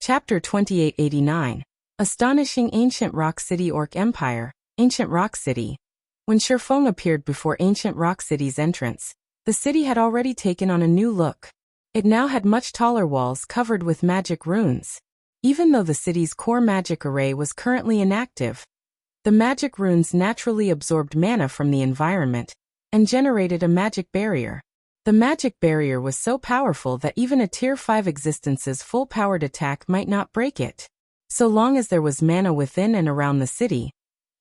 Chapter 2889. Astonishing Ancient Rock City Orc Empire, Ancient Rock City. When Shifeng appeared before Ancient Rock City's entrance, the city had already taken on a new look. It now had much taller walls covered with magic runes. Even though the city's core magic array was currently inactive, the magic runes naturally absorbed mana from the environment and generated a magic barrier. The magic barrier was so powerful that even a Tier 5 existence's full-powered attack might not break it. So long as there was mana within and around the city,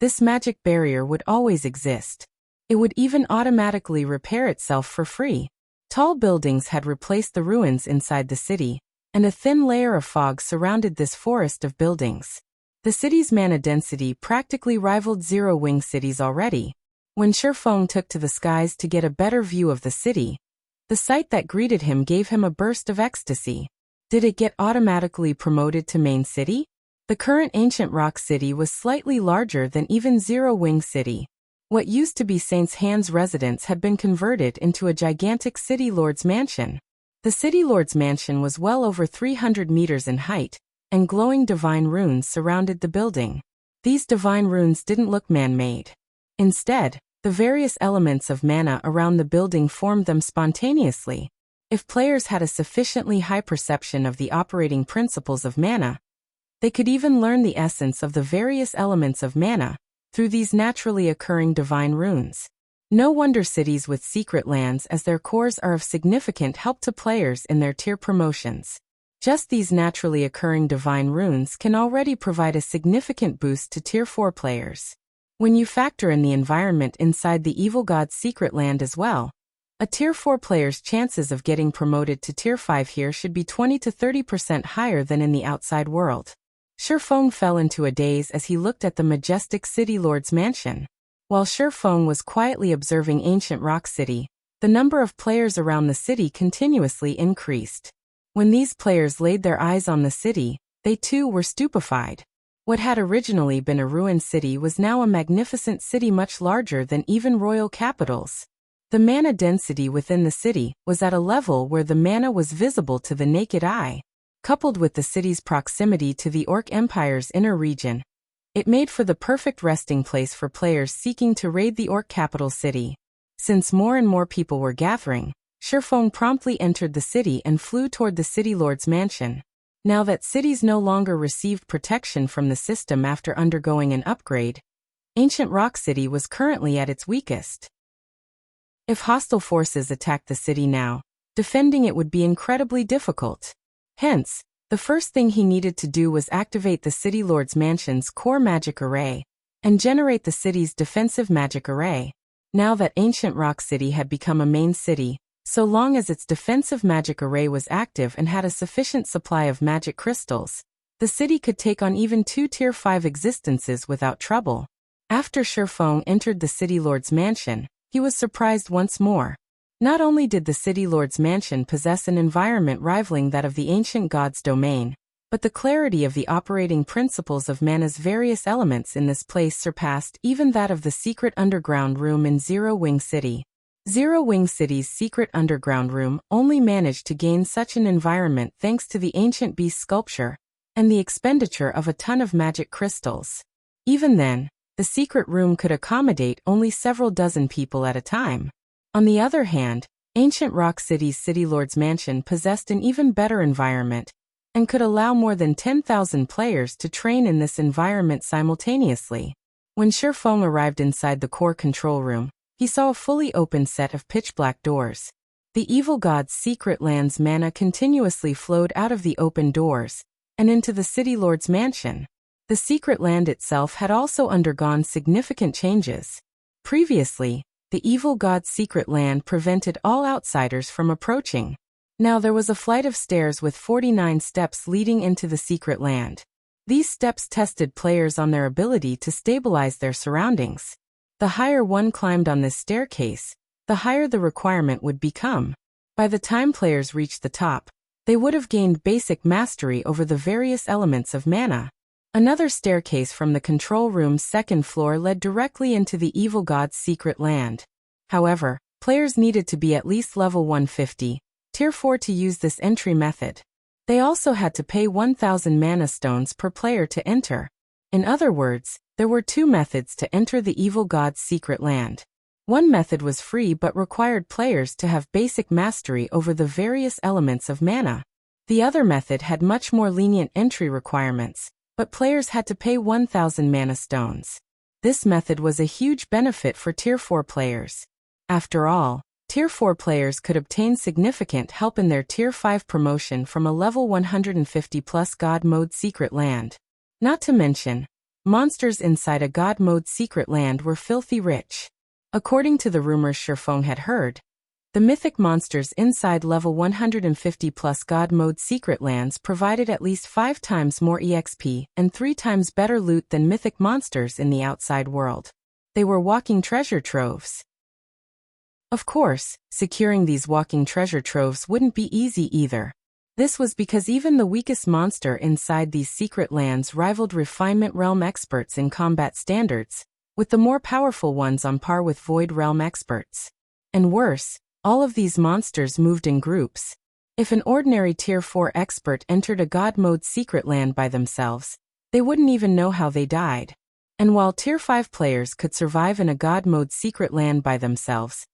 this magic barrier would always exist. It would even automatically repair itself for free. Tall buildings had replaced the ruins inside the city, and a thin layer of fog surrounded this forest of buildings. The city's mana density practically rivaled Zero-Wing cities already. When Shifeng took to the skies to get a better view of the city, the sight that greeted him gave him a burst of ecstasy. Did it get automatically promoted to main city? The current Ancient Rock City was slightly larger than even Zero-Wing City. What used to be Saint's Hand's residence had been converted into a gigantic City Lord's mansion. The City Lord's mansion was well over 300 meters in height, and glowing divine runes surrounded the building. These divine runes didn't look man-made. Instead, the various elements of mana around the building formed them spontaneously. If players had a sufficiently high perception of the operating principles of mana, they could even learn the essence of the various elements of mana through these naturally occurring divine runes. No wonder cities with secret lands as their cores are of significant help to players in their tier promotions. Just these naturally occurring divine runes can already provide a significant boost to Tier 4 players. When you factor in the environment inside the Evil God's secret land as well, a Tier 4 player's chances of getting promoted to Tier 5 here should be 20 to 30% higher than in the outside world. Shifeng fell into a daze as he looked at the majestic City Lord's mansion. While Shifeng was quietly observing Ancient Rock City, the number of players around the city continuously increased. When these players laid their eyes on the city, they too were stupefied. What had originally been a ruined city was now a magnificent city much larger than even royal capitals. The mana density within the city was at a level where the mana was visible to the naked eye. Coupled with the city's proximity to the Orc Empire's inner region, it made for the perfect resting place for players seeking to raid the Orc capital city. Since more and more people were gathering, Shifeng promptly entered the city and flew toward the City Lord's mansion. Now that cities no longer received protection from the system after undergoing an upgrade, Ancient Rock City was currently at its weakest. If hostile forces attacked the city now, defending it would be incredibly difficult. Hence, the first thing he needed to do was activate the City Lord's mansion's core magic array and generate the city's defensive magic array. Now that Ancient Rock City had become a main city, so long as its defensive magic array was active and had a sufficient supply of magic crystals, the city could take on even 2 Tier 5 existences without trouble. After Shifeng entered the City Lord's mansion, he was surprised once more. Not only did the City Lord's mansion possess an environment rivaling that of the ancient god's domain, but the clarity of the operating principles of mana's various elements in this place surpassed even that of the secret underground room in Zero-Wing City. Zero-Wing City's secret underground room only managed to gain such an environment thanks to the ancient beast sculpture and the expenditure of a ton of magic crystals. Even then, the secret room could accommodate only several dozen people at a time. On the other hand, Ancient Rock City's City Lord's mansion possessed an even better environment and could allow more than 10,000 players to train in this environment simultaneously. When Shifeng arrived inside the core control room, he saw a fully open set of pitch-black doors. The Evil God's secret land's mana continuously flowed out of the open doors and into the City Lord's mansion. The secret land itself had also undergone significant changes. Previously, the Evil God's secret land prevented all outsiders from approaching. Now there was a flight of stairs with 49 steps leading into the secret land. These steps tested players on their ability to stabilize their surroundings. The higher one climbed on this staircase, the higher the requirement would become. By the time players reached the top, they would have gained basic mastery over the various elements of mana. Another staircase from the control room's second floor led directly into the Evil God's secret land. However, players needed to be at least level 150, Tier 4 to use this entry method. They also had to pay 1,000 mana stones per player to enter. In other words, there were two methods to enter the evil god's secret land. One method was free but required players to have basic mastery over the various elements of mana. The other method had much more lenient entry requirements, but players had to pay 1,000 mana stones. This method was a huge benefit for Tier 4 players. After all, Tier 4 players could obtain significant help in their Tier 5 promotion from a level 150 plus God Mode secret land. Not to mention, monsters inside a God Mode secret land were filthy rich. According to the rumors Sherfong had heard, the mythic monsters inside level 150 plus God Mode secret lands provided at least 5 times more EXP and 3 times better loot than mythic monsters in the outside world. They were walking treasure troves. Of course, securing these walking treasure troves wouldn't be easy either. This was because even the weakest monster inside these secret lands rivaled Refinement Realm experts in combat standards, with the more powerful ones on par with Void Realm experts. And worse, all of these monsters moved in groups. If an ordinary Tier 4 expert entered a God Mode secret land by themselves, they wouldn't even know how they died. And while Tier 5 players could survive in a God Mode secret land by themselves,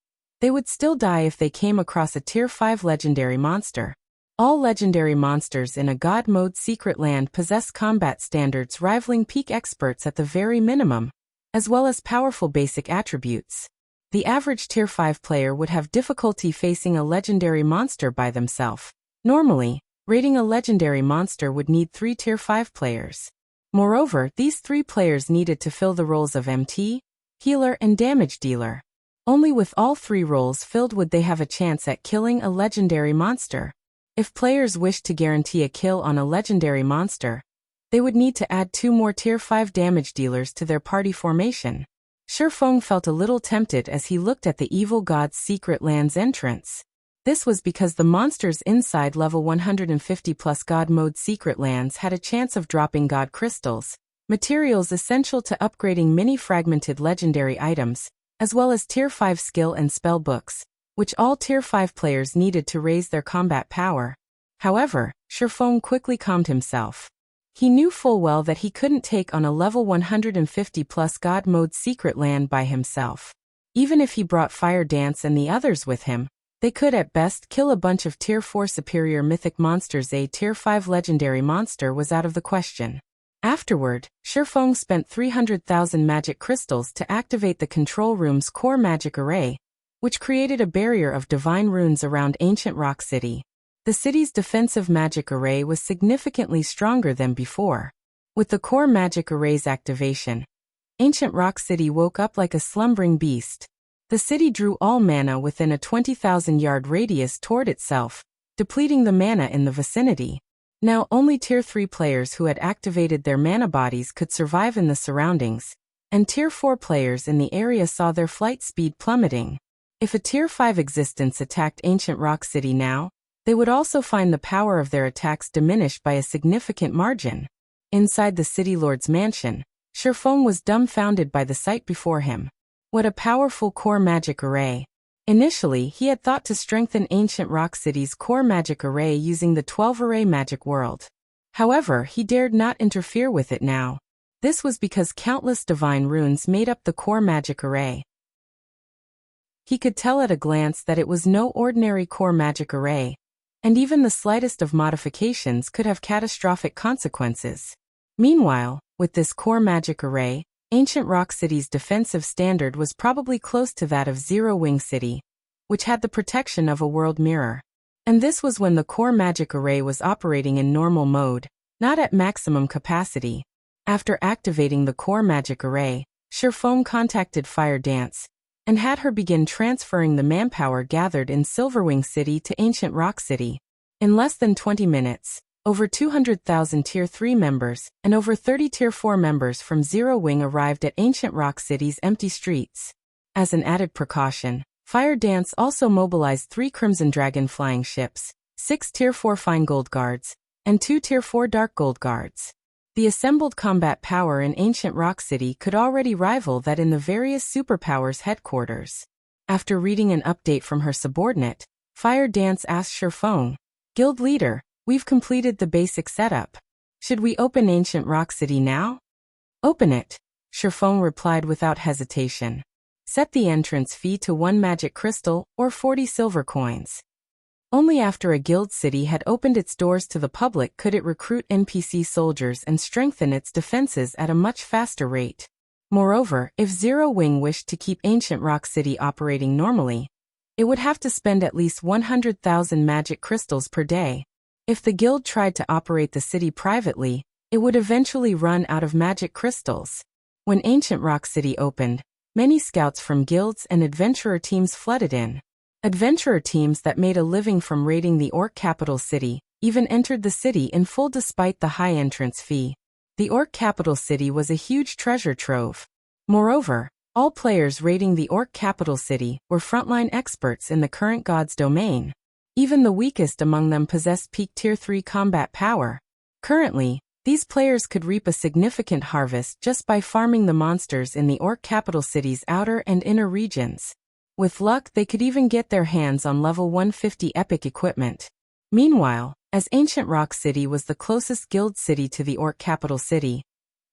they would still die if they came across a Tier 5 legendary monster. All legendary monsters in a God Mode secret land possess combat standards rivaling peak experts at the very minimum, as well as powerful basic attributes. The average Tier 5 player would have difficulty facing a legendary monster by themselves. Normally, raiding a legendary monster would need 3 Tier 5 players. Moreover, these 3 players needed to fill the roles of MT, healer and damage dealer. Only with all 3 roles filled would they have a chance at killing a legendary monster. If players wished to guarantee a kill on a legendary monster, they would need to add 2 more Tier 5 damage dealers to their party formation. Sherfong felt a little tempted as he looked at the evil god's secret land's entrance. This was because the monsters inside level 150 plus God Mode secret lands had a chance of dropping God crystals, materials essential to upgrading many fragmented legendary items, as well as Tier 5 skill and spell books, which all Tier 5 players needed to raise their combat power. However, Sherfong quickly calmed himself. He knew full well that he couldn't take on a level 150 plus God Mode secret land by himself. Even if he brought Fire Dance and the others with him, they could at best kill a bunch of Tier 4 superior mythic monsters. A Tier 5 legendary monster was out of the question. Afterward, Sherfong spent 300,000 magic crystals to activate the control room's core magic array, which created a barrier of divine runes around ancient Rock City. The city's defensive magic array was significantly stronger than before. With the core magic array's activation, ancient Rock City woke up like a slumbering beast. The city drew all mana within a 20,000-yard radius toward itself, depleting the mana in the vicinity. Now only Tier 3 players who had activated their mana bodies could survive in the surroundings, and Tier 4 players in the area saw their flight speed plummeting. If a Tier 5 existence attacked ancient Rock City now, they would also find the power of their attacks diminished by a significant margin. Inside the City Lord's mansion, Sherfong was dumbfounded by the sight before him. What a powerful core magic array! Initially, he had thought to strengthen ancient Rock City's core magic array using the 12-array magic world. However, he dared not interfere with it now. This was because countless divine runes made up the core magic array. He could tell at a glance that it was no ordinary core magic array, and even the slightest of modifications could have catastrophic consequences. Meanwhile, with this core magic array, ancient Rock City's defensive standard was probably close to that of Zero Wing City, which had the protection of a world mirror. And this was when the core magic array was operating in normal mode, not at maximum capacity. After activating the core magic array, Sherfong contacted Fire Dance, and had her begin transferring the manpower gathered in Silverwing City to ancient Rock City. In less than 20 minutes, over 200,000 Tier 3 members and over 30 Tier 4 members from Zero Wing arrived at ancient Rock City's empty streets. As an added precaution, Fire Dance also mobilized 3 Crimson Dragon flying ships, 6 Tier 4 Fine Gold Guards, and 2 Tier 4 Dark Gold Guards. The assembled combat power in ancient Rock City could already rival that in the various superpowers headquarters. After reading an update from her subordinate, Fire Dance asked Sherfong, "Guild leader, We've completed the basic setup. Should we open Ancient Rock City now? Open it, Sherfong replied without hesitation. Set the entrance fee to 1 magic crystal or 40 silver coins. Only after a guild city had opened its doors to the public could it recruit NPC soldiers and strengthen its defenses at a much faster rate. Moreover, if Zero Wing wished to keep Ancient Rock City operating normally, it would have to spend at least 100,000 magic crystals per day. If the guild tried to operate the city privately, it would eventually run out of magic crystals. When Ancient Rock City opened, many scouts from guilds and adventurer teams flooded in. Adventurer teams that made a living from raiding the orc capital city even entered the city in full despite the high entrance fee. The orc capital city was a huge treasure trove. Moreover, all players raiding the orc capital city were frontline experts in the current god's domain. Even the weakest among them possessed peak Tier 3 combat power. Currently, these players could reap a significant harvest just by farming the monsters in the orc capital city's outer and inner regions. With luck, they could even get their hands on level 150 epic equipment. Meanwhile, as Ancient Rock City was the closest guild city to the orc capital city,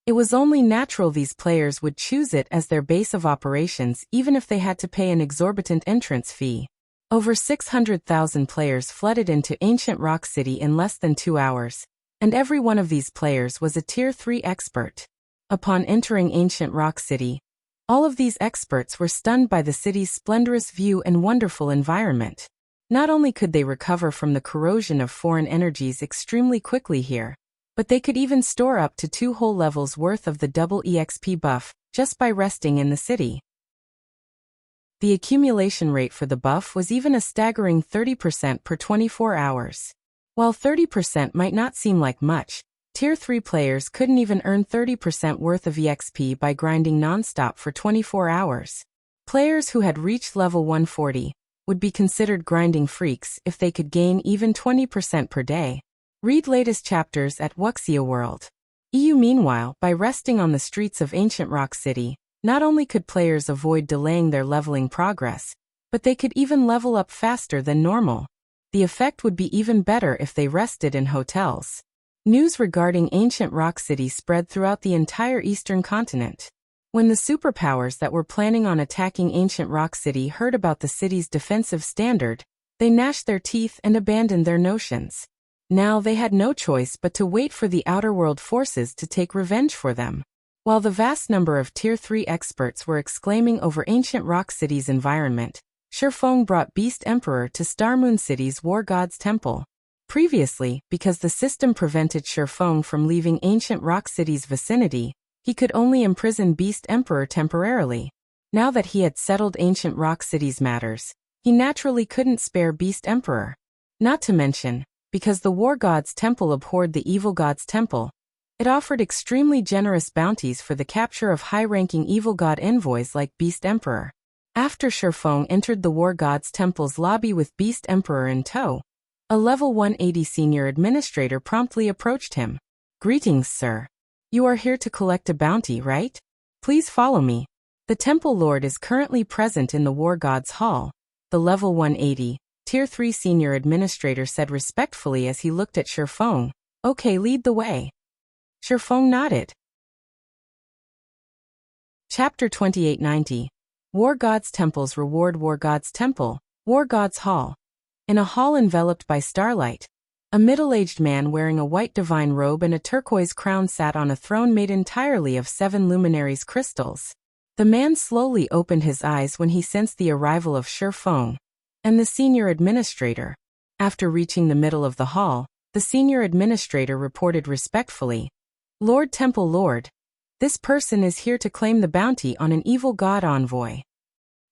it was only natural these players would choose it as their base of operations even if they had to pay an exorbitant entrance fee. Over 600,000 players flooded into Ancient Rock City in less than 2 hours, and every one of these players was a Tier 3 expert. Upon entering Ancient Rock City, all of these experts were stunned by the city's splendorous view and wonderful environment. Not only could they recover from the corrosion of foreign energies extremely quickly here, but they could even store up to 2 whole levels worth of the double EXP buff just by resting in the city. The accumulation rate for the buff was even a staggering 30% per 24 hours. While 30% might not seem like much, Tier 3 players couldn't even earn 30% worth of EXP by grinding non-stop for 24 hours. Players who had reached level 140 would be considered grinding freaks if they could gain even 20% per day. Read latest chapters at Wuxia World. Meanwhile, by resting on the streets of Ancient Rock City, not only could players avoid delaying their leveling progress, but they could even level up faster than normal. The effect would be even better if they rested in hotels. News regarding Ancient Rock City spread throughout the entire eastern continent. When the superpowers that were planning on attacking Ancient Rock City heard about the city's defensive standard, they gnashed their teeth and abandoned their notions. Now they had no choice but to wait for the outer world forces to take revenge for them. While the vast number of Tier 3 experts were exclaiming over Ancient Rock City's environment, Sherfong brought Beast Emperor to Starmoon City's War God's Temple. Previously, because the system prevented Sherfong from leaving Ancient Rock City's vicinity, he could only imprison Beast Emperor temporarily. Now that he had settled Ancient Rock City's matters, he naturally couldn't spare Beast Emperor. Not to mention, because the War God's Temple abhorred the Evil God's Temple, it offered extremely generous bounties for the capture of high-ranking Evil God envoys like Beast Emperor. After Sherfong entered the War God's Temple's lobby with Beast Emperor in tow, a level 180 senior administrator promptly approached him. "Greetings, sir. You are here to collect a bounty, right? Please follow me. The Temple Lord is currently present in the War God's Hall," the level 180, Tier 3 senior administrator said respectfully as he looked at Sherfong. "Okay, lead the way." Sherfong nodded. Chapter 2890. War God's Temple's Reward. War God's Temple, War God's Hall. In a hall enveloped by starlight, a middle-aged man wearing a white divine robe and a turquoise crown sat on a throne made entirely of 7 luminaries crystals. The man slowly opened his eyes when he sensed the arrival of Sherfong and the senior administrator. After reaching the middle of the hall, the senior administrator reported respectfully, "Lord Temple Lord, this person is here to claim the bounty on an evil god envoy."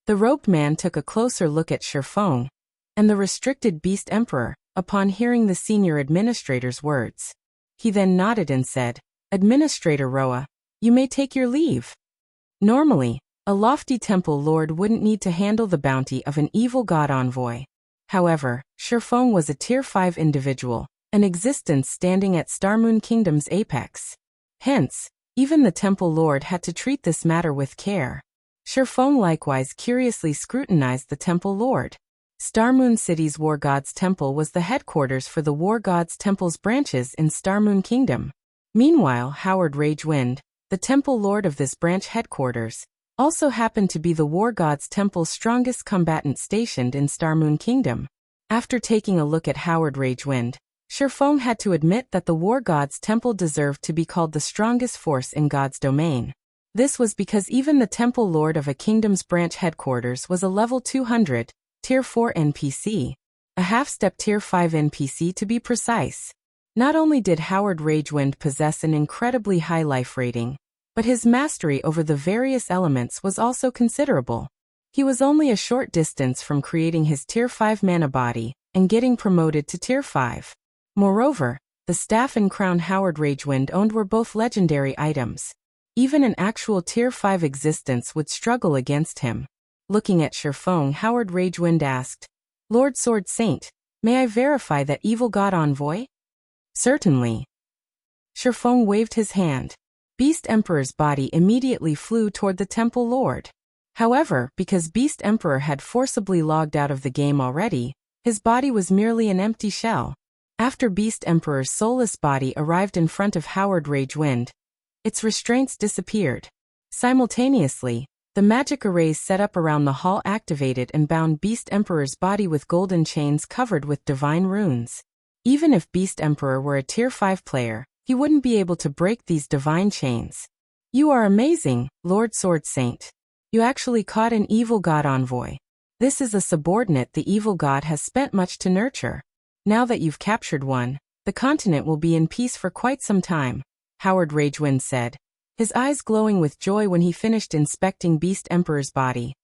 The robed man took a closer look at Sherfong and the restricted Beast Emperor upon hearing the senior administrator's words. He then nodded and said, "Administrator Roa, you may take your leave." Normally, a lofty temple lord wouldn't need to handle the bounty of an evil god envoy. However, Sherfong was a Tier 5 individual, an existence standing at Starmoon Kingdom's apex. Hence, even the temple lord had to treat this matter with care. Sherfong likewise curiously scrutinized the temple lord. Starmoon City's War Gods Temple was the headquarters for the War Gods Temple's branches in Starmoon Kingdom. Meanwhile, Howard Ragewind, the temple lord of this branch headquarters, also happened to be the War Gods Temple's strongest combatant stationed in Starmoon Kingdom. After taking a look at Howard Ragewind, Shifeng had to admit that the War Gods Temple deserved to be called the strongest force in God's domain. This was because even the temple lord of a kingdom's branch headquarters was a level 200, Tier 4 NPC, a half-step Tier 5 NPC to be precise. Not only did Howard Ragewind possess an incredibly high life rating, but his mastery over the various elements was also considerable. He was only a short distance from creating his Tier 5 mana body and getting promoted to Tier 5. Moreover, the staff and crown Howard Ragewind owned were both legendary items. Even an actual Tier 5 existence would struggle against him. Looking at Shifeng, Howard Ragewind asked, "Lord Sword Saint, may I verify that evil god envoy?" "Certainly." Shifeng waved his hand. Beast Emperor's body immediately flew toward the temple lord. However, because Beast Emperor had forcibly logged out of the game already, his body was merely an empty shell. After Beast Emperor's soulless body arrived in front of Howard Ragewind, its restraints disappeared. Simultaneously, the magic arrays set up around the hall activated and bound Beast Emperor's body with golden chains covered with divine runes. Even if Beast Emperor were a Tier 5 player, he wouldn't be able to break these divine chains. "You are amazing, Lord Sword Saint. You actually caught an evil god envoy. This is a subordinate the evil god has spent much to nurture. Now that you've captured one, the continent will be in peace for quite some time," Howard Ragewind said, his eyes glowing with joy when he finished inspecting Beast Emperor's body.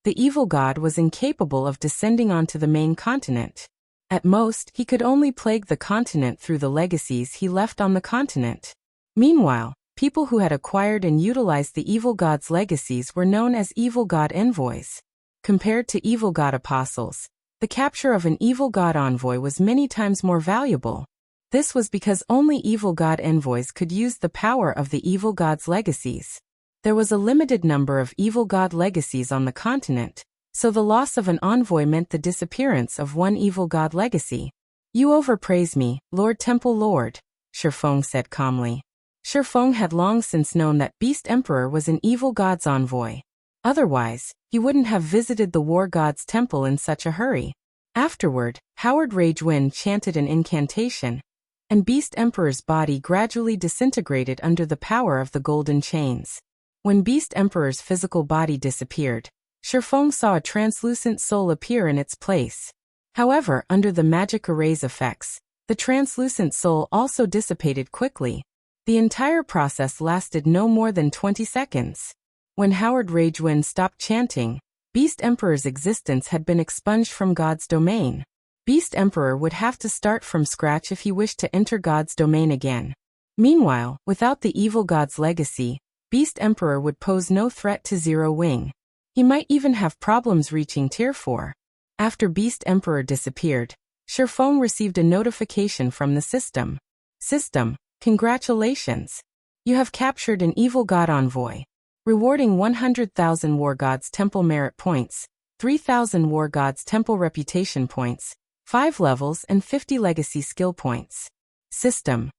The evil god was incapable of descending onto the main continent. At most, he could only plague the continent through the legacies he left on the continent. Meanwhile, people who had acquired and utilized the evil god's legacies were known as evil god envoys. Compared to evil god apostles, the capture of an evil god envoy was many times more valuable. This was because only evil god envoys could use the power of the evil god's legacies. There was a limited number of evil god legacies on the continent, so the loss of an envoy meant the disappearance of one evil god legacy. "You overpraise me, Lord Temple Lord," Shifeng said calmly. Shifeng had long since known that Beast Emperor was an evil god's envoy. Otherwise, he wouldn't have visited the War God's Temple in such a hurry. Afterward, Howard Ragewind chanted an incantation, and Beast Emperor's body gradually disintegrated under the power of the golden chains. When Beast Emperor's physical body disappeared, Shifeng saw a translucent soul appear in its place. However, under the magic array's effects, the translucent soul also dissipated quickly. The entire process lasted no more than 20 seconds. When Howard Ragewind stopped chanting, Beast Emperor's existence had been expunged from God's domain. Beast Emperor would have to start from scratch if he wished to enter God's domain again. Meanwhile, without the evil god's legacy, Beast Emperor would pose no threat to Zero Wing. He might even have problems reaching Tier 4. After Beast Emperor disappeared, Shifeng received a notification from the system. "System, congratulations! You have captured an evil god envoy. Rewarding 100,000 War Gods Temple Merit Points, 3,000 War Gods Temple Reputation Points, 5 levels and 50 Legacy Skill Points. System.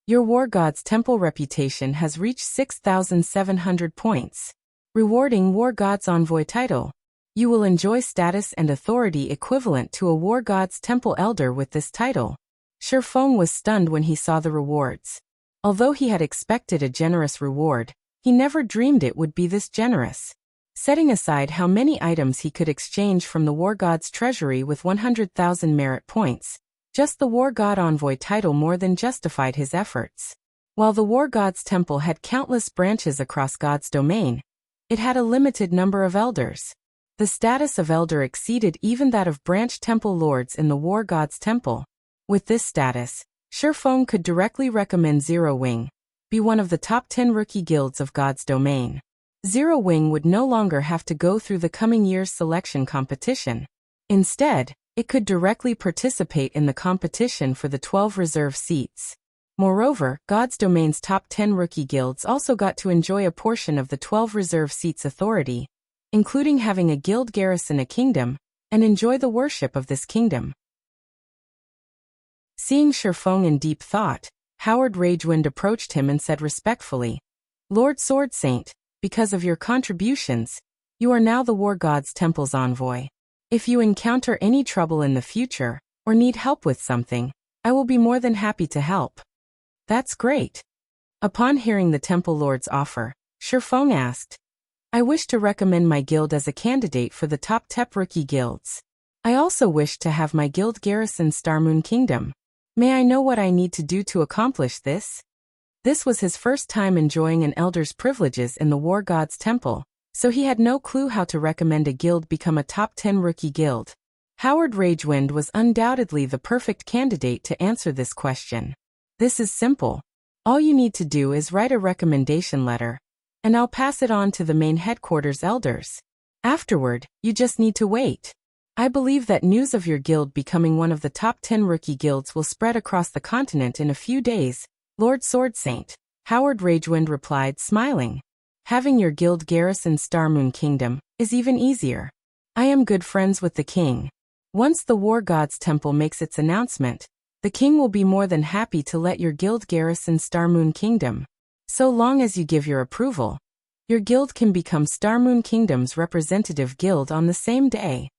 Your War Gods Temple reputation has reached 6,700 points. Rewarding War Gods Envoy title. You will enjoy status and authority equivalent to a War Gods Temple Elder with this title." Shifeng was stunned when he saw the rewards. Although he had expected a generous reward, he never dreamed it would be this generous. Setting aside how many items he could exchange from the War God's treasury with 100,000 merit points, just the War God Envoy title more than justified his efforts. While the War God's Temple had countless branches across God's domain, it had a limited number of elders. The status of elder exceeded even that of branch temple lords in the War God's Temple. With this status, Shifeng could directly recommend Zero Wing, be one of the top 10 rookie guilds of God's domain. Zero Wing would no longer have to go through the coming year's selection competition. Instead, it could directly participate in the competition for the 12 reserve seats. Moreover, God's domain's top 10 rookie guilds also got to enjoy a portion of the 12 reserve seats authority, including having a guild garrison a kingdom, and enjoy the worship of this kingdom. Seeing Shifeng in deep thought, Howard Ragewind approached him and said respectfully, "Lord Sword Saint, because of your contributions, you are now the War God's Temple's envoy. If you encounter any trouble in the future, or need help with something, I will be more than happy to help." "That's great." Upon hearing the Temple Lord's offer, Shifeng asked, "I wish to recommend my guild as a candidate for the top 10 rookie guilds. I also wish to have my guild garrison Starmoon Kingdom. May I know what I need to do to accomplish this?" This was his first time enjoying an elder's privileges in the War God's Temple, so he had no clue how to recommend a guild become a top 10 rookie guild. Howard Ragewind was undoubtedly the perfect candidate to answer this question. "This is simple. All you need to do is write a recommendation letter, and I'll pass it on to the main headquarters elders. Afterward, you just need to wait. I believe that news of your guild becoming one of the top 10 rookie guilds will spread across the continent in a few days, Lord Sword Saint," Howard Ragewind replied, smiling. "Having your guild garrison Starmoon Kingdom is even easier. I am good friends with the king. Once the War God's Temple makes its announcement, the king will be more than happy to let your guild garrison Starmoon Kingdom. So long as you give your approval, your guild can become Starmoon Kingdom's representative guild on the same day."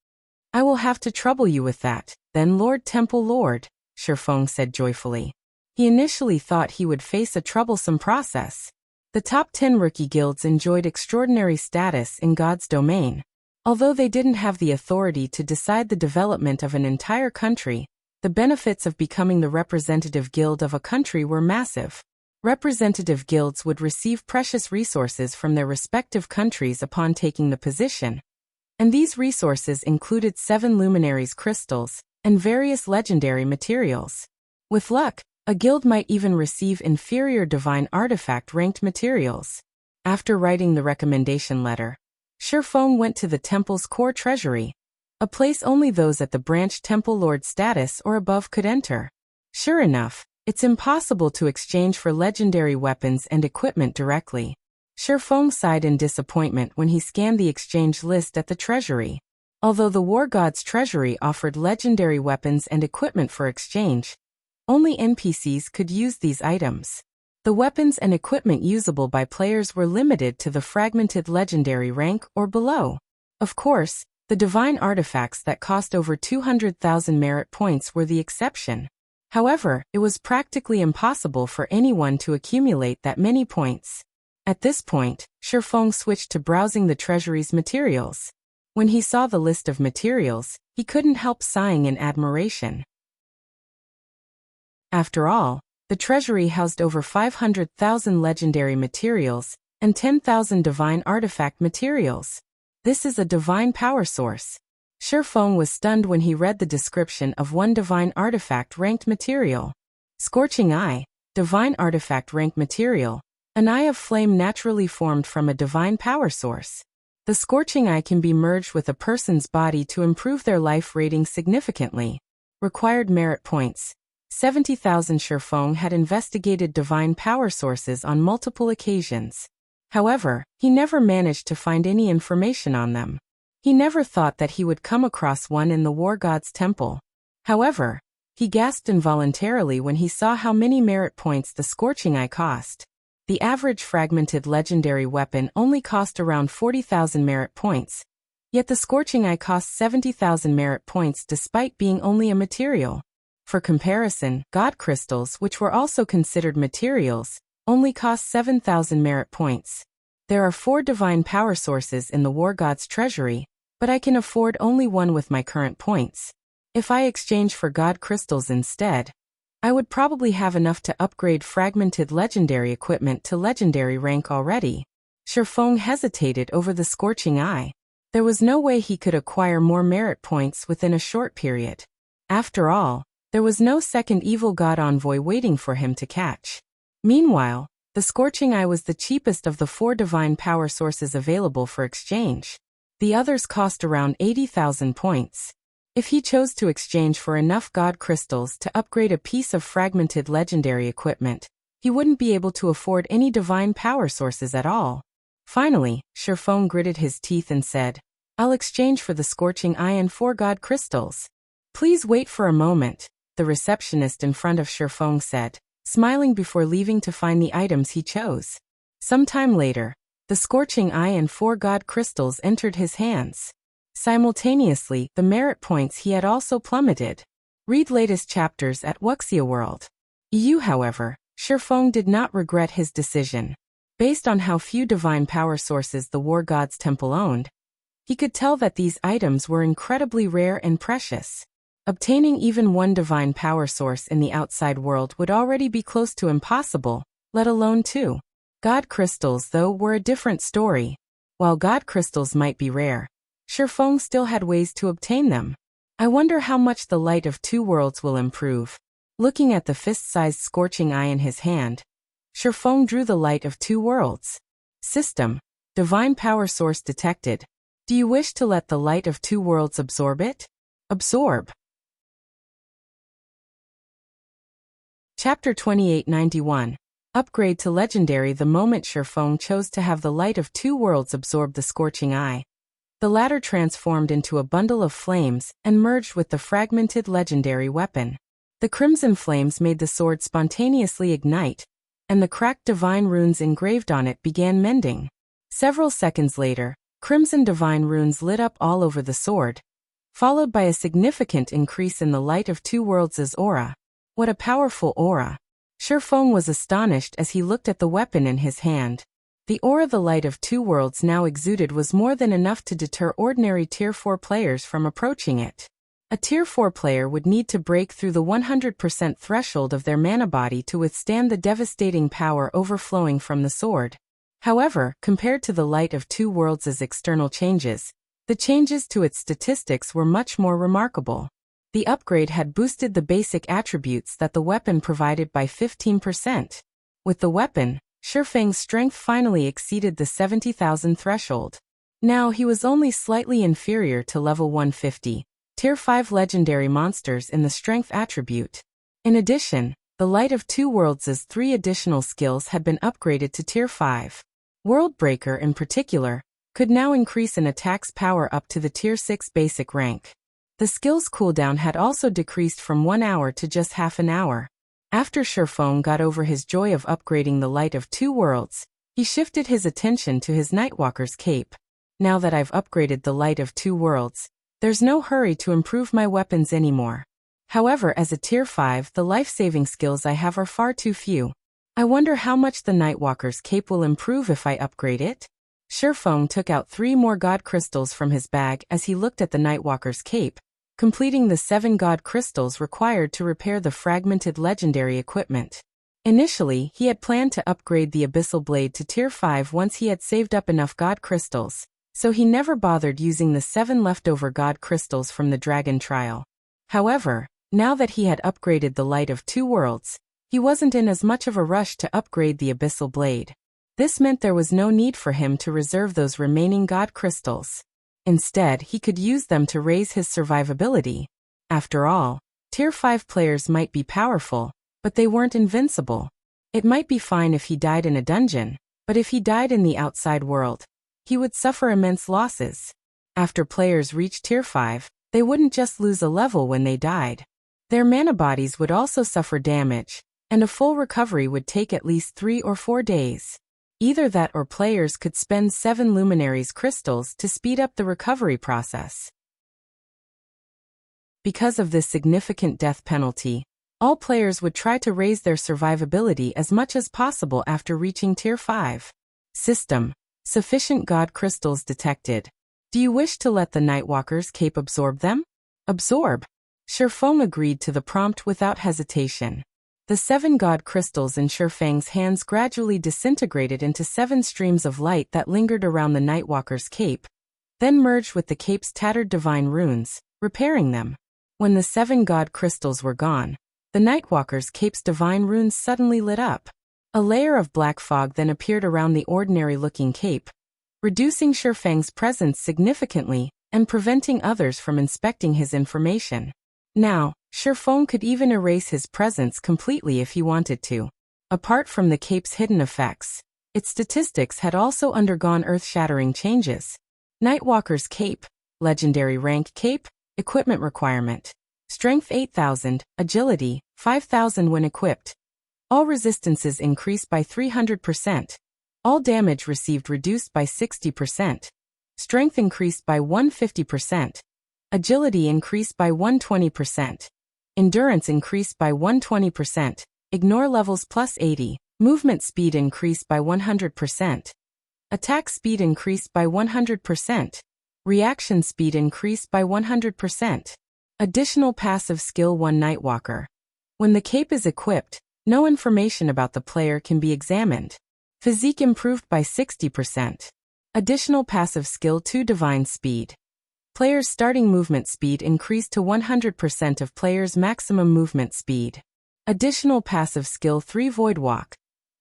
"I will have to trouble you with that, then Lord Temple Lord," Shifeng said joyfully. He initially thought he would face a troublesome process. The top 10 rookie guilds enjoyed extraordinary status in God's domain. Although they didn't have the authority to decide the development of an entire country, the benefits of becoming the representative guild of a country were massive. Representative guilds would receive precious resources from their respective countries upon taking the position, and these resources included 7 luminaries crystals and various legendary materials. With luck, a guild might even receive inferior divine artifact-ranked materials. After writing the recommendation letter, Shifeng went to the temple's core treasury, a place only those at the branch Temple Lord status or above could enter. Sure enough, it's impossible to exchange for legendary weapons and equipment directly. Shifeng sighed in disappointment when he scanned the exchange list at the treasury. Although the War God's treasury offered legendary weapons and equipment for exchange, only NPCs could use these items. The weapons and equipment usable by players were limited to the fragmented legendary rank or below. Of course, the divine artifacts that cost over 200,000 merit points were the exception. However, it was practically impossible for anyone to accumulate that many points. At this point, Shifeng switched to browsing the treasury's materials. When he saw the list of materials, he couldn't help sighing in admiration. After all, the treasury housed over 500,000 legendary materials and 10,000 divine artifact materials. This is a divine power source. Shifeng was stunned when he read the description of one divine artifact-ranked material. Scorching Eye, divine artifact-ranked material, an eye of flame naturally formed from a divine power source. The Scorching Eye can be merged with a person's body to improve their life rating significantly. Required merit points: 70,000. Shifeng had investigated divine power sources on multiple occasions. However, he never managed to find any information on them. He never thought that he would come across one in the War God's Temple. However, he gasped involuntarily when he saw how many merit points the Scorching Eye cost. The average fragmented legendary weapon only cost around 40,000 merit points, yet the Scorching Eye cost 70,000 merit points despite being only a material. For comparison, God crystals, which were also considered materials, only cost 7,000 merit points. There are 4 divine power sources in the War God's treasury, but I can afford only one with my current points. If I exchange for God crystals instead, I would probably have enough to upgrade fragmented legendary equipment to legendary rank already. Shifeng hesitated over the Scorching Eye. There was no way he could acquire more merit points within a short period. After all, there was no second evil god envoy waiting for him to catch. Meanwhile, the Scorching Eye was the cheapest of the 4 divine power sources available for exchange. The others cost around 80,000 points. If he chose to exchange for enough God crystals to upgrade a piece of fragmented legendary equipment, he wouldn't be able to afford any divine power sources at all. Finally, Shifeng gritted his teeth and said, "I'll exchange for the scorching eye and 4 god crystals." "Please wait for a moment," the receptionist in front of Shifeng said, smiling before leaving to find the items he chose. Some time later, the scorching eye and 4 god crystals entered his hands. Simultaneously, the merit points he had also plummeted. Read latest chapters at Wuxia World. However, Shifeng did not regret his decision. Based on how few divine power sources the War God's Temple owned, he could tell that these items were incredibly rare and precious. Obtaining even one divine power source in the outside world would already be close to impossible, let alone 2. God crystals, though, were a different story. While god crystals might be rare, Shifeng still had ways to obtain them. I wonder how much the light of 2 worlds will improve. Looking at the fist-sized scorching eye in his hand, Shifeng drew the light of 2 worlds. System. Divine power source detected. Do you wish to let the light of 2 worlds absorb it? Absorb. Chapter 2891. Upgrade to Legendary. The moment Shifeng chose to have the light of 2 worlds absorb the scorching eye, the latter transformed into a bundle of flames and merged with the fragmented legendary weapon. The crimson flames made the sword spontaneously ignite, and the cracked divine runes engraved on it began mending. Several seconds later, crimson divine runes lit up all over the sword, followed by a significant increase in the light of 2 worlds' aura. What a powerful aura! Shifeng was astonished as he looked at the weapon in his hand. The aura the light of 2 worlds now exuded was more than enough to deter ordinary Tier 4 players from approaching it. A Tier 4 player would need to break through the 100% threshold of their mana body to withstand the devastating power overflowing from the sword. However, compared to the light of 2 worlds' external changes, the changes to its statistics were much more remarkable. The upgrade had boosted the basic attributes that the weapon provided by 15%. With the weapon, Shifeng's strength finally exceeded the 70,000 threshold. Now he was only slightly inferior to level 150. Tier 5 legendary monsters in the strength attribute. In addition, the light of 2 worlds' 3 additional skills had been upgraded to Tier 5. Worldbreaker in particular, could now increase an attack's power up to the Tier 6 basic rank. The skill's cooldown had also decreased from 1 hour to just half an hour. After Shifeng got over his joy of upgrading the light of 2 worlds, he shifted his attention to his Nightwalker's cape. Now that I've upgraded the light of 2 worlds, there's no hurry to improve my weapons anymore. However, as a Tier 5, the life-saving skills I have are far too few. I wonder how much the Nightwalker's cape will improve if I upgrade it? Shifeng took out 3 more god crystals from his bag as he looked at the Nightwalker's cape, completing the 7 god crystals required to repair the fragmented legendary equipment. Initially, he had planned to upgrade the Abyssal Blade to Tier 5 once he had saved up enough god crystals, so he never bothered using the 7 leftover god crystals from the dragon trial. However, now that he had upgraded the light of 2 worlds, he wasn't in as much of a rush to upgrade the Abyssal Blade. This meant there was no need for him to reserve those remaining god crystals. Instead, he could use them to raise his survivability. After all, Tier 5 players might be powerful, but they weren't invincible. It might be fine if he died in a dungeon, but if he died in the outside world, he would suffer immense losses. After players reached Tier 5, they wouldn't just lose a level when they died. Their mana bodies would also suffer damage, and a full recovery would take at least 3 or 4 days. Either that or players could spend 7 Luminaries crystals to speed up the recovery process. Because of this significant death penalty, all players would try to raise their survivability as much as possible after reaching Tier 5. System. Sufficient god crystals detected. Do you wish to let the Nightwalker's cape absorb them? Absorb. Shifeng agreed to the prompt without hesitation. The 7 god crystals in Shifeng's hands gradually disintegrated into 7 streams of light that lingered around the Nightwalker's cape, then merged with the cape's tattered divine runes, repairing them. When the 7 god crystals were gone, the Nightwalker's cape's divine runes suddenly lit up. A layer of black fog then appeared around the ordinary-looking cape, reducing Shifeng's presence significantly and preventing others from inspecting his information. Now, Shifeng could even erase his presence completely if he wanted to. Apart from the cape's hidden effects, Its statistics had also undergone earth-shattering changes. Nightwalker's Cape, Legendary Rank Cape, Equipment Requirement. Strength 8,000, Agility, 5,000 when equipped. All resistances increased by 300%. All damage received reduced by 60%. Strength increased by 150%. Agility increased by 120%. Endurance increased by 120%. Ignore levels plus 80. Movement speed increased by 100%. Attack speed increased by 100%. Reaction speed increased by 100%. Additional passive skill 1 Nightwalker. When the cape is equipped, no information about the player can be examined. Physique improved by 60%. Additional passive skill 2 Divine Speed. Player's starting movement speed increased to 100% of player's maximum movement speed. Additional passive skill 3 Void Walk.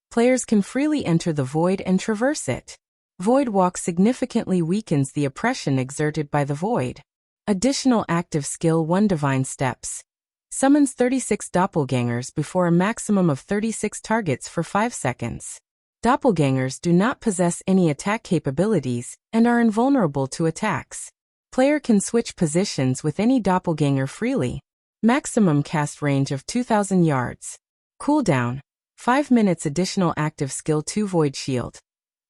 Players can freely enter the void and traverse it. Void Walk significantly weakens the oppression exerted by the void. Additional active skill 1 Divine Steps. Summons 36 doppelgangers before a maximum of 36 targets for 5 seconds. Doppelgangers do not possess any attack capabilities and are invulnerable to attacks. Player can switch positions with any doppelganger freely. Maximum cast range of 2,000 yards. Cooldown 5 minutes. Additional active skill 2 Void Shield.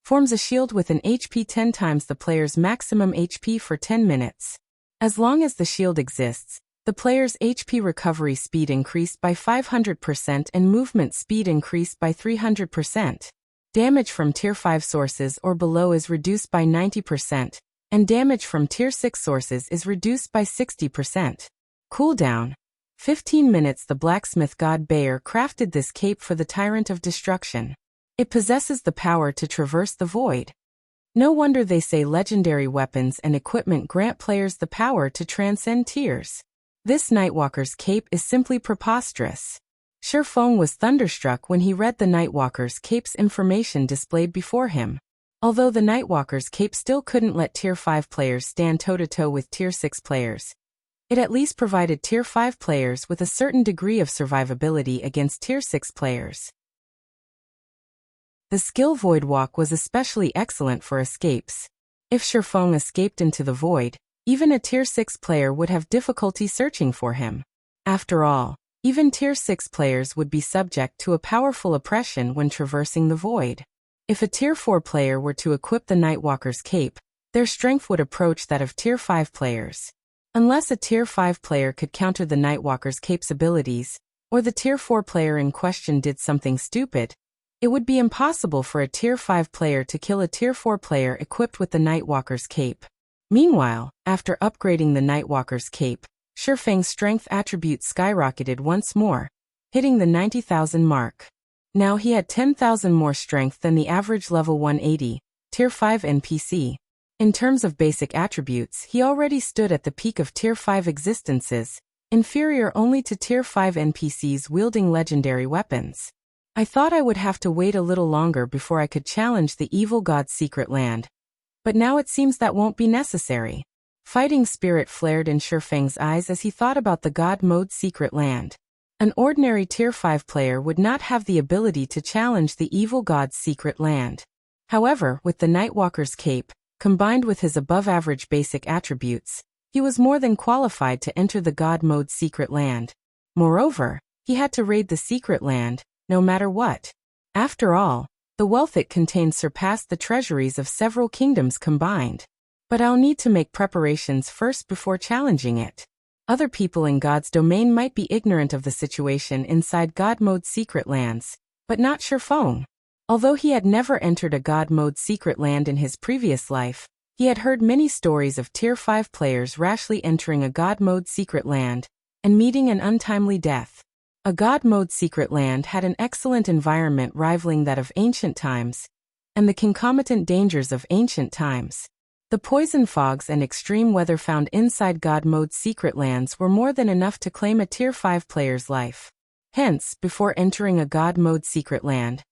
Forms a shield with an HP 10 times the player's maximum HP for 10 minutes. As long as the shield exists, the player's HP recovery speed increased by 500% and movement speed increased by 300%. Damage from Tier 5 sources or below is reduced by 90%, and damage from Tier 6 sources is reduced by 60%. Cooldown 15 minutes. The blacksmith god Bayer crafted this cape for the Tyrant of Destruction. It possesses the power to traverse the void. No wonder they say legendary weapons and equipment grant players the power to transcend tiers. This Nightwalker's cape is simply preposterous. Shi Feng was thunderstruck when he read the Nightwalker's cape's information displayed before him. Although the Nightwalker's cape still couldn't let Tier 5 players stand toe-to-toe with Tier 6 players, it at least provided Tier 5 players with a certain degree of survivability against Tier 6 players. The skill Void Walk was especially excellent for escapes. If Shi Feng escaped into the void, even a Tier 6 player would have difficulty searching for him. After all, even Tier 6 players would be subject to a powerful oppression when traversing the void. If a Tier 4 player were to equip the Nightwalker's cape, their strength would approach that of Tier 5 players. Unless a Tier 5 player could counter the Nightwalker's cape's abilities, or the Tier 4 player in question did something stupid, it would be impossible for a Tier 5 player to kill a Tier 4 player equipped with the Nightwalker's cape. Meanwhile, after upgrading the Nightwalker's cape, Shi Feng's strength attribute skyrocketed once more, hitting the 90,000 mark. Now he had 10,000 more strength than the average level 180, Tier 5 NPC. In terms of basic attributes, he already stood at the peak of Tier 5 existences, inferior only to Tier 5 NPCs wielding legendary weapons. I thought I would have to wait a little longer before I could challenge the evil god's secret land. But now it seems that won't be necessary. Fighting spirit flared in Shi Feng's eyes as he thought about the god mode secret land. An ordinary Tier 5 player would not have the ability to challenge the evil god's secret land. However, with the Nightwalker's cape, combined with his above-average basic attributes, he was more than qualified to enter the god mode secret land. Moreover, he had to raid the secret land, no matter what. After all, the wealth it contained surpassed the treasuries of several kingdoms combined. But I'll need to make preparations first before challenging it. Other people in God's domain might be ignorant of the situation inside God Mode secret lands, but not Shi Feng. Although he had never entered a God Mode secret land in his previous life, he had heard many stories of Tier 5 players rashly entering a God Mode secret land and meeting an untimely death. A God Mode secret land had an excellent environment rivaling that of ancient times, and the concomitant dangers of ancient times. The poison fogs and extreme weather found inside God Mode secret lands were more than enough to claim a Tier 5 player's life. Hence, before entering a God Mode secret land,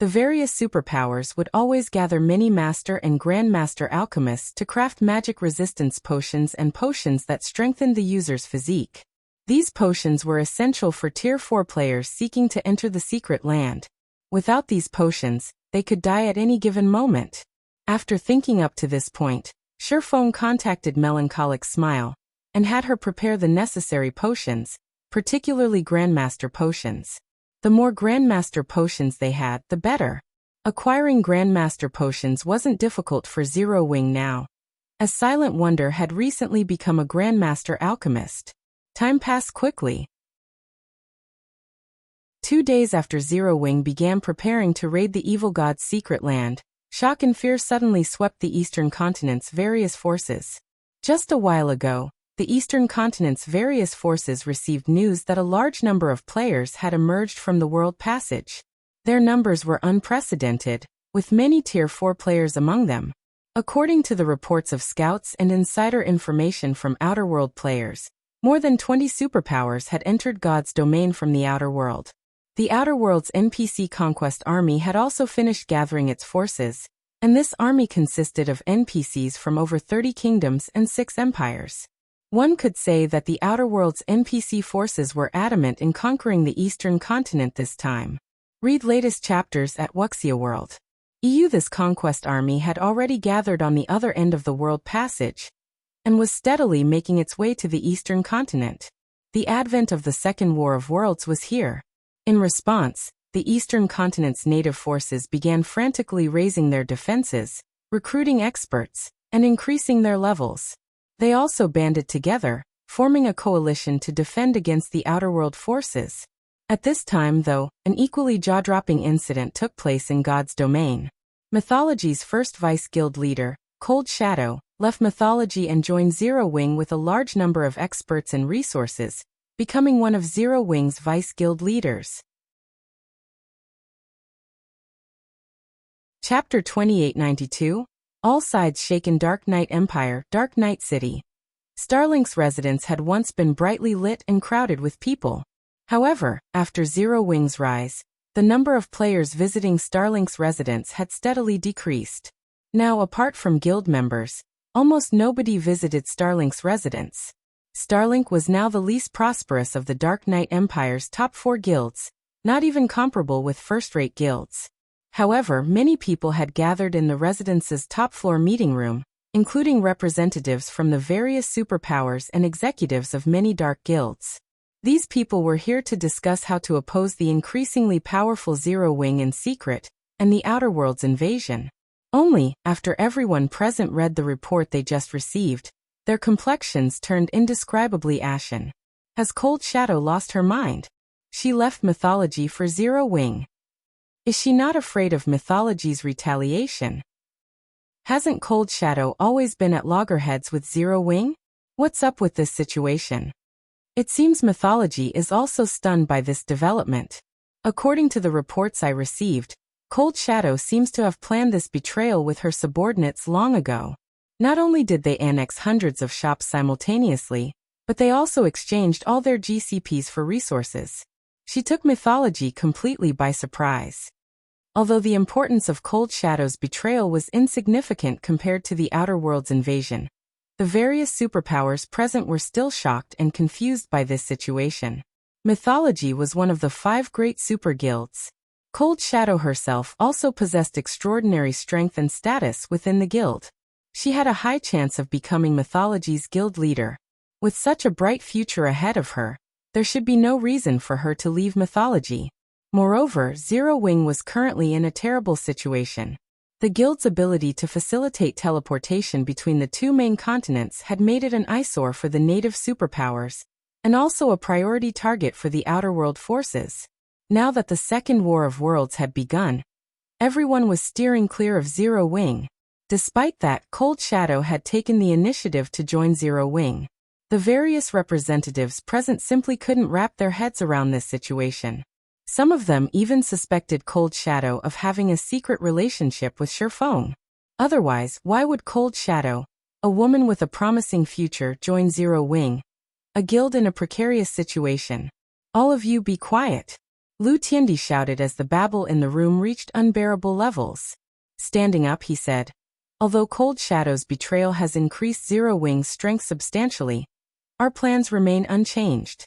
the various superpowers would always gather many master and grandmaster alchemists to craft magic resistance potions and potions that strengthened the user's physique. These potions were essential for Tier 4 players seeking to enter the secret land. Without these potions, they could die at any given moment. After thinking up to this point, Sherfone contacted Melancholic Smile and had her prepare the necessary potions, particularly Grandmaster potions. The more Grandmaster potions they had, the better. Acquiring Grandmaster potions wasn't difficult for Zero Wing now, as Silent Wonder had recently become a Grandmaster alchemist. Time passed quickly. 2 days after Zero Wing began preparing to raid the evil god's secret land, shock and fear suddenly swept the Eastern Continent's various forces. Just a while ago, the Eastern Continent's various forces received news that a large number of players had emerged from the World Passage. Their numbers were unprecedented, with many Tier 4 players among them. According to the reports of scouts and insider information from Outer World players, more than 20 superpowers had entered God's domain from the Outer World. The Outer World's NPC conquest army had also finished gathering its forces, and this army consisted of NPCs from over 30 kingdoms and 6 empires. One could say that the Outer World's NPC forces were adamant in conquering the Eastern Continent this time. Read latest chapters at Wuxia World. This conquest army had already gathered on the other end of the World Passage and was steadily making its way to the Eastern Continent. The advent of the Second War of Worlds was here. In response, the Eastern Continent's native forces began frantically raising their defenses, recruiting experts, and increasing their levels. They also banded together, forming a coalition to defend against the Outer World forces. At this time, though, an equally jaw-dropping incident took place in God's domain. Mythology's first Vice Guild leader, Cold Shadow, left Mythology and joined Zero Wing with a large number of experts and resources, becoming one of Zero Wing's Vice Guild leaders. Chapter 2892, All Sides Shaken. Dark Knight Empire, Dark Knight City. Starlink's residence had once been brightly lit and crowded with people. However, after Zero Wing's rise, the number of players visiting Starlink's residence had steadily decreased. Now, apart from guild members, almost nobody visited Starlink's residence. Starlink was now the least prosperous of the Dark Knight Empire's top 4 guilds, not even comparable with first-rate guilds. However, many people had gathered in the residence's top-floor meeting room, including representatives from the various superpowers and executives of many dark guilds. These people were here to discuss how to oppose the increasingly powerful Zero Wing in secret and the Outer World's invasion. Only, after everyone present read the report they just received, their complexions turned indescribably ashen. Has Cold Shadow lost her mind? She left Mythology for Zero Wing. Is she not afraid of Mythology's retaliation? Hasn't Cold Shadow always been at loggerheads with Zero Wing? What's up with this situation? It seems Mythology is also stunned by this development. According to the reports I received, Cold Shadow seems to have planned this betrayal with her subordinates long ago. Not only did they annex hundreds of shops simultaneously, but they also exchanged all their GCPs for resources. She took Mythology completely by surprise. Although the importance of Cold Shadow's betrayal was insignificant compared to the Outer World's invasion, the various superpowers present were still shocked and confused by this situation. Mythology was one of the 5 great super guilds. Cold Shadow herself also possessed extraordinary strength and status within the guild. She had a high chance of becoming Mythology's guild leader. With such a bright future ahead of her, there should be no reason for her to leave Mythology. Moreover, Zero Wing was currently in a terrible situation. The guild's ability to facilitate teleportation between the 2 main continents had made it an eyesore for the native superpowers, and also a priority target for the Outer World forces. Now that the Second War of Worlds had begun, everyone was steering clear of Zero Wing. Despite that, Cold Shadow had taken the initiative to join Zero Wing. The various representatives present simply couldn't wrap their heads around this situation. Some of them even suspected Cold Shadow of having a secret relationship with Sherfone. Otherwise, why would Cold Shadow, a woman with a promising future, join Zero Wing, a guild in a precarious situation? All of you be quiet. Lu Tiandi shouted as the babble in the room reached unbearable levels. Standing up, he said, although Cold Shadow's betrayal has increased Zero Wing's strength substantially, our plans remain unchanged.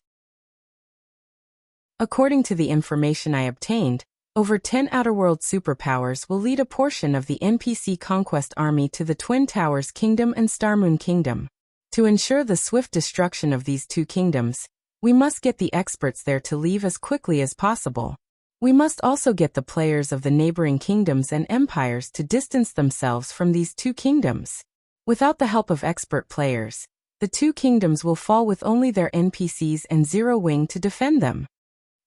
According to the information I obtained, Over 10 Outerworld superpowers will lead a portion of the NPC conquest army to the Twin Towers Kingdom and Starmoon Kingdom. To ensure the swift destruction of these two kingdoms, we must get the experts there to leave as quickly as possible. We must also get the players of the neighboring kingdoms and empires to distance themselves from these two kingdoms. Without the help of expert players, the two kingdoms will fall with only their NPCs and Zero Wing to defend them.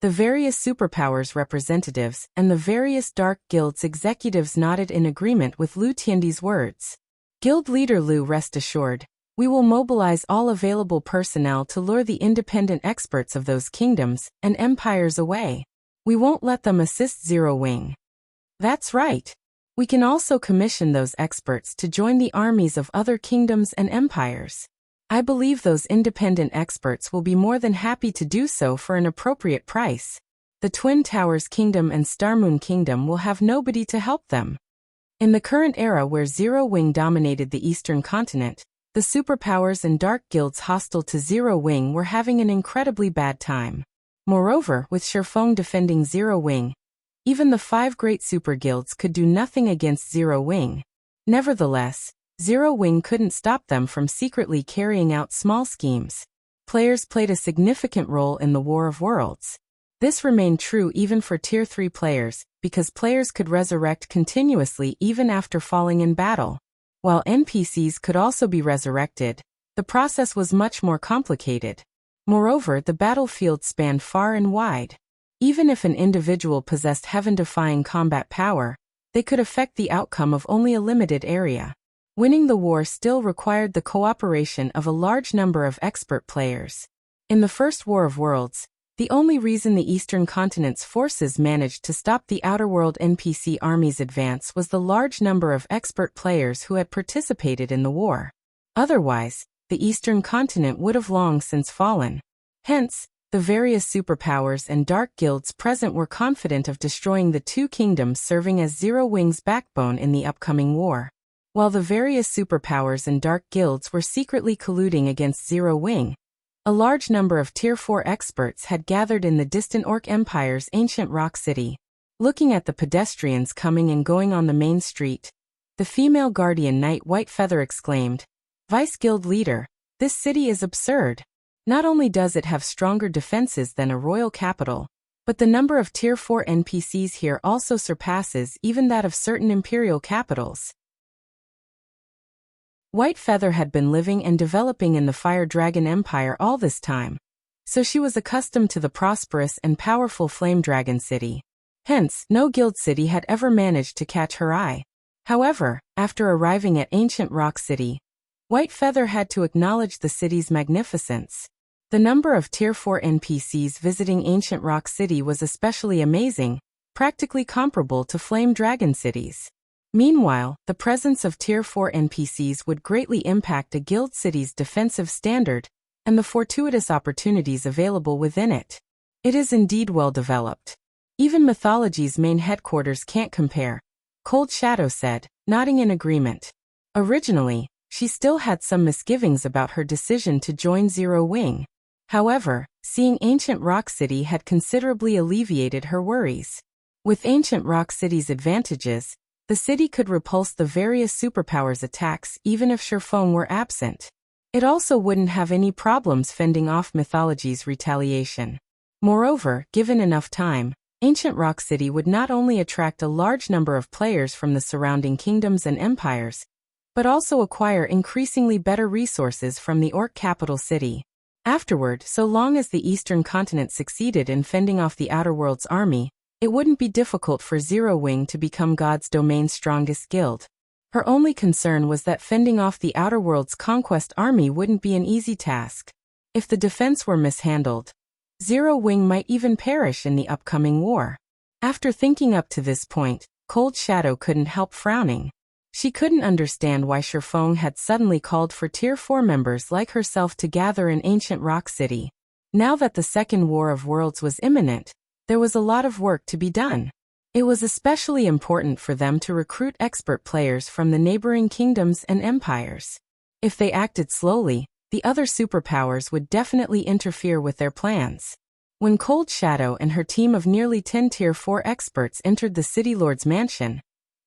The various superpowers representatives and the various Dark Guilds executives nodded in agreement with Lu Tiandi's words. Guild leader Lu, rest assured, we will mobilize all available personnel to lure the independent experts of those kingdoms and empires away. We won't let them assist Zero Wing. That's right. We can also commission those experts to join the armies of other kingdoms and empires. I believe those independent experts will be more than happy to do so for an appropriate price. The Twin Towers Kingdom and Starmoon Kingdom will have nobody to help them. In the current era where Zero Wing dominated the Eastern continent, the superpowers and dark guilds hostile to Zero Wing were having an incredibly bad time. Moreover, with Sherfeng defending Zero Wing, even the 5 great super guilds could do nothing against Zero Wing. Nevertheless, Zero Wing couldn't stop them from secretly carrying out small schemes. Players played a significant role in the War of Worlds. This remained true even for Tier 3 players, because players could resurrect continuously even after falling in battle. While NPCs could also be resurrected, the process was much more complicated. Moreover, the battlefield spanned far and wide. Even if an individual possessed heaven-defying combat power, they could affect the outcome of only a limited area. Winning the war still required the cooperation of a large number of expert players. In the First War of Worlds, the only reason the Eastern Continent's forces managed to stop the Outerworld NPC army's advance was the large number of expert players who had participated in the war. Otherwise, the Eastern Continent would have long since fallen. Hence, the various superpowers and dark guilds present were confident of destroying the two kingdoms serving as Zero Wing's backbone in the upcoming war. While the various superpowers and dark guilds were secretly colluding against Zero Wing, a large number of Tier 4 experts had gathered in the distant Orc Empire's ancient rock city. Looking at the pedestrians coming and going on the main street, the female guardian knight Whitefeather exclaimed, "Vice Guild leader, this city is absurd. Not only does it have stronger defenses than a royal capital, but the number of Tier 4 NPCs here also surpasses even that of certain imperial capitals." Whitefeather had been living and developing in the Fire Dragon Empire all this time, so she was accustomed to the prosperous and powerful Flame Dragon City. Hence, no guild city had ever managed to catch her eye. However, after arriving at Ancient Rock City, Whitefeather had to acknowledge the city's magnificence. The number of Tier 4 NPCs visiting Ancient Rock City was especially amazing, practically comparable to Flame Dragon cities. Meanwhile, the presence of Tier 4 NPCs would greatly impact a guild city's defensive standard and the fortuitous opportunities available within it. It is indeed well developed. Even Mythology's main headquarters can't compare, Cold Shadow said, nodding in agreement. Originally, she still had some misgivings about her decision to join Zero Wing. However, seeing Ancient Rock City had considerably alleviated her worries. With Ancient Rock City's advantages, the city could repulse the various superpowers' attacks even if Sherfeng were absent. It also wouldn't have any problems fending off Mythology's retaliation. Moreover, given enough time, Ancient Rock City would not only attract a large number of players from the surrounding kingdoms and empires, but also acquire increasingly better resources from the Orc capital city. Afterward, so long as the Eastern Continent succeeded in fending off the Outer World's army, it wouldn't be difficult for Zero Wing to become God's domain's strongest guild. Her only concern was that fending off the Outer World's conquest army wouldn't be an easy task. If the defense were mishandled, Zero Wing might even perish in the upcoming war. After thinking up to this point, Cold Shadow couldn't help frowning. She couldn't understand why Sherfeng had suddenly called for Tier 4 members like herself to gather in Ancient Rock City. Now that the Second War of Worlds was imminent, there was a lot of work to be done. It was especially important for them to recruit expert players from the neighboring kingdoms and empires. If they acted slowly, the other superpowers would definitely interfere with their plans. When Cold Shadow and her team of nearly 10 Tier 4 experts entered the City Lord's mansion,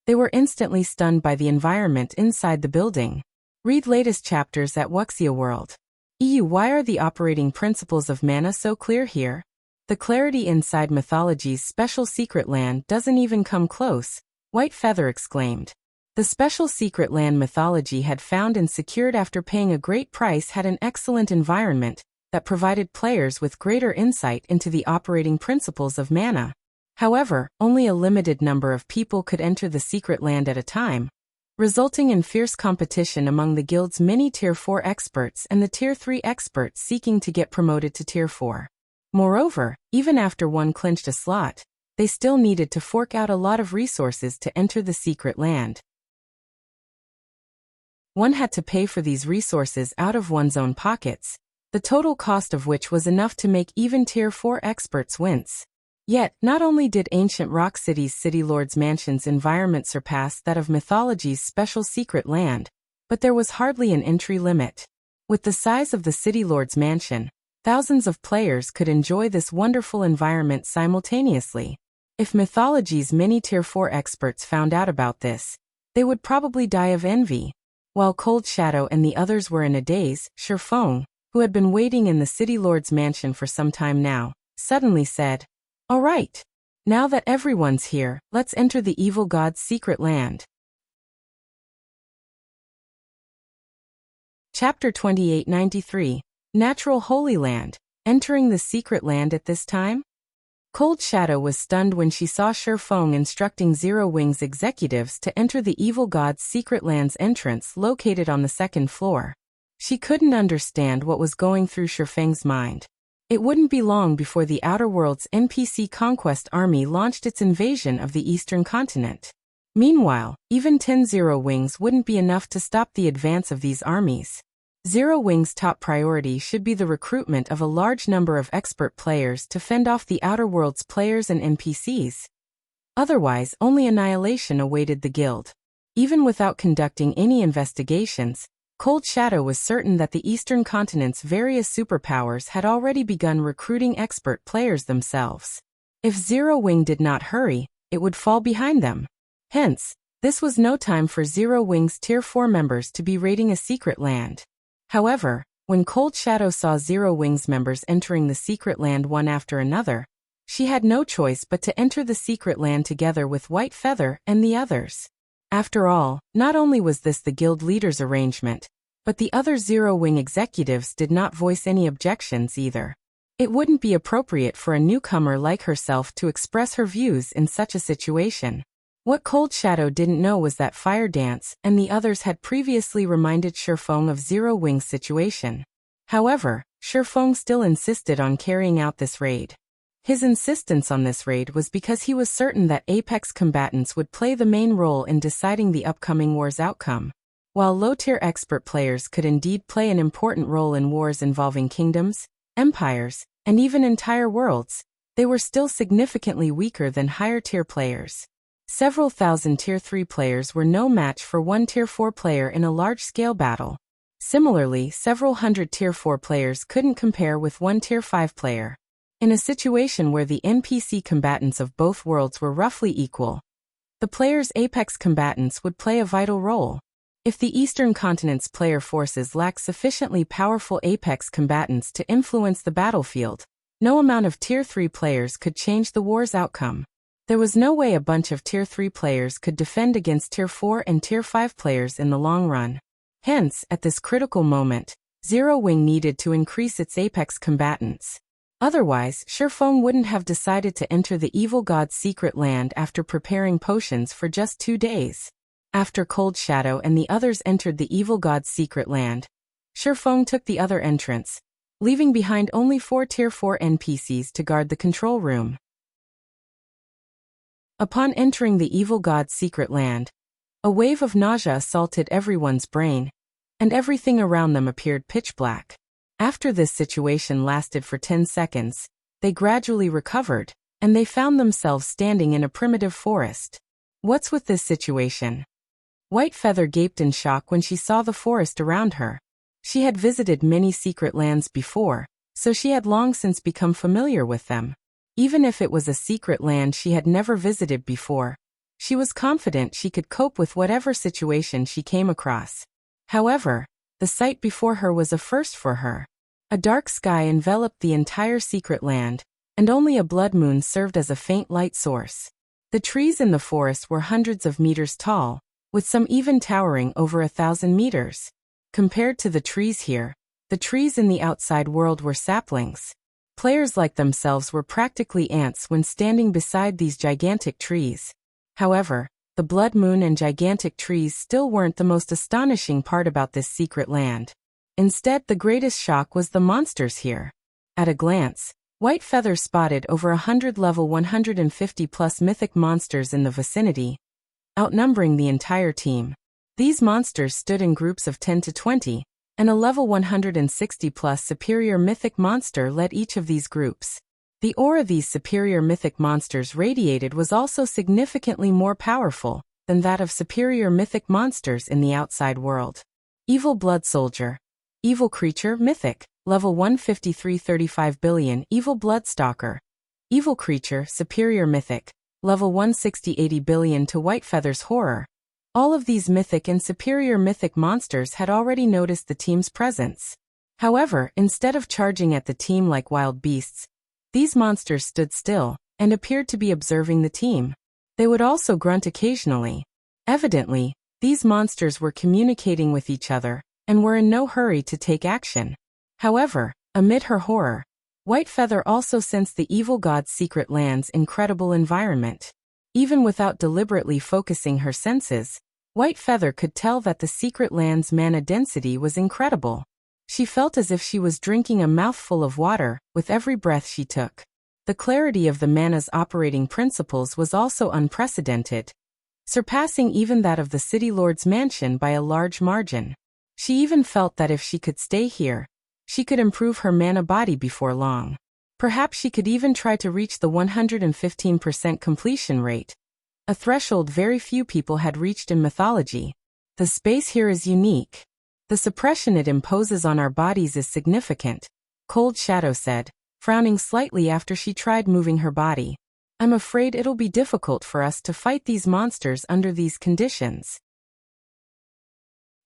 they were instantly stunned by the environment inside the building. Read latest chapters at Wuxia World. Why are the operating principles of mana so clear here? The clarity inside Mythology's special secret land doesn't even come close, White Feather exclaimed. The special secret land Mythology had found and secured after paying a great price had an excellent environment that provided players with greater insight into the operating principles of mana. However, only a limited number of people could enter the secret land at a time, resulting in fierce competition among the guild's many Tier 4 experts and the Tier 3 experts seeking to get promoted to Tier 4. Moreover, even after one clinched a slot, they still needed to fork out a lot of resources to enter the secret land. One had to pay for these resources out of one's own pockets, the total cost of which was enough to make even Tier 4 experts wince. Yet, not only did ancient Rock City's City Lord's mansion's environment surpass that of Mythology's special secret land, but there was hardly an entry limit. With the size of the City Lord's mansion, thousands of players could enjoy this wonderful environment simultaneously. If Mythology's many Tier 4 experts found out about this, they would probably die of envy. While Cold Shadow and the others were in a daze, Shifeng, who had been waiting in the City Lord's mansion for some time now, suddenly said, "All right. Now that everyone's here, let's enter the evil god's secret land." Chapter 2893, Natural Holy Land, Entering the Secret Land at this time? Cold Shadow was stunned when she saw Shifeng instructing Zero Wing's executives to enter the evil god's secret land's entrance located on the second floor. She couldn't understand what was going through Shifeng's mind. It wouldn't be long before the Outer World's NPC conquest army launched its invasion of the eastern continent. Meanwhile, even 10 Zero Wings wouldn't be enough to stop the advance of these armies. Zero Wing's top priority should be the recruitment of a large number of expert players to fend off the Outer World's players and NPCs. Otherwise, only annihilation awaited the guild. Even without conducting any investigations, Cold Shadow was certain that the Eastern continent's various superpowers had already begun recruiting expert players themselves. If Zero Wing did not hurry, it would fall behind them. Hence, this was no time for Zero Wing's Tier 4 members to be raiding a secret land. However, when Cold Shadow saw Zero Wing's members entering the secret land one after another, she had no choice but to enter the secret land together with White Feather and the others. After all, not only was this the guild leader's arrangement, but the other Zero Wing executives did not voice any objections either. It wouldn't be appropriate for a newcomer like herself to express her views in such a situation. What Cold Shadow didn't know was that Fire Dance and the others had previously reminded Shifeng of Zero Wing's situation. However, Shifeng still insisted on carrying out this raid. His insistence on this raid was because he was certain that Apex combatants would play the main role in deciding the upcoming war's outcome. While low-tier expert players could indeed play an important role in wars involving kingdoms, empires, and even entire worlds, they were still significantly weaker than higher-tier players. Several thousand Tier 3 players were no match for one Tier 4 player in a large-scale battle. Similarly, several hundred Tier 4 players couldn't compare with one Tier 5 player. In a situation where the NPC combatants of both worlds were roughly equal, the players' apex combatants would play a vital role. If the Eastern Continent's player forces lacked sufficiently powerful apex combatants to influence the battlefield, no amount of Tier 3 players could change the war's outcome. There was no way a bunch of Tier 3 players could defend against Tier 4 and Tier 5 players in the long run. Hence, at this critical moment, Zero Wing needed to increase its apex combatants. Otherwise, Shifeng wouldn't have decided to enter the evil god's secret land after preparing potions for just 2 days. After Cold Shadow and the others entered the evil god's secret land, Shifeng took the other entrance, leaving behind only 4 Tier 4 NPCs to guard the control room. Upon entering the evil god's secret land, a wave of nausea assaulted everyone's brain, and everything around them appeared pitch black. After this situation lasted for 10 seconds, they gradually recovered, and they found themselves standing in a primitive forest. What's with this situation? White Feather gaped in shock when she saw the forest around her. She had visited many secret lands before, so she had long since become familiar with them. Even if it was a secret land she had never visited before, she was confident she could cope with whatever situation she came across. However, the sight before her was a first for her. A dark sky enveloped the entire secret land, and only a blood moon served as a faint light source. The trees in the forest were hundreds of meters tall, with some even towering over 1,000 meters. Compared to the trees here, the trees in the outside world were saplings. Players like themselves were practically ants when standing beside these gigantic trees. However, the blood moon and gigantic trees still weren't the most astonishing part about this secret land. Instead, the greatest shock was the monsters here. At a glance, White Feather spotted over 100 level 150+ mythic monsters in the vicinity, outnumbering the entire team. These monsters stood in groups of 10 to 20, and a level 160+ superior mythic monster led each of these groups. The aura these superior mythic monsters radiated was also significantly more powerful than that of superior mythic monsters in the outside world. Evil Blood Soldier. Evil Creature, Mythic, level 153 35 billion. Evil Blood Stalker. Evil Creature, Superior Mythic, level 160 80 billion. To White Feather's horror, all of these mythic and superior mythic monsters had already noticed the team's presence. However, instead of charging at the team like wild beasts, these monsters stood still and appeared to be observing the team. They would also grunt occasionally. Evidently, these monsters were communicating with each other and were in no hurry to take action. However, amid her horror, White Feather also sensed the evil god's secret land's incredible environment. Even without deliberately focusing her senses, White Feather could tell that the secret land's mana density was incredible. She felt as if she was drinking a mouthful of water with every breath she took. The clarity of the mana's operating principles was also unprecedented, surpassing even that of the City Lord's mansion by a large margin. She even felt that if she could stay here, she could improve her mana body before long. Perhaps she could even try to reach the 115% completion rate, a threshold very few people had reached in mythology. The space here is unique. The suppression it imposes on our bodies is significant, Cold Shadow said, frowning slightly after she tried moving her body. I'm afraid it'll be difficult for us to fight these monsters under these conditions.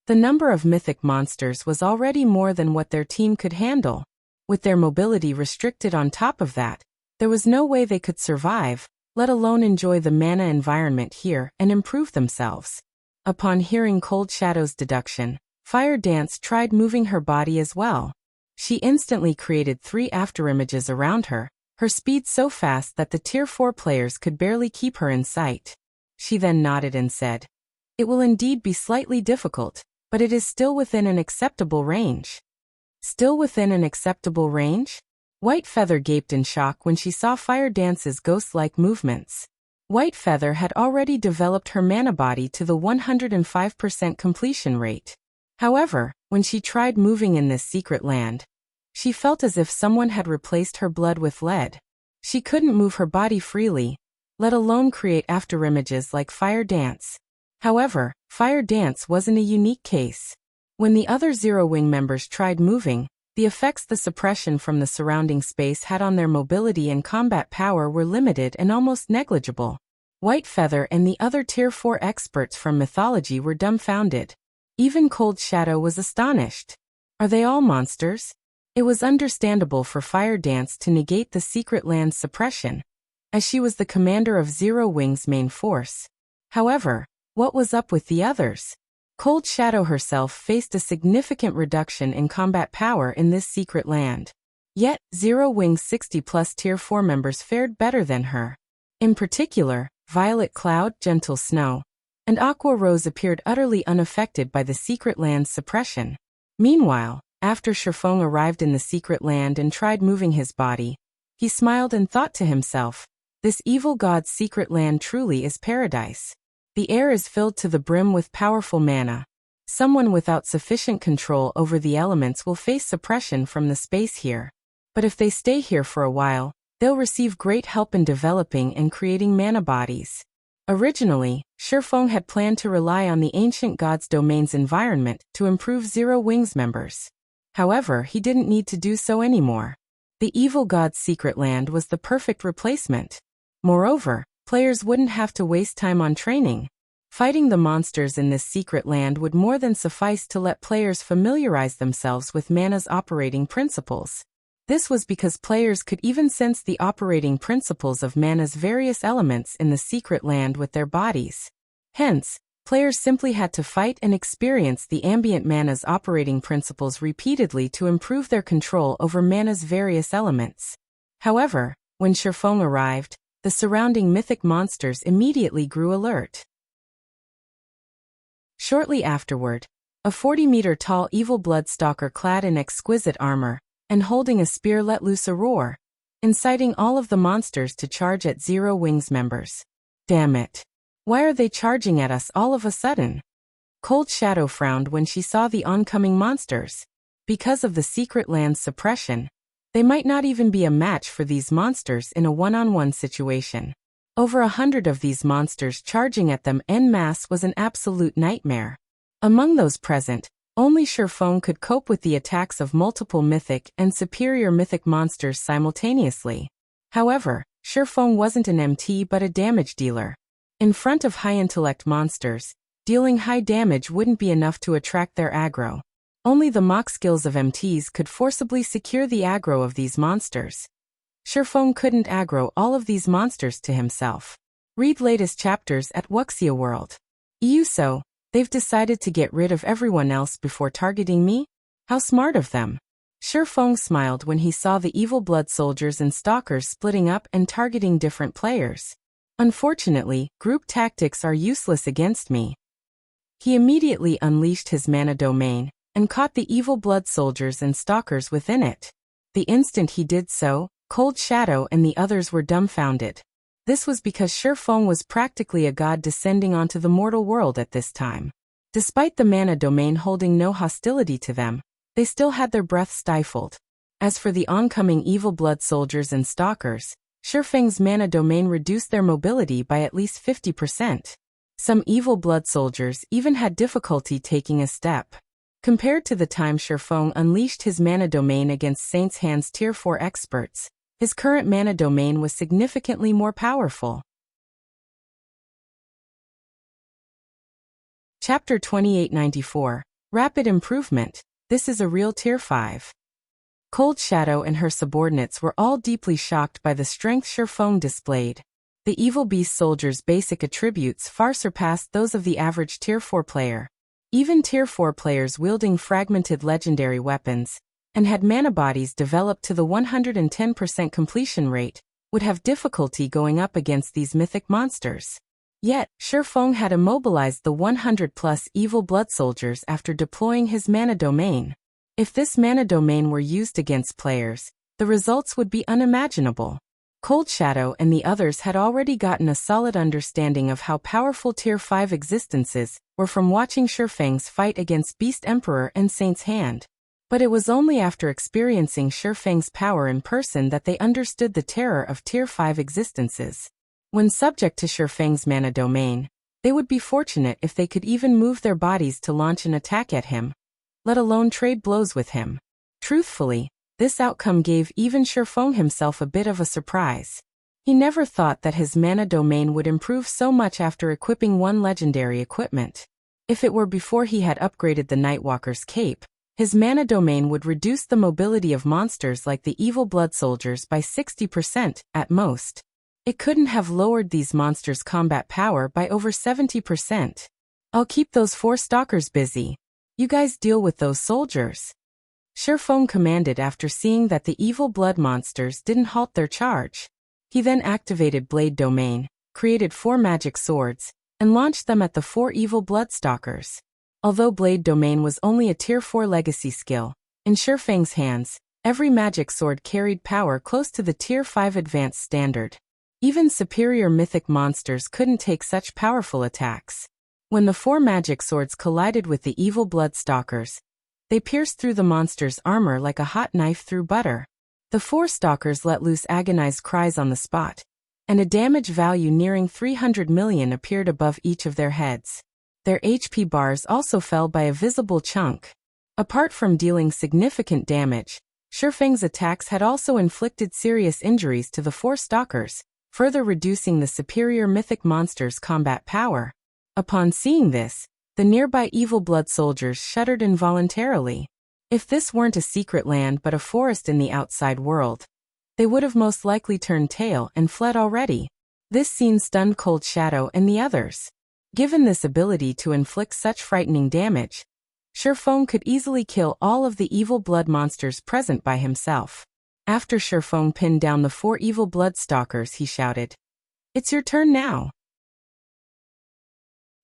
The number of mythic monsters was already more than what their team could handle. With their mobility restricted on top of that, there was no way they could survive, let alone enjoy the mana environment here and improve themselves. Upon hearing Cold Shadow's deduction, Fire Dance tried moving her body as well. She instantly created 3 afterimages around her, her speed so fast that the Tier 4 players could barely keep her in sight. She then nodded and said, "It will indeed be slightly difficult, but it is still within an acceptable range." Still within an acceptable range? White Feather gaped in shock when she saw Fire Dance's ghost-like movements. White Feather had already developed her mana body to the 105% completion rate. However, when she tried moving in this secret land, she felt as if someone had replaced her blood with lead. She couldn't move her body freely, let alone create afterimages like Fire Dance. However, Fire Dance wasn't a unique case. When the other Zero Wing members tried moving, the effects the suppression from the surrounding space had on their mobility and combat power were limited and almost negligible. White Feather and the other Tier 4 experts from mythology were dumbfounded. Even Cold Shadow was astonished. Are they all monsters? It was understandable for Fire Dance to negate the secret land's suppression, as she was the commander of Zero Wing's main force. However, what was up with the others? Cold Shadow herself faced a significant reduction in combat power in this secret land. Yet, Zero Wing's 60+ Tier 4 members fared better than her. In particular, Violet Cloud, Gentle Snow, and Aqua Rose appeared utterly unaffected by the secret land's suppression. Meanwhile, after Sherfong arrived in the secret land and tried moving his body, he smiled and thought to himself, "This evil god's secret land truly is paradise. The air is filled to the brim with powerful mana. Someone without sufficient control over the elements will face suppression from the space here. But if they stay here for a while, they'll receive great help in developing and creating mana bodies." Originally, Sherfong had planned to rely on the ancient god's domain's environment to improve Zero Wing's members. However, he didn't need to do so anymore. The evil god's secret land was the perfect replacement. Moreover, players wouldn't have to waste time on training. Fighting the monsters in this secret land would more than suffice to let players familiarize themselves with mana's operating principles. This was because players could even sense the operating principles of mana's various elements in the secret land with their bodies. Hence, players simply had to fight and experience the ambient mana's operating principles repeatedly to improve their control over mana's various elements. However, when Shifeng arrived, the surrounding mythic monsters immediately grew alert. Shortly afterward, a 40-meter-tall evil bloodstalker clad in exquisite armor and holding a spear let loose a roar, inciting all of the monsters to charge at Zero Wings members. Damn it! Why are they charging at us all of a sudden? Cold Shadow frowned when she saw the oncoming monsters. Because of the secret land's suppression, they might not even be a match for these monsters in a one-on-one situation. Over 100 of these monsters charging at them en masse was an absolute nightmare. Among those present, only Shifeng could cope with the attacks of multiple mythic and superior mythic monsters simultaneously. However, Shifeng wasn't an MT but a damage dealer. In front of high-intellect monsters, dealing high damage wouldn't be enough to attract their aggro. Only the mock skills of MTs could forcibly secure the aggro of these monsters. Shifeng couldn't aggro all of these monsters to himself. Read latest chapters at Wuxia World. So, they've decided to get rid of everyone else before targeting me? How smart of them. Shifeng smiled when he saw the evil blood soldiers and stalkers splitting up and targeting different players. Unfortunately, group tactics are useless against me. He immediately unleashed his mana domain and caught the evil blood soldiers and stalkers within it. The instant he did so, Cold Shadow and the others were dumbfounded. This was because Shifeng was practically a god descending onto the mortal world at this time. Despite the mana domain holding no hostility to them, they still had their breath stifled. As for the oncoming evil blood soldiers and stalkers, Shifeng's mana domain reduced their mobility by at least 50%. Some evil blood soldiers even had difficulty taking a step. Compared to the time Shifeng unleashed his mana domain against Saint's Hand's Tier 4 experts, his current mana domain was significantly more powerful. Chapter 2894, Rapid Improvement. This is a real Tier 5. Cold Shadow and her subordinates were all deeply shocked by the strength Shifeng displayed. The evil beast soldier's basic attributes far surpassed those of the average Tier 4 player. Even Tier 4 players wielding fragmented legendary weapons and had mana bodies developed to the 110% completion rate would have difficulty going up against these mythic monsters. Yet, Shifeng had immobilized the 100+ evil blood soldiers after deploying his mana domain. If this mana domain were used against players, the results would be unimaginable. Cold Shadow and the others had already gotten a solid understanding of how powerful Tier 5 existences were from watching Shifeng's fight against Beast Emperor and Saint's Hand. But it was only after experiencing Shifeng's power in person that they understood the terror of Tier 5 existences. When subject to Shifeng's mana domain, they would be fortunate if they could even move their bodies to launch an attack at him, let alone trade blows with him. Truthfully, this outcome gave even Shifeng himself a bit of a surprise. He never thought that his mana domain would improve so much after equipping one legendary equipment. If it were before he had upgraded the Nightwalker's cape, his mana domain would reduce the mobility of monsters like the evil blood soldiers by 60% at most. It couldn't have lowered these monsters' combat power by over 70%. I'll keep those 4 stalkers busy. You guys deal with those soldiers. Shifeng commanded after seeing that the evil blood monsters didn't halt their charge. He then activated Blade Domain, created 4 magic swords, and launched them at the 4 evil blood stalkers. Although Blade Domain was only a Tier 4 legacy skill, in Shifeng's hands, every magic sword carried power close to the Tier 5 advanced standard. Even superior mythic monsters couldn't take such powerful attacks. When the 4 magic swords collided with the evil blood stalkers, they pierced through the monster's armor like a hot knife through butter. The 4 stalkers let loose agonized cries on the spot, and a damage value nearing 300 million appeared above each of their heads. Their HP bars also fell by a visible chunk. Apart from dealing significant damage, Shifeng's attacks had also inflicted serious injuries to the 4 stalkers, further reducing the superior mythic monster's combat power. Upon seeing this, the nearby evil blood soldiers shuddered involuntarily. If this weren't a secret land but a forest in the outside world, they would have most likely turned tail and fled already. This scene stunned Cold Shadow and the others. Given this ability to inflict such frightening damage, Shifeng could easily kill all of the evil blood monsters present by himself. After Shifeng pinned down the 4 evil blood stalkers, he shouted, "It's your turn now."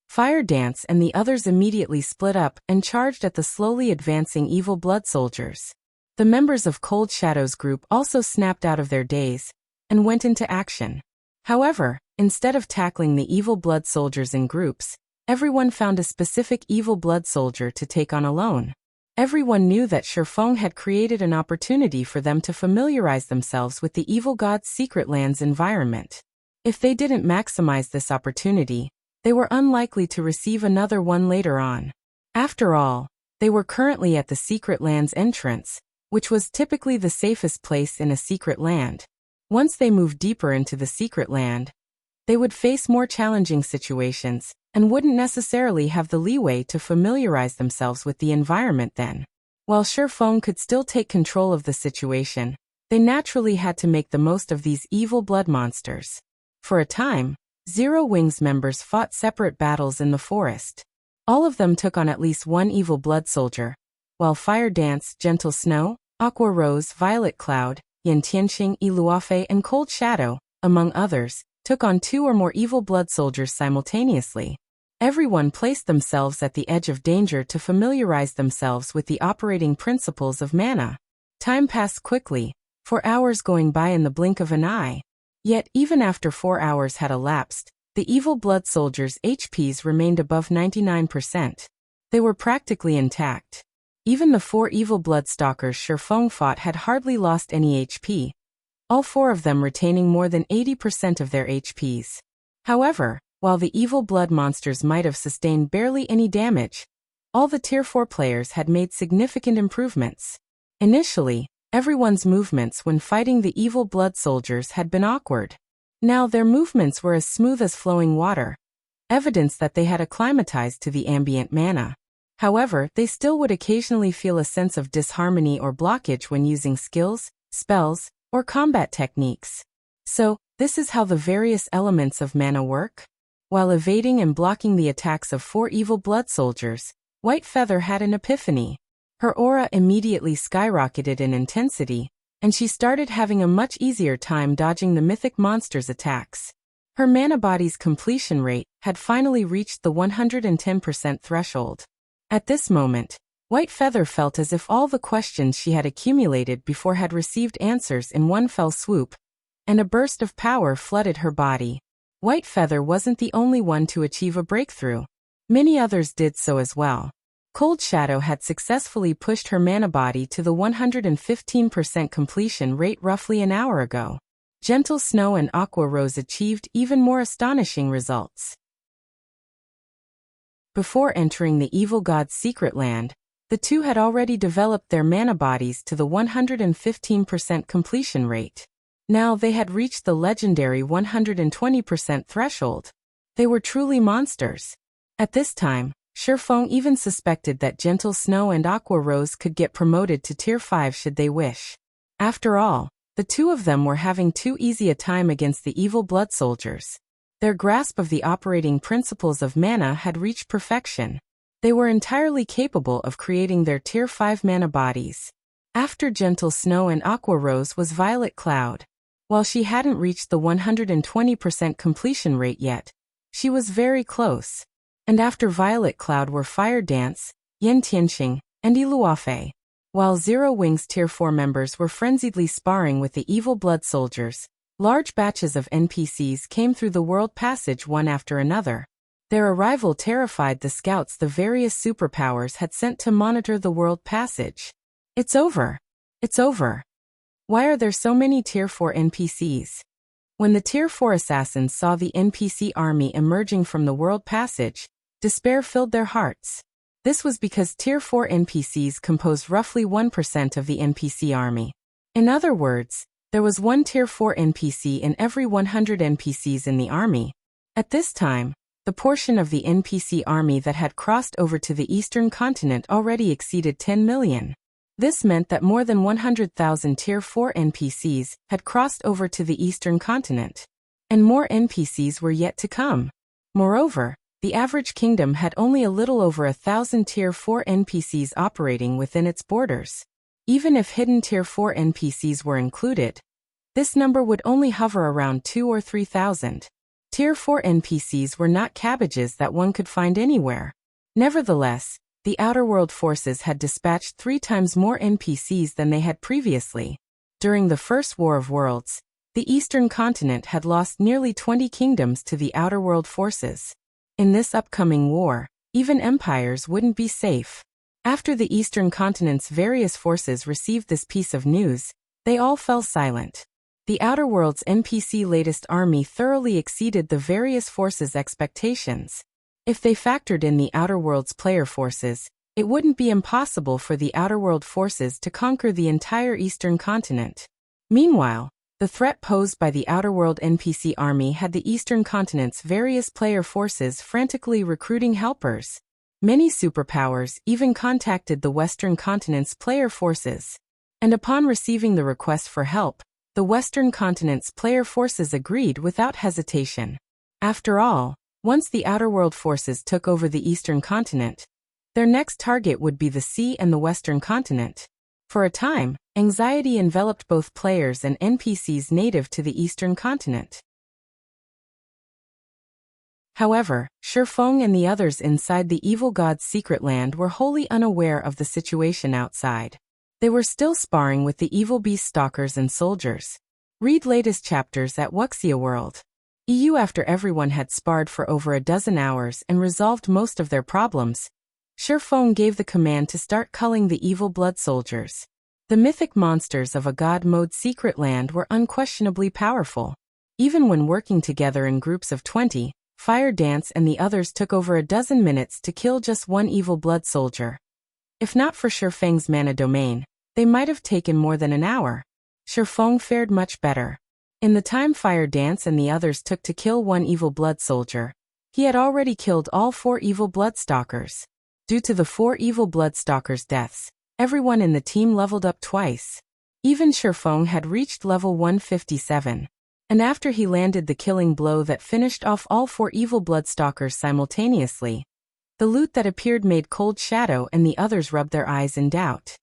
Fire Dance and the others immediately split up and charged at the slowly advancing evil blood soldiers. The members of Cold Shadow's group also snapped out of their daze and went into action. However, instead of tackling the evil blood soldiers in groups, everyone found a specific evil blood soldier to take on alone. Everyone knew that Shifeng had created an opportunity for them to familiarize themselves with the evil god's secret land's environment. If they didn't maximize this opportunity, they were unlikely to receive another one later on. After all, they were currently at the secret land's entrance, which was typically the safest place in a secret land. Once they moved deeper into the secret land, they would face more challenging situations and wouldn't necessarily have the leeway to familiarize themselves with the environment then. While Shifeng could still take control of the situation, they naturally had to make the most of these evil blood monsters. For a time, Zero Wings members fought separate battles in the forest. All of them took on at least one evil blood soldier, while Fire Dance, Gentle Snow, Aqua Rose, Violet Cloud, Yin Tianxing, Iluafe, and Cold Shadow, among others, took on 2 or more evil blood soldiers simultaneously. Everyone placed themselves at the edge of danger to familiarize themselves with the operating principles of mana. Time passed quickly, 4 hours going by in the blink of an eye. Yet even after 4 hours had elapsed, the evil blood soldiers' HPs remained above 99%. They were practically intact. Even the 4 evil blood stalkers Shifeng fought had hardly lost any HP, all 4 of them retaining more than 80% of their HPs. However, while the evil blood monsters might have sustained barely any damage, all the Tier 4 players had made significant improvements. Initially, everyone's movements when fighting the evil blood soldiers had been awkward. Now their movements were as smooth as flowing water, evidence that they had acclimatized to the ambient mana. However, they still would occasionally feel a sense of disharmony or blockage when using skills, spells, or combat techniques. So, this is how the various elements of mana work? While evading and blocking the attacks of 4 evil blood soldiers, White Feather had an epiphany. Her aura immediately skyrocketed in intensity, and she started having a much easier time dodging the mythic monster's attacks. Her mana body's completion rate had finally reached the 110% threshold. At this moment, White Feather felt as if all the questions she had accumulated before had received answers in one fell swoop, and a burst of power flooded her body. White Feather wasn't the only one to achieve a breakthrough. Many others did so as well. Cold Shadow had successfully pushed her mana body to the 115% completion rate roughly an hour ago. Gentle Snow and Aqua Rose achieved even more astonishing results. Before entering the evil god's secret land, the 2 had already developed their mana bodies to the 115% completion rate. Now they had reached the legendary 120% threshold. They were truly monsters. At this time, Shifeng even suspected that Gentle Snow and Aqua Rose could get promoted to Tier 5 should they wish. After all, the 2 of them were having too easy a time against the evil blood soldiers. Their grasp of the operating principles of mana had reached perfection. They were entirely capable of creating their Tier 5 mana bodies. After Gentle Snow and Aqua Rose was Violet Cloud. While she hadn't reached the 120% completion rate yet, she was very close. And after Violet Cloud were Fire Dance, Yin Tianxing, and Iluafe. While Zero Wings Tier 4 members were frenziedly sparring with the evil blood soldiers, large batches of NPCs came through the world passage one after another. Their arrival terrified the scouts the various superpowers had sent to monitor the world passage. It's over. It's over. Why are there so many Tier 4 NPCs? When the Tier 4 assassins saw the NPC army emerging from the world passage, despair filled their hearts. This was because Tier 4 NPCs composed roughly 1% of the NPC army. In other words, there was one Tier 4 NPC in every 100 NPCs in the army. At this time, the portion of the NPC army that had crossed over to the Eastern continent already exceeded 10 million. This meant that more than 100,000 Tier 4 NPCs had crossed over to the Eastern continent. And more NPCs were yet to come. Moreover, the average kingdom had only a little over 1,000 Tier 4 NPCs operating within its borders. Even if hidden Tier 4 NPCs were included, this number would only hover around 2,000 or 3,000. Tier 4 NPCs were not cabbages that one could find anywhere. Nevertheless, the Outer World forces had dispatched 3 times more NPCs than they had previously. During the First War of Worlds, the Eastern continent had lost nearly 20 kingdoms to the Outer World forces. In this upcoming war, even empires wouldn't be safe. After the Eastern continent's various forces received this piece of news, they all fell silent. The Outer World's NPC latest army thoroughly exceeded the various forces' expectations. If they factored in the Outer World's player forces, it wouldn't be impossible for the Outer World forces to conquer the entire Eastern continent. Meanwhile, the threat posed by the Outer World NPC army had the Eastern continent's various player forces frantically recruiting helpers. Many superpowers even contacted the Western continent's player forces. And upon receiving the request for help, the Western continent's player forces agreed without hesitation. After all, once the Outer World forces took over the Eastern continent, their next target would be the sea and the Western continent. For a time, anxiety enveloped both players and NPCs native to the Eastern continent. However, Shifeng and the others inside the evil god's secret land were wholly unaware of the situation outside. They were still sparring with the evil beast stalkers and soldiers. Read latest chapters at Wuxia World. EU. After everyone had sparred for over a dozen hours and resolved most of their problems, Shifeng gave the command to start culling the evil blood soldiers. The mythic monsters of a god mode secret land were unquestionably powerful. Even when working together in groups of 20, Fire Dance and the others took over a dozen minutes to kill just one evil blood soldier. If not for Shifeng's mana domain, they might have taken more than an hour. Shifeng fared much better. In the time Fire Dance and the others took to kill one evil blood soldier, he had already killed all 4 evil blood stalkers. Due to the 4 evil blood stalkers' deaths, everyone in the team leveled up twice. Even Shifeng had reached level 157. And after he landed the killing blow that finished off all 4 evil blood stalkers simultaneously, the loot that appeared made Cold Shadow and the others rub their eyes in doubt.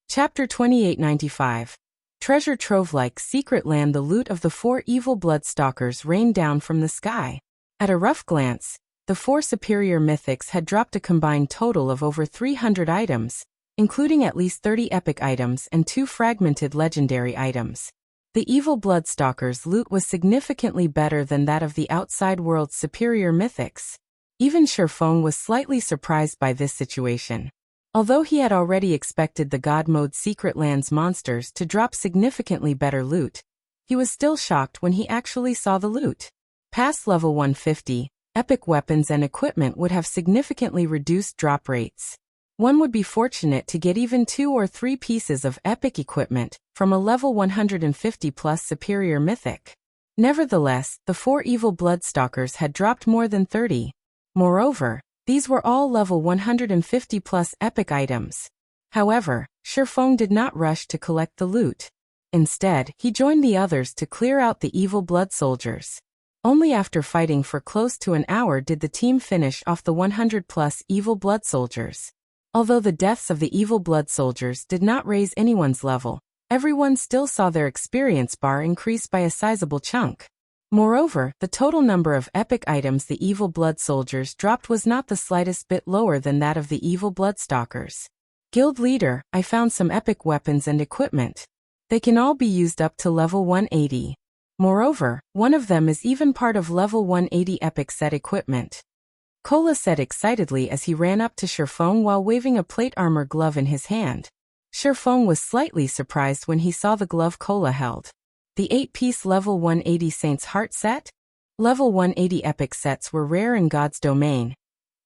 Chapter 2895. Treasure Trove-like secret land. The loot of the 4 evil blood stalkers rained down from the sky. At a rough glance, the 4 superior mythics had dropped a combined total of over 300 items, including at least 30 epic items and 2 fragmented legendary items. The evil blood stalkers' loot was significantly better than that of the outside world's superior mythics. Even Shifeng was slightly surprised by this situation. Although he had already expected the God Mode Secret Land's monsters to drop significantly better loot, he was still shocked when he actually saw the loot. Past level 150, epic weapons and equipment would have significantly reduced drop rates. One would be fortunate to get even 2 or 3 pieces of epic equipment from a level 150 plus superior mythic. Nevertheless, the 4 evil bloodstalkers had dropped more than 30. Moreover, these were all level 150 plus epic items. However, Shifeng did not rush to collect the loot. Instead, he joined the others to clear out the evil blood soldiers. Only after fighting for close to an hour did the team finish off the 100 plus evil blood soldiers. Although the deaths of the evil blood soldiers did not raise anyone's level, everyone still saw their experience bar increase by a sizable chunk. Moreover, the total number of epic items the evil blood soldiers dropped was not the slightest bit lower than that of the evil bloodstalkers. Guild leader, I found some epic weapons and equipment. They can all be used up to level 180. Moreover, one of them is even part of level 180 epic set equipment. Cola said excitedly as he ran up to Shifeng while waving a plate armor glove in his hand. Shifeng was slightly surprised when he saw the glove Cola held. The 8-piece level 180 Saint's Heart set? Level 180 epic sets were rare in God's domain,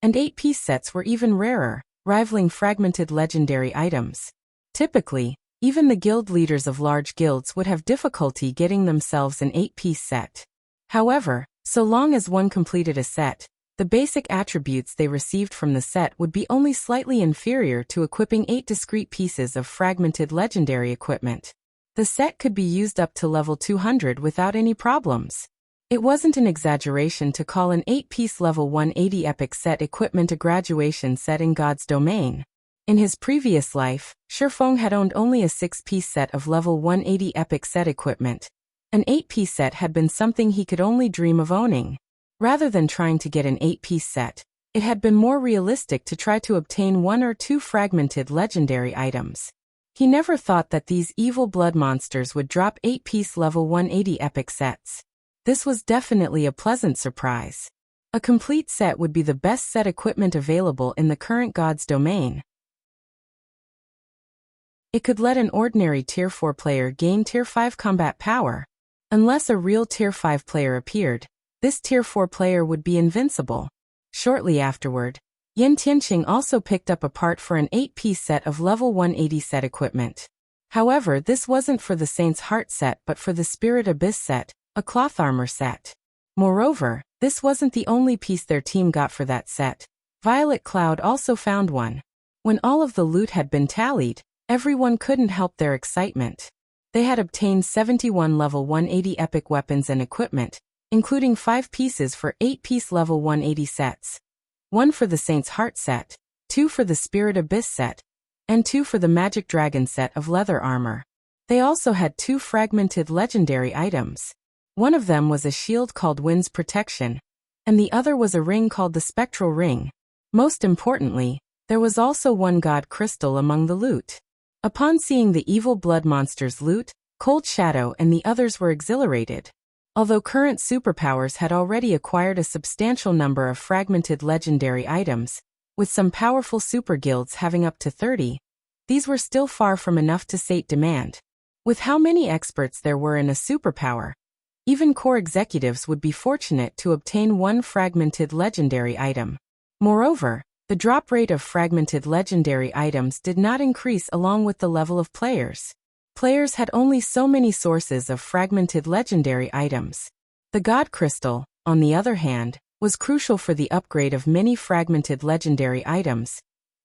and 8-piece sets were even rarer, rivaling fragmented legendary items. Typically, even the guild leaders of large guilds would have difficulty getting themselves an 8-piece set. However, so long as one completed a set, the basic attributes they received from the set would be only slightly inferior to equipping 8 discrete pieces of fragmented legendary equipment. The set could be used up to level 200 without any problems. It wasn't an exaggeration to call an 8-piece level 180 epic set equipment a graduation set in God's domain. In his previous life, Shifeng had owned only a 6-piece set of level 180 epic set equipment. An 8-piece set had been something he could only dream of owning. Rather than trying to get an 8-piece set, it had been more realistic to try to obtain 1 or 2 fragmented legendary items. He never thought that these evil blood monsters would drop 8-piece level 180 epic sets. This was definitely a pleasant surprise. A complete set would be the best set equipment available in the current God's domain. It could let an ordinary Tier 4 player gain Tier 5 combat power. Unless a real Tier 5 player appeared, this Tier 4 player would be invincible. Shortly afterward, Yan Tianqing also picked up a part for an 8-piece set of level 180 set equipment. However, this wasn't for the Saint's Heart set but for the Spirit Abyss set, a cloth armor set. Moreover, this wasn't the only piece their team got for that set. Violet Cloud also found one. When all of the loot had been tallied, everyone couldn't help their excitement. They had obtained 71 level 180 epic weapons and equipment, including 5 pieces for 8-piece level 180 sets. 1 for the Saint's Heart set, 2 for the Spirit Abyss set, and 2 for the Magic Dragon set of leather armor. They also had 2 fragmented legendary items. One of them was a shield called Wind's Protection, and the other was a ring called the Spectral Ring. Most importantly, there was also 1 God Crystal among the loot. Upon seeing the evil blood monster's loot, Cold Shadow and the others were exhilarated. Although current superpowers had already acquired a substantial number of fragmented legendary items, with some powerful super guilds having up to 30, these were still far from enough to sate demand. With how many experts there were in a superpower, even core executives would be fortunate to obtain 1 fragmented legendary item. Moreover, the drop rate of fragmented legendary items did not increase along with the level of players. Players had only so many sources of fragmented legendary items. The God Crystal, on the other hand, was crucial for the upgrade of many fragmented legendary items,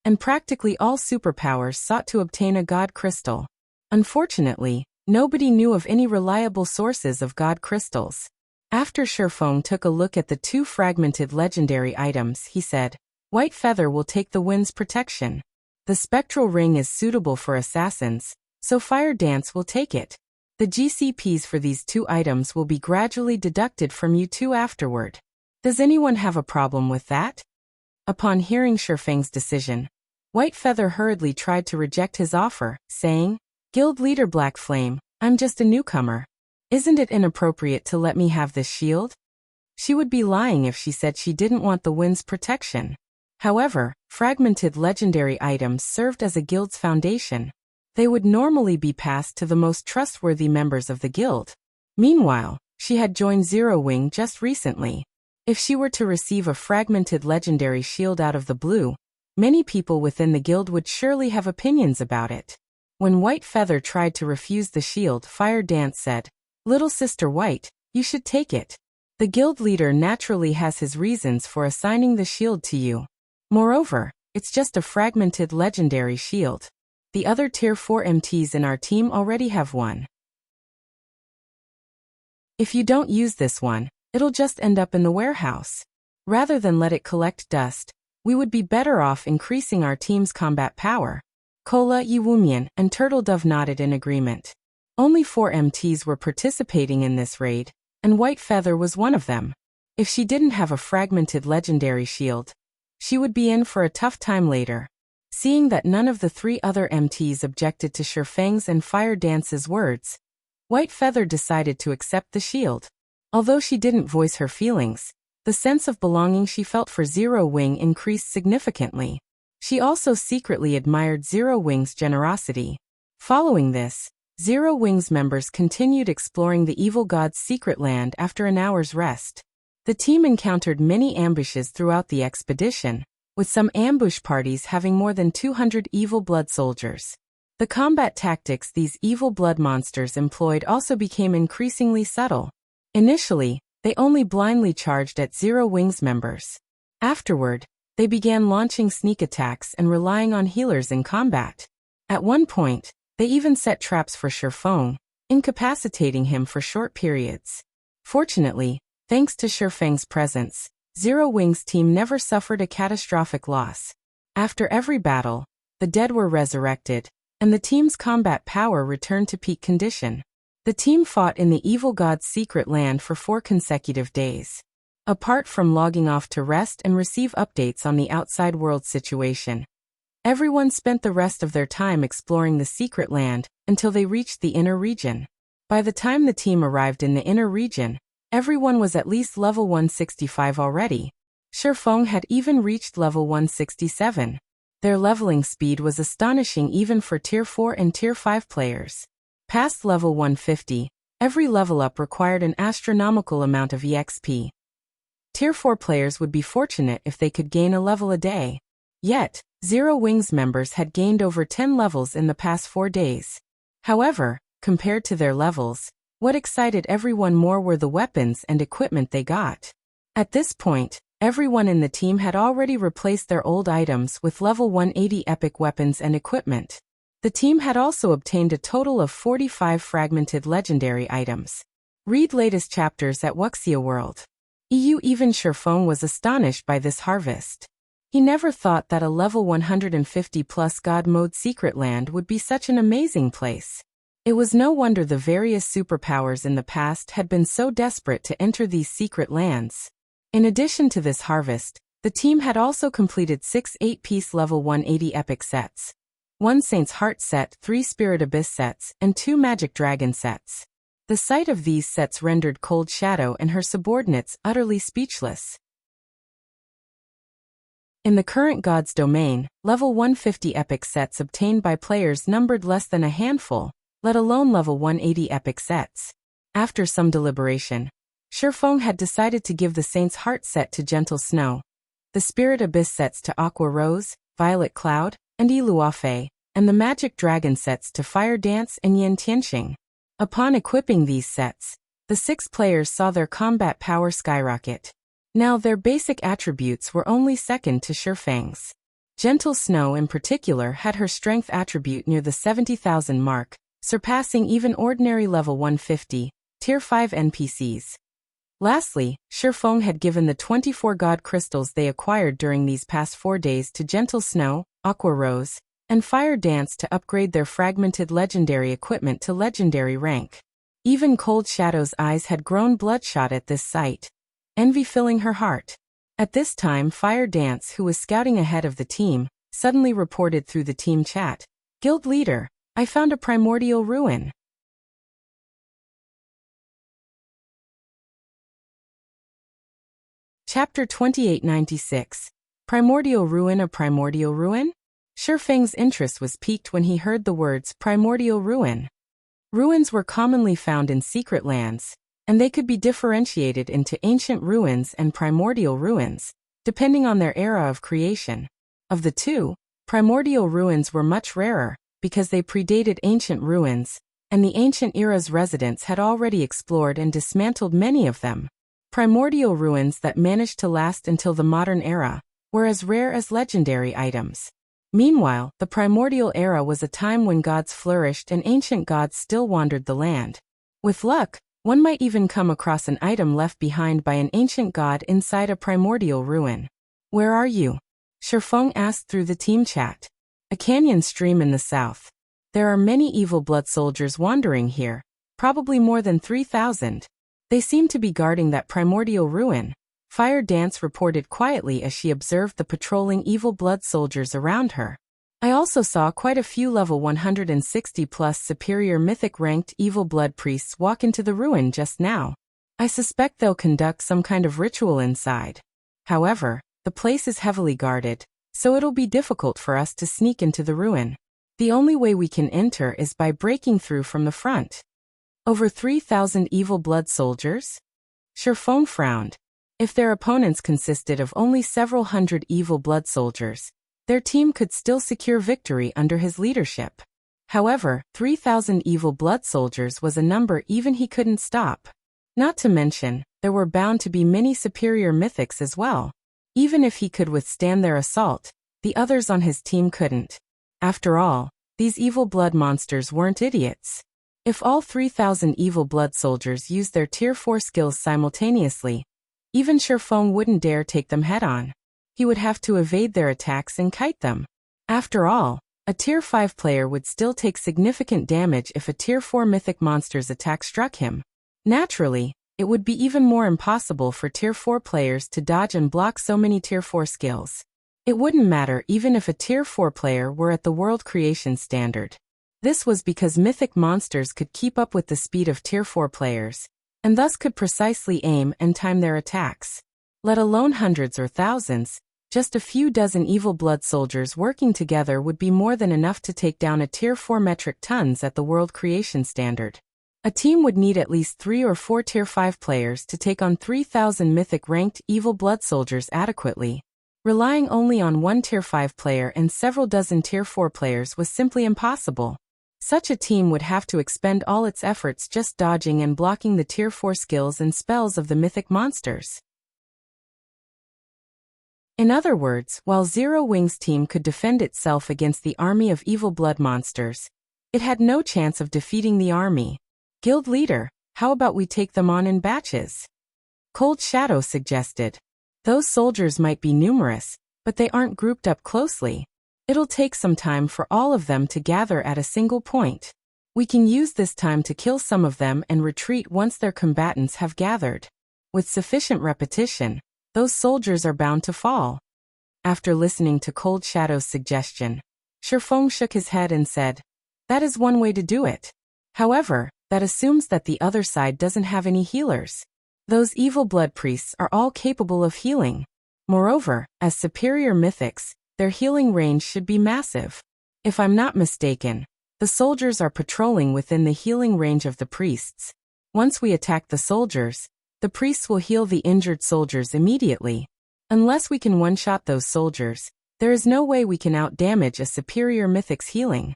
and practically all superpowers sought to obtain a God Crystal. Unfortunately, nobody knew of any reliable sources of God Crystals. After Shifeng took a look at the 2 fragmented legendary items, he said, "White Feather will take the Wind's Protection. The Spectral Ring is suitable for assassins, so Fire Dance will take it. The GCPs for these 2 items will be gradually deducted from you 2 afterward. Does anyone have a problem with that?" Upon hearing Shifeng's decision, White Feather hurriedly tried to reject his offer, saying, "Guild Leader Black Flame, I'm just a newcomer. Isn't it inappropriate to let me have this shield?" She would be lying if she said she didn't want the Wind's Protection. However, fragmented legendary items served as a guild's foundation. They would normally be passed to the most trustworthy members of the guild. Meanwhile, she had joined Zero Wing just recently. If she were to receive a fragmented legendary shield out of the blue, many people within the guild would surely have opinions about it. When White Feather tried to refuse the shield, Fire Dance said, "Little Sister White, you should take it. The guild leader naturally has his reasons for assigning the shield to you. Moreover, it's just a fragmented legendary shield. The other Tier 4 MTs in our team already have one. If you don't use this one, it'll just end up in the warehouse. Rather than let it collect dust, we would be better off increasing our team's combat power." Kola, Yiwumian, and Turtledove nodded in agreement. Only 4 MTs were participating in this raid, and White Feather was one of them. If she didn't have a fragmented legendary shield, she would be in for a tough time later. Seeing that none of the 3 other MTs objected to Shifeng's and Fire Dance's words, White Feather decided to accept the shield. Although she didn't voice her feelings, the sense of belonging she felt for Zero Wing increased significantly. She also secretly admired Zero Wing's generosity. Following this, Zero Wing's members continued exploring the evil god's secret land after an hour's rest. The team encountered many ambushes throughout the expedition, with some ambush parties having more than 200 evil blood soldiers. The combat tactics these evil blood monsters employed also became increasingly subtle. Initially, they only blindly charged at Zero Wings members. Afterward, they began launching sneak attacks and relying on healers in combat. At one point, they even set traps for Shifeng, incapacitating him for short periods. Fortunately, thanks to Shifeng's presence, Zero Wings' team never suffered a catastrophic loss. After every battle, the dead were resurrected, and the team's combat power returned to peak condition. The team fought in the evil god's secret land for 4 consecutive days. Apart from logging off to rest and receive updates on the outside world situation, everyone spent the rest of their time exploring the secret land until they reached the inner region. By the time the team arrived in the inner region, everyone was at least level 165 already. Shifeng had even reached level 167. Their leveling speed was astonishing even for Tier 4 and Tier 5 players. Past level 150, every level up required an astronomical amount of EXP. Tier 4 players would be fortunate if they could gain a level a day. Yet, Zero Wings members had gained over 10 levels in the past 4 days. However, compared to their levels, what excited everyone more were the weapons and equipment they got. At this point, everyone in the team had already replaced their old items with level 180 epic weapons and equipment. The team had also obtained a total of 45 fragmented legendary items. Read latest chapters at Wuxia World. Even Shifeng was astonished by this harvest. He never thought that a level 150 plus God mode secret land would be such an amazing place. It was no wonder the various superpowers in the past had been so desperate to enter these secret lands. In addition to this harvest, the team had also completed 6 8-piece level 180 epic sets. 1 Saint's Heart set, 3 Spirit Abyss sets, and 2 Magic Dragon sets. The sight of these sets rendered Cold Shadow and her subordinates utterly speechless. In the current God's domain, level 150 epic sets obtained by players numbered less than a handful, let alone level 180 epic sets. After some deliberation, Shifeng had decided to give the Saint's Heart set to Gentle Snow, the Spirit Abyss sets to Aqua Rose, Violet Cloud, and Iluafei, and the Magic Dragon sets to Fire Dance and Yin Tianxing. Upon equipping these sets, the 6 players saw their combat power skyrocket. Now their basic attributes were only second to Shifeng's. Gentle Snow in particular had her strength attribute near the 70,000 mark, surpassing even ordinary level 150, Tier 5 NPCs. Lastly, Shifeng had given the 24 God crystals they acquired during these past 4 days to Gentle Snow, Aqua Rose, and Fire Dance to upgrade their fragmented legendary equipment to legendary rank. Even Cold Shadow's eyes had grown bloodshot at this sight, envy filling her heart. At this time, Fire Dance, who was scouting ahead of the team, suddenly reported through the team chat, "Guild leader, I found a primordial ruin." Chapter 2896. Primordial Ruin. A primordial ruin? Shifeng's interest was piqued when he heard the words primordial ruin. Ruins were commonly found in secret lands, and they could be differentiated into ancient ruins and primordial ruins, depending on their era of creation. Of the two, primordial ruins were much rarer, because they predated ancient ruins, and the ancient era's residents had already explored and dismantled many of them. Primordial ruins that managed to last until the modern era were as rare as legendary items. Meanwhile, the primordial era was a time when gods flourished and ancient gods still wandered the land. With luck, one might even come across an item left behind by an ancient god inside a primordial ruin. "Where are you?" Shifeng asked through the team chat. "A canyon stream in the south. There are many evil blood soldiers wandering here, probably more than 3,000. They seem to be guarding that primordial ruin," Fire Dance reported quietly as she observed the patrolling evil blood soldiers around her. "I also saw quite a few level 160 plus superior mythic ranked evil blood priests walk into the ruin just now. I suspect they'll conduct some kind of ritual inside. However, the place is heavily guarded, so it'll be difficult for us to sneak into the ruin. The only way we can enter is by breaking through from the front." "Over 3,000 evil blood soldiers?" Shifeng frowned. If their opponents consisted of only several hundred evil blood soldiers, their team could still secure victory under his leadership. However, 3,000 evil blood soldiers was a number even he couldn't stop. Not to mention, there were bound to be many superior mythics as well. Even if he could withstand their assault, the others on his team couldn't. After all, these evil blood monsters weren't idiots. If all 3,000 evil blood soldiers used their Tier 4 skills simultaneously, even Shifeng wouldn't dare take them head-on. He would have to evade their attacks and kite them. After all, a Tier 5 player would still take significant damage if a Tier 4 mythic monster's attack struck him. Naturally, it would be even more impossible for Tier 4 players to dodge and block so many Tier 4 skills. It wouldn't matter even if a Tier 4 player were at the world creation standard. This was because mythic monsters could keep up with the speed of Tier 4 players, and thus could precisely aim and time their attacks. Let alone hundreds or thousands, just a few dozen evil blood soldiers working together would be more than enough to take down a Tier 4 metric tons at the world creation standard. A team would need at least 3 or 4 Tier 5 players to take on 3,000 mythic-ranked evil blood soldiers adequately. Relying only on one Tier 5 player and several dozen Tier 4 players was simply impossible. Such a team would have to expend all its efforts just dodging and blocking the Tier 4 skills and spells of the mythic monsters. In other words, while Zero Wing's team could defend itself against the army of evil blood monsters, it had no chance of defeating the army. Guild leader, how about we take them on in batches? Cold Shadow suggested. Those soldiers might be numerous, but they aren't grouped up closely. It'll take some time for all of them to gather at a single point. We can use this time to kill some of them and retreat once their combatants have gathered. With sufficient repetition, those soldiers are bound to fall. After listening to Cold Shadow's suggestion, Shifeng shook his head and said, "That is one way to do it. However, that assumes that the other side doesn't have any healers. Those evil blood priests are all capable of healing. Moreover, as superior mythics, their healing range should be massive. If I'm not mistaken, the soldiers are patrolling within the healing range of the priests. Once we attack the soldiers, the priests will heal the injured soldiers immediately. Unless we can one-shot those soldiers, there is no way we can out-damage a superior mythic's healing."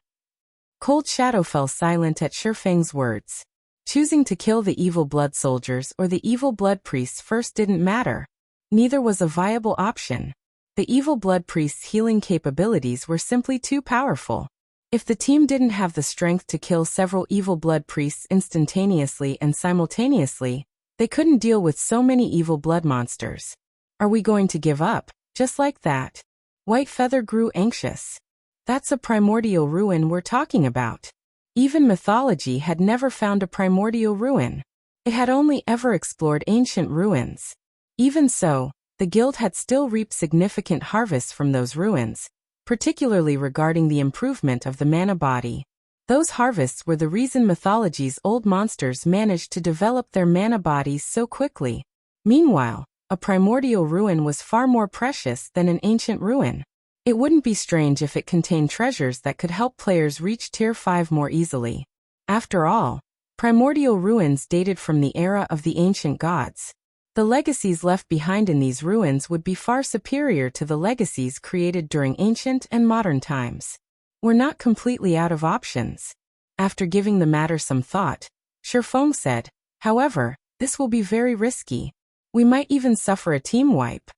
Cold Shadow fell silent at Shifeng's words. Choosing to kill the evil blood soldiers or the evil blood priests first didn't matter. Neither was a viable option. The evil blood priests' healing capabilities were simply too powerful. If the team didn't have the strength to kill several evil blood priests instantaneously and simultaneously, they couldn't deal with so many evil blood monsters. Are we going to give up, just like that? White Feather grew anxious. That's a primordial ruin we're talking about. Even mythology had never found a primordial ruin. It had only ever explored ancient ruins. Even so, the guild had still reaped significant harvests from those ruins, particularly regarding the improvement of the mana body. Those harvests were the reason mythology's old monsters managed to develop their mana bodies so quickly. Meanwhile, a primordial ruin was far more precious than an ancient ruin. It wouldn't be strange if it contained treasures that could help players reach Tier 5 more easily. After all, primordial ruins dated from the era of the ancient gods. The legacies left behind in these ruins would be far superior to the legacies created during ancient and modern times. We're not completely out of options. After giving the matter some thought, Shifeng said, "However, this will be very risky. We might even suffer a team wipe."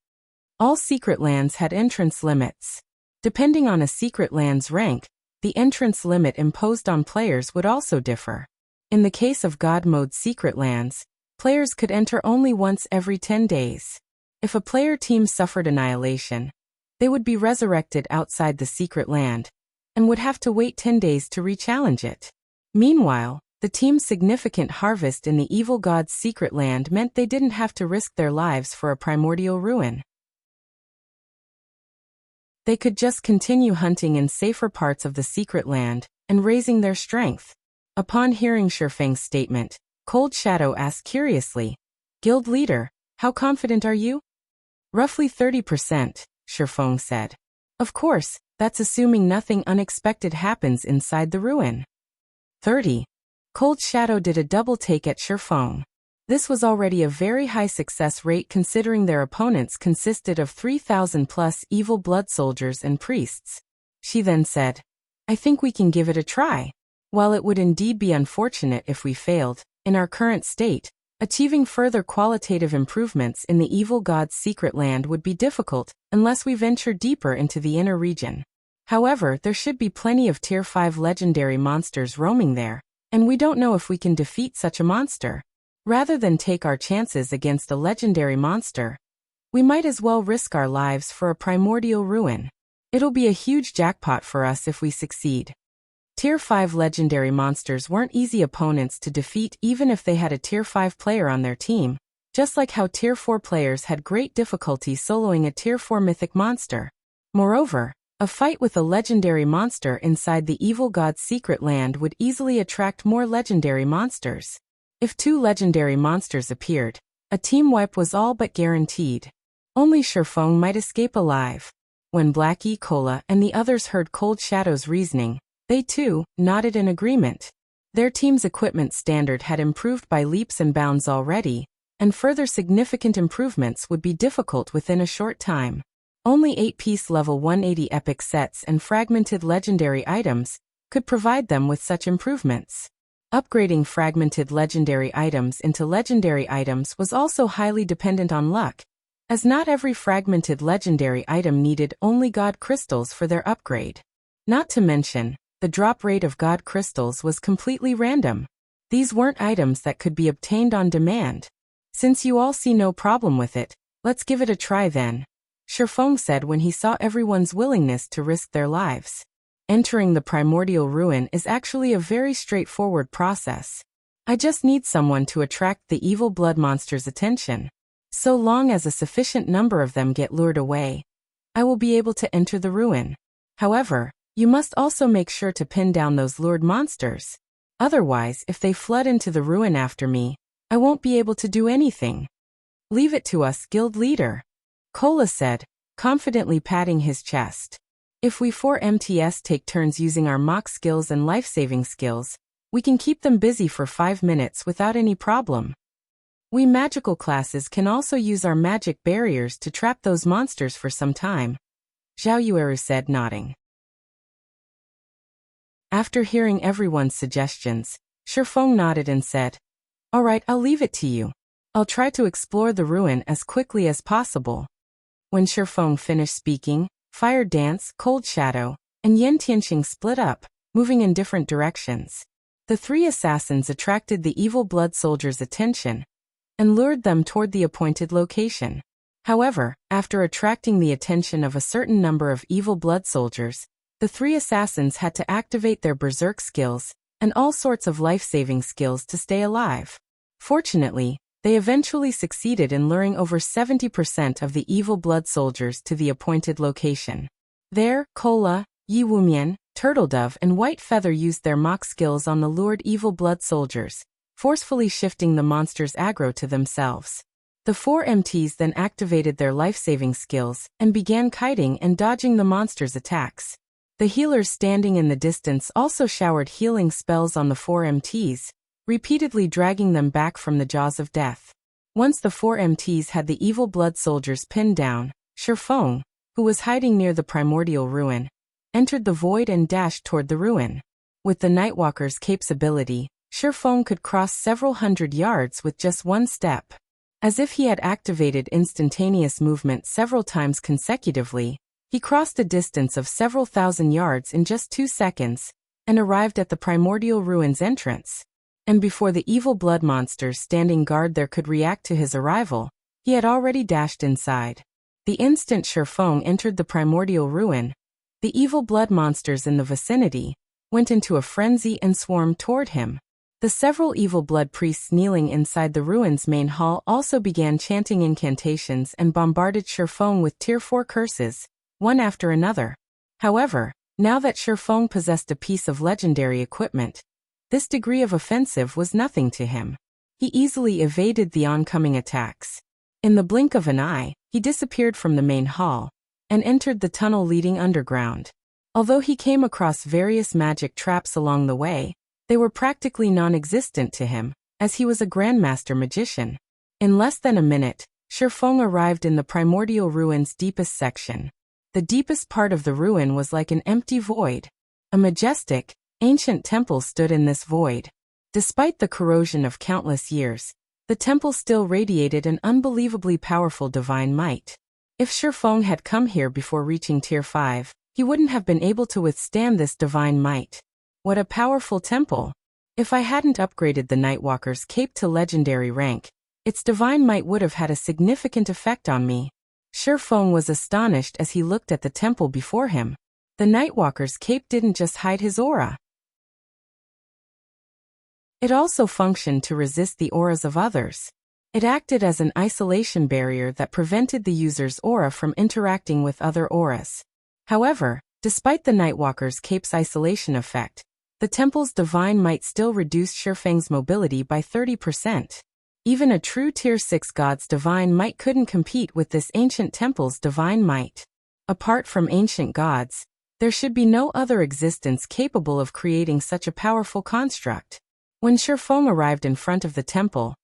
All secret lands had entrance limits. Depending on a secret land's rank, the entrance limit imposed on players would also differ. In the case of God Mode secret lands, players could enter only once every 10 days. If a player team suffered annihilation, they would be resurrected outside the secret land, and would have to wait 10 days to re-challenge it. Meanwhile, the team's significant harvest in the evil god's secret land meant they didn't have to risk their lives for a primordial ruin. They could just continue hunting in safer parts of the secret land, and raising their strength. Upon hearing Shifeng's statement, Cold Shadow asked curiously, "Guild leader, how confident are you?" "Roughly 30%, Shifeng said. "Of course, that's assuming nothing unexpected happens inside the ruin." 30. Cold Shadow did a double take at Shifeng. This was already a very high success rate considering their opponents consisted of 3,000 plus evil blood soldiers and priests. She then said, "I think we can give it a try. While it would indeed be unfortunate if we failed, in our current state, achieving further qualitative improvements in the evil god's secret land would be difficult unless we venture deeper into the inner region. However, there should be plenty of Tier 5 legendary monsters roaming there, and we don't know if we can defeat such a monster. Rather than take our chances against a legendary monster, we might as well risk our lives for a primordial ruin. It'll be a huge jackpot for us if we succeed." Tier 5 legendary monsters weren't easy opponents to defeat even if they had a Tier 5 player on their team, just like how Tier 4 players had great difficulty soloing a Tier 4 mythic monster. Moreover, a fight with a legendary monster inside the evil god's secret land would easily attract more legendary monsters. If 2 legendary monsters appeared, a team wipe was all but guaranteed. Only Shifeng might escape alive. When Blackie, Cola, and the others heard Cold Shadow's reasoning, they too nodded in agreement. Their team's equipment standard had improved by leaps and bounds already, and further significant improvements would be difficult within a short time. Only 8-piece level 180 epic sets and fragmented legendary items could provide them with such improvements. Upgrading fragmented legendary items into legendary items was also highly dependent on luck, as not every fragmented legendary item needed only god crystals for their upgrade. Not to mention, the drop rate of god crystals was completely random. These weren't items that could be obtained on demand. "Since you all see no problem with it, let's give it a try then," Shifeng said when he saw everyone's willingness to risk their lives. Entering the primordial ruin is actually a very straightforward process. I just need someone to attract the evil blood monster's attention. So long as a sufficient number of them get lured away, I will be able to enter the ruin. However, you must also make sure to pin down those lured monsters. Otherwise, if they flood into the ruin after me, I won't be able to do anything. "Leave it to us, guild leader," Cola said, confidently patting his chest. "If we 4 MTS take turns using our mock skills and life-saving skills, we can keep them busy for 5 minutes without any problem. We magical classes can also use our magic barriers to trap those monsters for some time," Zhao Yueru said, nodding. After hearing everyone's suggestions, Shifeng nodded and said, "All right, I'll leave it to you. I'll try to explore the ruin as quickly as possible." When Shifeng finished speaking, Fire Dance, Cold Shadow, and Yen Tianxing split up, moving in different directions. The 3 assassins attracted the evil blood soldiers' attention and lured them toward the appointed location. However, after attracting the attention of a certain number of evil blood soldiers, the 3 assassins had to activate their berserk skills and all sorts of life-saving skills to stay alive. Fortunately, they eventually succeeded in luring over 70% of the evil blood soldiers to the appointed location. There, Cola, Yi Wumian, Turtledove, and White Feather used their mock skills on the lured evil blood soldiers, forcefully shifting the monster's aggro to themselves. The 4 MTs then activated their life-saving skills and began kiting and dodging the monster's attacks. The healers standing in the distance also showered healing spells on the 4 MTs, repeatedly dragging them back from the jaws of death. Once the 4 MTs had the evil blood soldiers pinned down, Shifeng, who was hiding near the primordial ruin, entered the void and dashed toward the ruin. With the Nightwalker's Cape's ability, Shifeng could cross several hundred yards with just one step. As if he had activated instantaneous movement several times consecutively, he crossed a distance of several thousand yards in just 2 seconds, and arrived at the primordial ruin's entrance. And before the evil blood monsters standing guard there could react to his arrival, he had already dashed inside. The instant Shifeng entered the primordial ruin, the evil blood monsters in the vicinity went into a frenzy and swarmed toward him. The several evil blood priests kneeling inside the ruin's main hall also began chanting incantations and bombarded Shifeng with Tier 4 curses, one after another. However, now that Shifeng possessed a piece of legendary equipment, this degree of offensive was nothing to him. He easily evaded the oncoming attacks. In the blink of an eye, he disappeared from the main hall and entered the tunnel leading underground. Although he came across various magic traps along the way, they were practically non-existent to him, as he was a grandmaster magician. In less than a minute, Shifeng arrived in the Primordial ruin's deepest section. The deepest part of the ruin was like an empty void. A majestic, ancient temple stood in this void. Despite the corrosion of countless years, the temple still radiated an unbelievably powerful divine might. If Shifeng had come here before reaching Tier 5, he wouldn't have been able to withstand this divine might. What a powerful temple! If I hadn't upgraded the Nightwalker's cape to legendary rank, its divine might would have had a significant effect on me. Shifeng was astonished as he looked at the temple before him. The Nightwalker's cape didn't just hide his aura. It also functioned to resist the auras of others. It acted as an isolation barrier that prevented the user's aura from interacting with other auras. However, despite the Nightwalker's cape's isolation effect, the temple's divine might still reduced Shifeng's mobility by 30%. Even a true Tier 6 god's divine might couldn't compete with this ancient temple's divine might. Apart from ancient gods, there should be no other existence capable of creating such a powerful construct. When Shifeng arrived in front of the temple,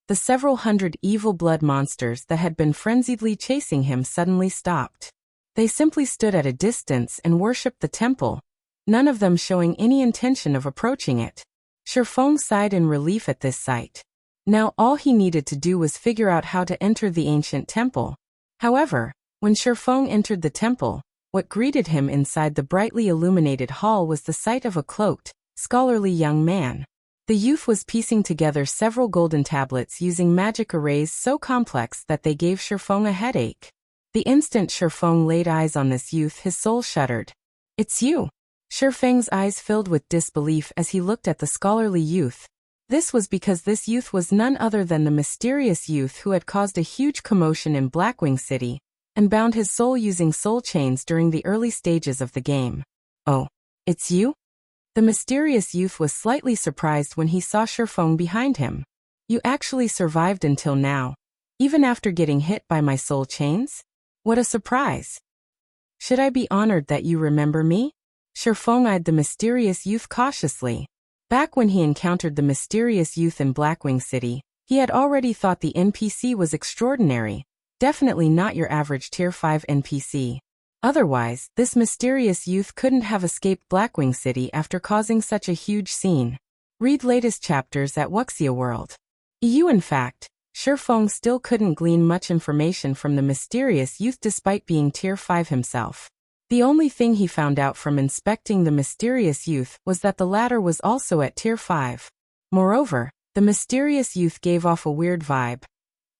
the several hundred evil blood monsters that had been frenziedly chasing him suddenly stopped. They simply stood at a distance and worshipped the temple, none of them showing any intention of approaching it. Shifeng sighed in relief at this sight. Now all he needed to do was figure out how to enter the ancient temple. However, when Shifeng entered the temple, what greeted him inside the brightly illuminated hall was the sight of a cloaked, scholarly young man. The youth was piecing together several golden tablets using magic arrays so complex that they gave Shifeng a headache. The instant Shifeng laid eyes on this youth, his soul shuddered. "It's you!" Shifeng's eyes filled with disbelief as he looked at the scholarly youth. This was because this youth was none other than the mysterious youth who had caused a huge commotion in Blackwing City and bound his soul using soul chains during the early stages of the game. "Oh, it's you?" The mysterious youth was slightly surprised when he saw Shifeng behind him. "You actually survived until now, even after getting hit by my soul chains? What a surprise! Should I be honored that you remember me?" Shifeng eyed the mysterious youth cautiously. Back when he encountered the mysterious youth in Blackwing City, he had already thought the NPC was extraordinary, definitely not your average Tier 5 NPC. Otherwise, this mysterious youth couldn't have escaped Blackwing City after causing such a huge scene. Read latest chapters at Wuxia World. In fact, Shifeng still couldn't glean much information from the mysterious youth despite being Tier 5 himself. The only thing he found out from inspecting the mysterious youth was that the latter was also at Tier 5. Moreover, the mysterious youth gave off a weird vibe.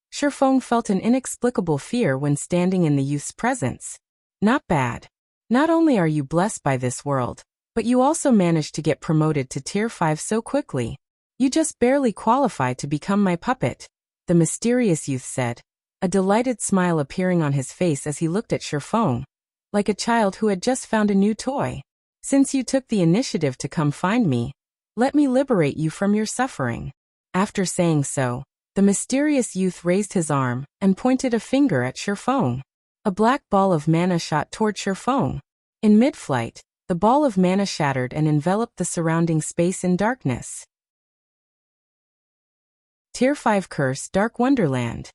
Shifeng felt an inexplicable fear when standing in the youth's presence. Not bad. Not only are you blessed by this world, but you also managed to get promoted to Tier 5 so quickly. You just barely qualify to become my puppet, the mysterious youth said, a delighted smile appearing on his face as he looked at Shifeng, like a child who had just found a new toy. "Since you took the initiative to come find me, let me liberate you from your suffering." After saying so, the mysterious youth raised his arm and pointed a finger at Shifeng. A black ball of mana shot toward Shifeng. In mid-flight, the ball of mana shattered and enveloped the surrounding space in darkness. Tier 5 Curse Dark Wonderland.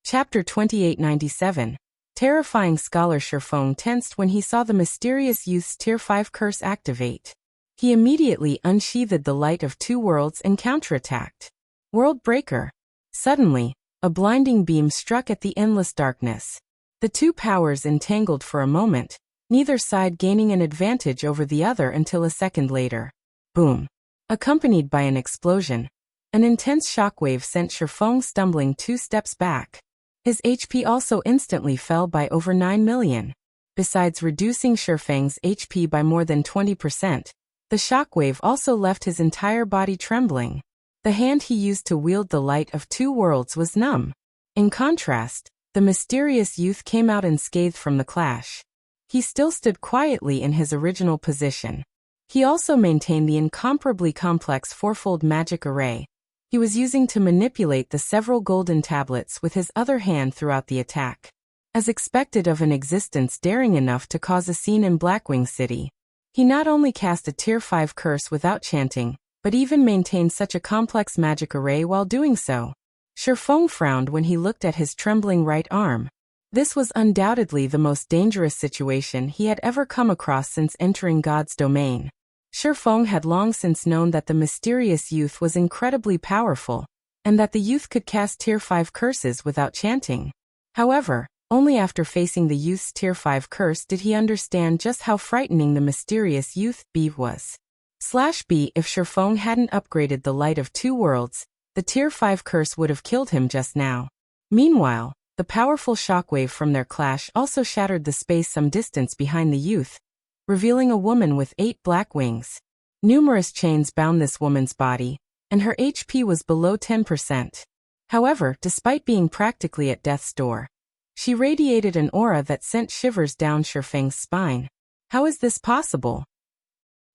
Chapter 2897. Terrifying Scholar Shifeng tensed when he saw the mysterious youth's Tier 5 curse activate. He immediately unsheathed the Light of Two Worlds and counterattacked. World Breaker. Suddenly, a blinding beam struck at the endless darkness. The two powers entangled for a moment, neither side gaining an advantage over the other until a second later. Boom. Accompanied by an explosion, an intense shockwave sent Shifeng stumbling 2 steps back. His HP also instantly fell by over 9 million. Besides reducing Shifeng's HP by more than 20%, the shockwave also left his entire body trembling. The hand he used to wield the Light of Two Worlds was numb. In contrast, the mysterious youth came out unscathed from the clash. He still stood quietly in his original position. He also maintained the incomparably complex fourfold magic array he was using to manipulate the several golden tablets with his other hand throughout the attack. As expected of an existence daring enough to cause a scene in Blackwing City, He not only cast a Tier 5 curse without chanting, but even maintained such a complex magic array while doing so. Shifeng frowned when he looked at his trembling right arm. This was undoubtedly the most dangerous situation he had ever come across since entering God's domain. Shifeng had long since known that the mysterious youth was incredibly powerful, and that the youth could cast Tier 5 curses without chanting. However, only after facing the youth's Tier 5 curse did he understand just how frightening the mysterious youth B was. /B If Shifeng hadn't upgraded the Light of Two Worlds, the Tier 5 curse would have killed him just now. Meanwhile, the powerful shockwave from their clash also shattered the space some distance behind the youth, revealing a woman with 8 black wings. Numerous chains bound this woman's body, and her HP was below 10%. However, despite being practically at death's door, she radiated an aura that sent shivers down Shifeng's spine. How is this possible?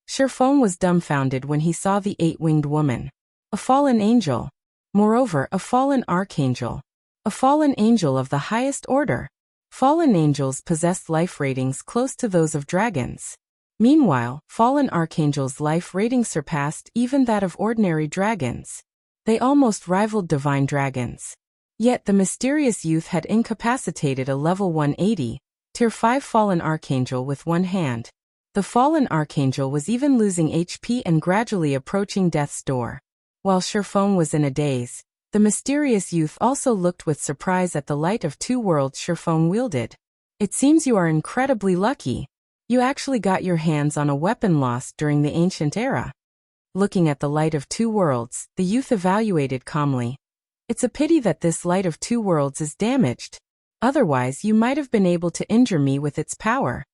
Shifeng was dumbfounded when he saw the 8-winged woman. A fallen angel. Moreover, a fallen archangel. A fallen angel of the highest order. Fallen angels possessed life ratings close to those of dragons. Meanwhile, fallen archangels' life rating surpassed even that of ordinary dragons. They almost rivaled divine dragons. Yet the mysterious youth had incapacitated a level 180, Tier 5 fallen archangel with one hand. The fallen archangel was even losing HP and gradually approaching death's door. While Shifeng was in a daze, the mysterious youth also looked with surprise at the Light of Two Worlds Shifeng wielded. It seems you are incredibly lucky. You actually got your hands on a weapon lost during the ancient era. Looking at the Light of Two Worlds, the youth evaluated calmly. It's a pity that this Light of Two Worlds is damaged. Otherwise, you might have been able to injure me with its power.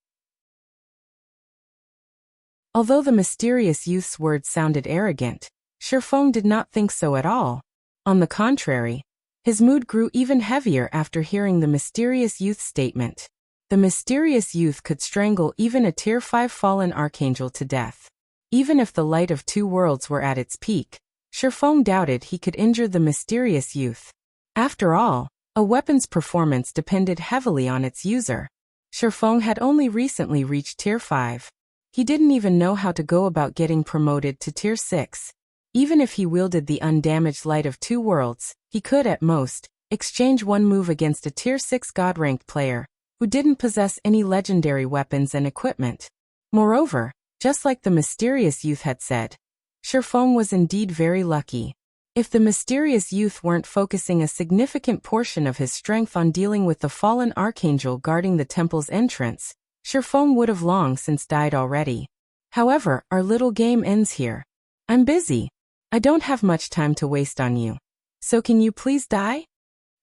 Although the mysterious youth's words sounded arrogant, Shifeng did not think so at all. On the contrary, his mood grew even heavier after hearing the mysterious youth's statement. The mysterious youth could strangle even a Tier 5 fallen archangel to death. Even if the Light of Two Worlds were at its peak, Shifeng doubted he could injure the mysterious youth. After all, a weapon's performance depended heavily on its user. Shifeng had only recently reached Tier 5. He didn't even know how to go about getting promoted to Tier 6. Even if he wielded the undamaged Light of Two Worlds, he could, at most, exchange one move against a Tier 6 God-ranked player, who didn't possess any legendary weapons and equipment. Moreover, just like the mysterious youth had said, Shifeng was indeed very lucky. If the mysterious youth weren't focusing a significant portion of his strength on dealing with the fallen archangel guarding the temple's entrance, Shifeng would have long since died already. However, our little game ends here. I'm busy. I don't have much time to waste on you. So can you please die?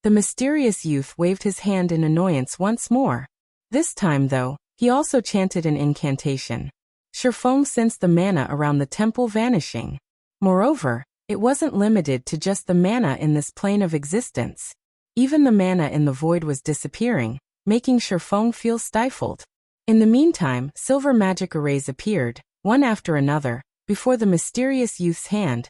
The mysterious youth waved his hand in annoyance once more. This time, though, he also chanted an incantation. Shifeng sensed the mana around the temple vanishing. Moreover, it wasn't limited to just the mana in this plane of existence. Even the mana in the void was disappearing, making Shifeng feel stifled. In the meantime, silver magic arrays appeared, one after another, before the mysterious youth's hand,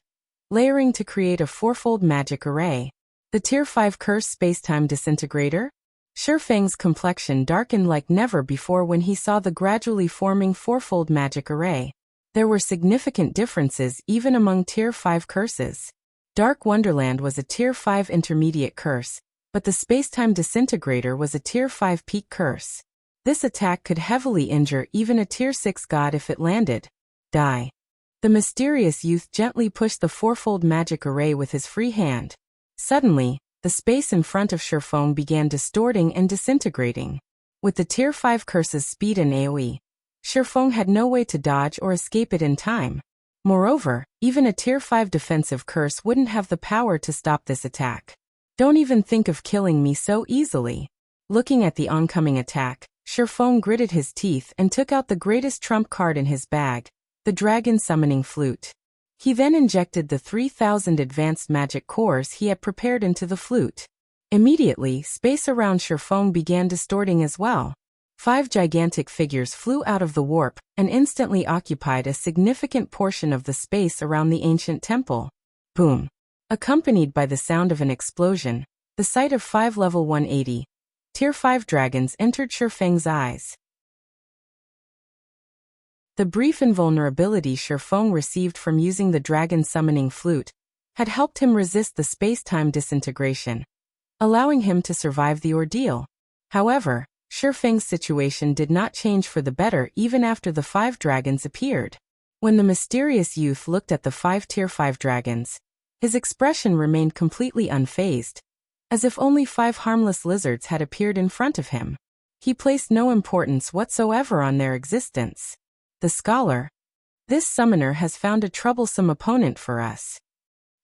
layering to create a fourfold magic array. The Tier 5 curse spacetime disintegrator? Shifeng's complexion darkened like never before when he saw the gradually forming fourfold magic array. There were significant differences even among Tier 5 curses. Dark Wonderland was a Tier 5 intermediate curse, but the spacetime disintegrator was a Tier 5 peak curse. This attack could heavily injure even a Tier 6 god if it landed. Die. The mysterious youth gently pushed the fourfold magic array with his free hand. Suddenly, the space in front of Shifeng began distorting and disintegrating. With the Tier 5 curse's speed and AoE, Shifeng had no way to dodge or escape it in time. Moreover, even a Tier 5 defensive curse wouldn't have the power to stop this attack. Don't even think of killing me so easily. Looking at the oncoming attack, Shifeng gritted his teeth and took out the greatest trump card in his bag, the Dragon Summoning Flute. He then injected the 3,000 advanced magic cores he had prepared into the flute. Immediately, space around Shifeng began distorting as well. 5 gigantic figures flew out of the warp and instantly occupied a significant portion of the space around the ancient temple. Boom! Accompanied by the sound of an explosion, the sight of 5 level 180, Tier 5 dragons entered Shifeng's eyes. The brief invulnerability Shifeng received from using the dragon summoning flute had helped him resist the space-time disintegration, allowing him to survive the ordeal. However, Shifeng's situation did not change for the better even after the 5 dragons appeared. When the mysterious youth looked at the 5 Tier 5 dragons, his expression remained completely unfazed, as if only 5 harmless lizards had appeared in front of him. He placed no importance whatsoever on their existence. The scholar. This summoner has found a troublesome opponent for us.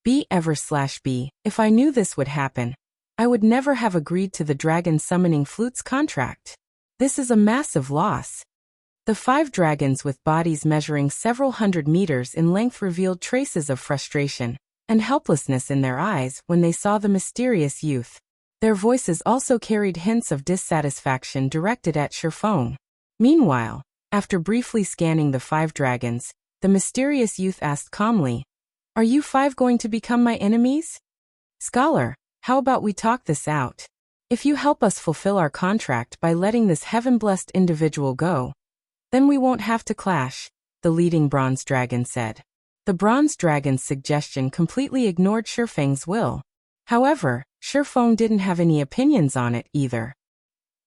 B. If I knew this would happen, I would never have agreed to the dragon summoning flute's contract. This is a massive loss. The 5 dragons with bodies measuring several hundred meters in length revealed traces of frustration and helplessness in their eyes when they saw the mysterious youth. Their voices also carried hints of dissatisfaction directed at Shifeng. Meanwhile, after briefly scanning the 5 dragons, the mysterious youth asked calmly, "Are you 5 going to become my enemies? Scholar, how about we talk this out? If you help us fulfill our contract by letting this heaven-blessed individual go, then we won't have to clash," the leading bronze dragon said. The bronze dragon's suggestion completely ignored Shifeng's will. However, Shifeng didn't have any opinions on it either.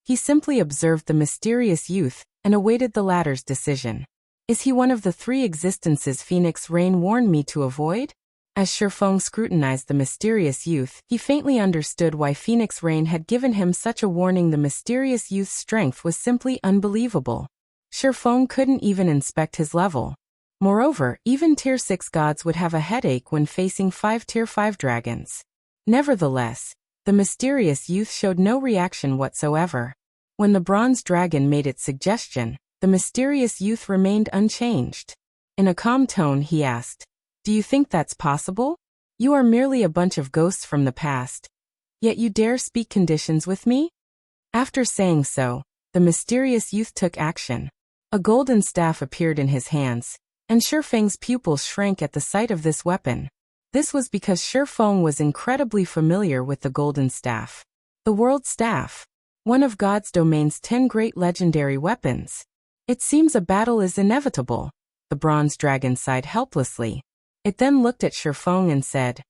He simply observed the mysterious youth and awaited the latter's decision. Is he one of the 3 existences Phoenix Rain warned me to avoid? As Shifeng scrutinized the mysterious youth, he faintly understood why Phoenix Rain had given him such a warning. The mysterious youth's strength was simply unbelievable. Shifeng couldn't even inspect his level. Moreover, even Tier 6 gods would have a headache when facing 5 Tier 5 dragons. Nevertheless, the mysterious youth showed no reaction whatsoever. When the bronze dragon made its suggestion, the mysterious youth remained unchanged. In a calm tone he asked, "Do you think that's possible? You are merely a bunch of ghosts from the past, yet you dare speak conditions with me?" After saying so, the mysterious youth took action. A golden staff appeared in his hands, and Shifeng's pupils shrank at the sight of this weapon. This was because Shifeng was incredibly familiar with the golden staff. The World Staff, one of God's domain's 10 great legendary weapons. "It seems a battle is inevitable," the bronze dragon sighed helplessly. It then looked at Shifeng and said,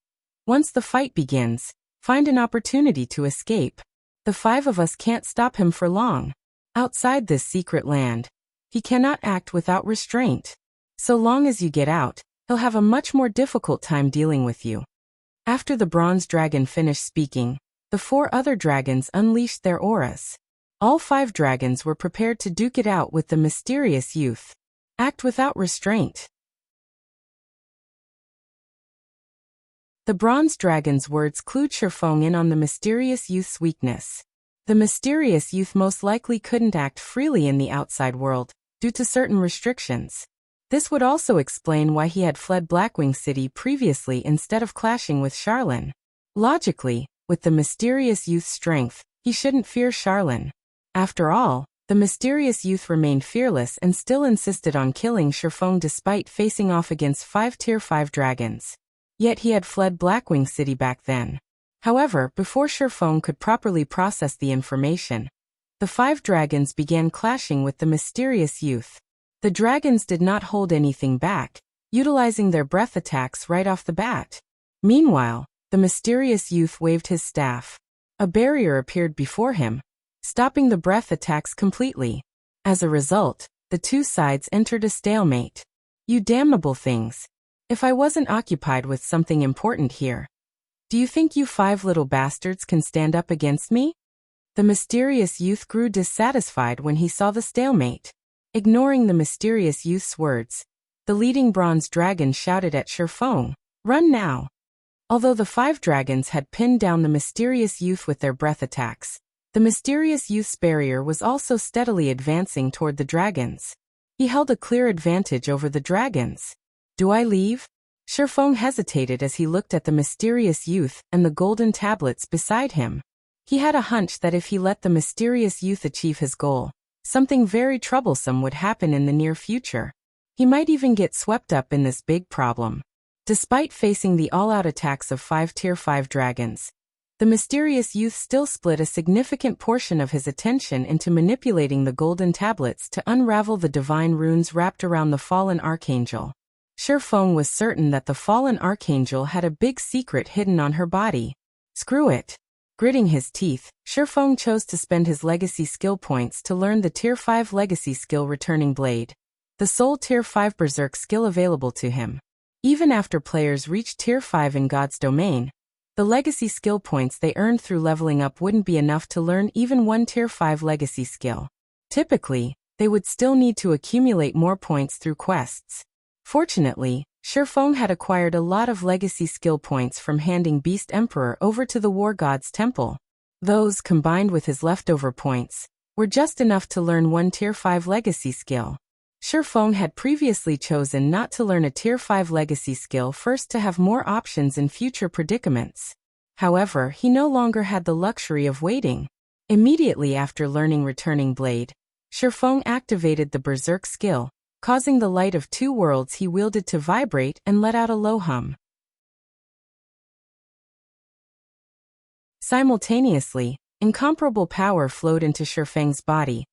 "Once the fight begins, find an opportunity to escape. The 5 of us can't stop him for long. Outside this secret land, he cannot act without restraint. So long as you get out, he'll have a much more difficult time dealing with you." After the bronze dragon finished speaking, the 4 other dragons unleashed their auras. All 5 dragons were prepared to duke it out with the mysterious youth. Act without restraint. The bronze dragon's words clued Shifeng in on the mysterious youth's weakness. The mysterious youth most likely couldn't act freely in the outside world, due to certain restrictions. This would also explain why he had fled Blackwing City previously instead of clashing with Charlene. Logically, with the mysterious youth's strength, he shouldn't fear Charlene. After all, the mysterious youth remained fearless and still insisted on killing Shifeng despite facing off against 5 Tier 5 dragons. Yet he had fled Blackwing City back then. However, before Shifeng could properly process the information, the 5 dragons began clashing with the mysterious youth. The dragons did not hold anything back, utilizing their breath attacks right off the bat. Meanwhile, the mysterious youth waved his staff. A barrier appeared before him, stopping the breath attacks completely. As a result, the 2 sides entered a stalemate. "You damnable things. If I wasn't occupied with something important here, do you think you 5 little bastards can stand up against me?" The mysterious youth grew dissatisfied when he saw the stalemate. Ignoring the mysterious youth's words, the leading bronze dragon shouted at Shifeng, "Run now!" Although the 5 dragons had pinned down the mysterious youth with their breath attacks, the mysterious youth's barrier was also steadily advancing toward the dragons. He held a clear advantage over the dragons. "Do I leave?" Shifeng hesitated as he looked at the mysterious youth and the golden tablets beside him. He had a hunch that if he let the mysterious youth achieve his goal, something very troublesome would happen in the near future. He might even get swept up in this big problem. Despite facing the all-out attacks of 5 Tier 5 dragons, The mysterious youth still split a significant portion of his attention into manipulating the golden tablets to unravel the divine runes wrapped around the fallen archangel. Shifeng was certain that the fallen archangel had a big secret hidden on her body. Screw it. Gritting his teeth, Shifeng chose to spend his legacy skill points to learn the Tier 5 legacy skill Returning Blade, the sole Tier 5 Berserk skill available to him. Even after players reached Tier 5 in God's domain, the legacy skill points they earned through leveling up wouldn't be enough to learn even one Tier 5 legacy skill. Typically, they would still need to accumulate more points through quests. Fortunately, Shifeng had acquired a lot of legacy skill points from handing Beast Emperor over to the War God's Temple. Those, combined with his leftover points, were just enough to learn one Tier 5 legacy skill. Shifeng had previously chosen not to learn a Tier 5 legacy skill first to have more options in future predicaments. However, he no longer had the luxury of waiting. Immediately after learning Returning Blade, Shifeng activated the Berserk skill, causing the light of two worlds he wielded to vibrate and let out a low hum. Simultaneously, incomparable power flowed into Shifeng's body,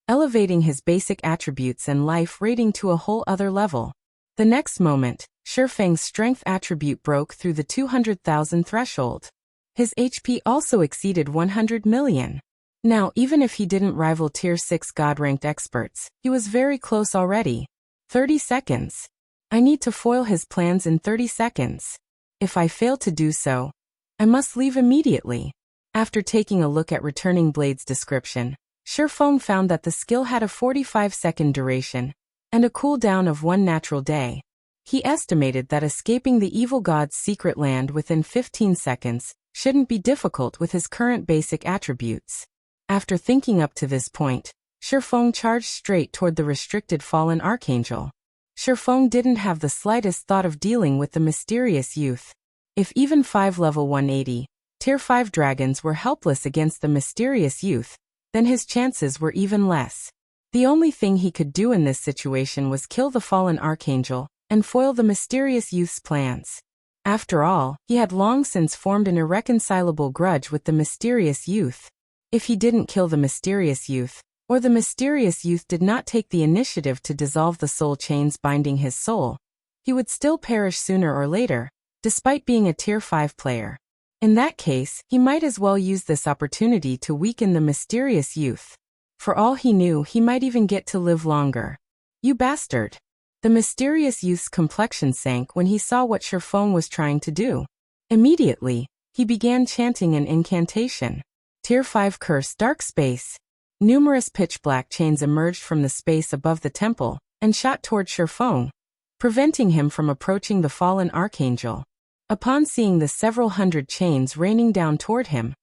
elevating his basic attributes and life rating to a whole other level. The next moment, Shifeng's strength attribute broke through the 200,000 threshold. His HP also exceeded 100 million. Now, even if he didn't rival Tier 6 God-ranked experts, he was very close already. 30 seconds. I need to foil his plans in 30 seconds. If I fail to do so, I must leave immediately. After taking a look at Returning Blade's description, Shifeng found that the skill had a 45-second duration and a cooldown of 1 natural day. He estimated that escaping the evil god's secret land within 15 seconds shouldn't be difficult with his current basic attributes. After thinking up to this point, Shifeng charged straight toward the restricted fallen archangel. Shifeng didn't have the slightest thought of dealing with the mysterious youth. If even 5 level 180, Tier 5 dragons were helpless against the mysterious youth, then his chances were even less. The only thing he could do in this situation was kill the fallen archangel and foil the mysterious youth's plans. After all, he had long since formed an irreconcilable grudge with the mysterious youth. If he didn't kill the mysterious youth, or the mysterious youth did not take the initiative to dissolve the soul chains binding his soul, he would still perish sooner or later, despite being a Tier 5 player. In that case, he might as well use this opportunity to weaken the mysterious youth. For all he knew, he might even get to live longer. You bastard! The mysterious youth's complexion sank when he saw what Shifeng was trying to do. Immediately, he began chanting an incantation. Tier 5 Curse Dark Space. Numerous pitch-black chains emerged from the space above the temple and shot toward Shifeng, preventing him from approaching the fallen archangel. Upon seeing the several hundred chains raining down toward him,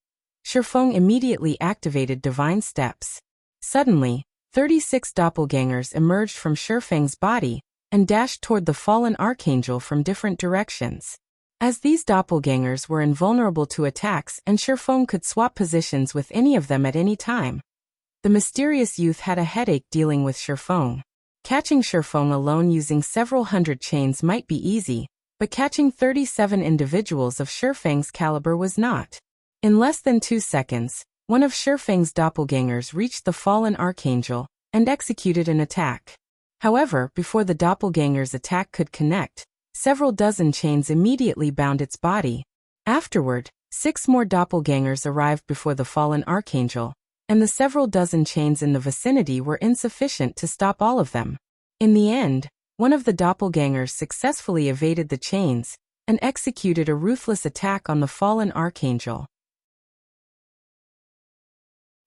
Shifeng immediately activated Divine Steps. Suddenly, 36 doppelgangers emerged from Shifeng's body and dashed toward the fallen archangel from different directions. As these doppelgangers were invulnerable to attacks and Shifeng could swap positions with any of them at any time, the mysterious youth had a headache dealing with Shifeng. Catching Shifeng alone using several hundred chains might be easy, but catching 37 individuals of Shifeng's caliber was not. In less than 2 seconds, one of Shifeng's doppelgangers reached the fallen archangel and executed an attack. However, before the doppelganger's attack could connect, several dozen chains immediately bound its body. Afterward, 6 more doppelgangers arrived before the fallen archangel, and the several dozen chains in the vicinity were insufficient to stop all of them. In the end, one of the doppelgangers successfully evaded the chains and executed a ruthless attack on the fallen archangel.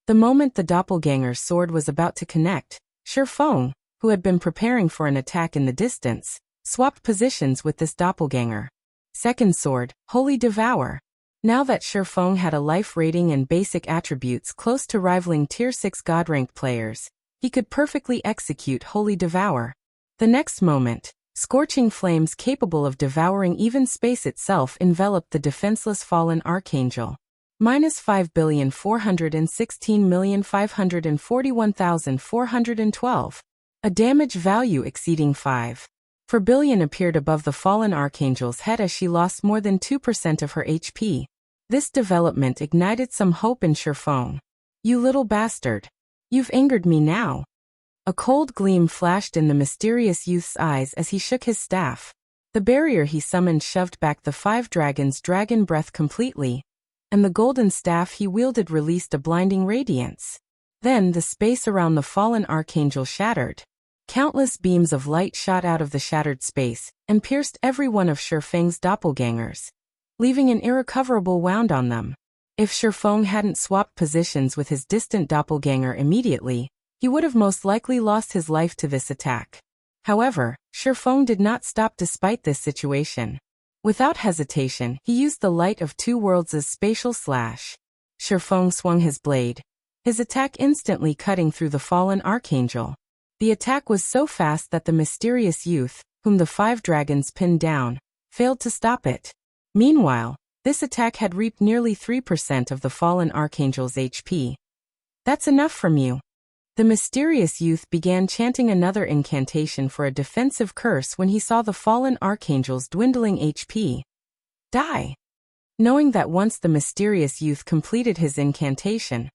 The moment the doppelganger's sword was about to connect, Shifeng, who had been preparing for an attack in the distance, swapped positions with this doppelganger. Second sword, Holy Devour. Now that Shifeng had a life rating and basic attributes close to rivaling Tier 6 God-ranked players, he could perfectly execute Holy Devour. The next moment, scorching flames capable of devouring even space itself enveloped the defenseless fallen archangel. -5,416,541,412. A damage value exceeding 5. 4 billion appeared above the fallen archangel's head as she lost more than 2% of her HP. This development ignited some hope in Sherfong. "You little bastard. You've angered me now." A cold gleam flashed in the mysterious youth's eyes as he shook his staff. The barrier he summoned shoved back the 5 dragons' dragon breath completely, and the golden staff he wielded released a blinding radiance. Then the space around the fallen archangel shattered. Countless beams of light shot out of the shattered space and pierced every one of Sherfeng's doppelgangers, leaving an irrecoverable wound on them. If Sherfeng hadn't swapped positions with his distant doppelganger immediately, he would have most likely lost his life to this attack. However, Sherfeng did not stop despite this situation. Without hesitation, he used the Light of Two Worlds' spatial slash. Sherfeng swung his blade, his attack instantly cutting through the fallen archangel. The attack was so fast that the mysterious youth, whom the 5 dragons pinned down, failed to stop it. Meanwhile, this attack had reaped nearly 3% of the fallen archangel's HP. "That's enough from you." The mysterious youth began chanting another incantation for a defensive curse when he saw the fallen archangel's dwindling HP. "Die." Knowing that once the mysterious youth completed his incantation,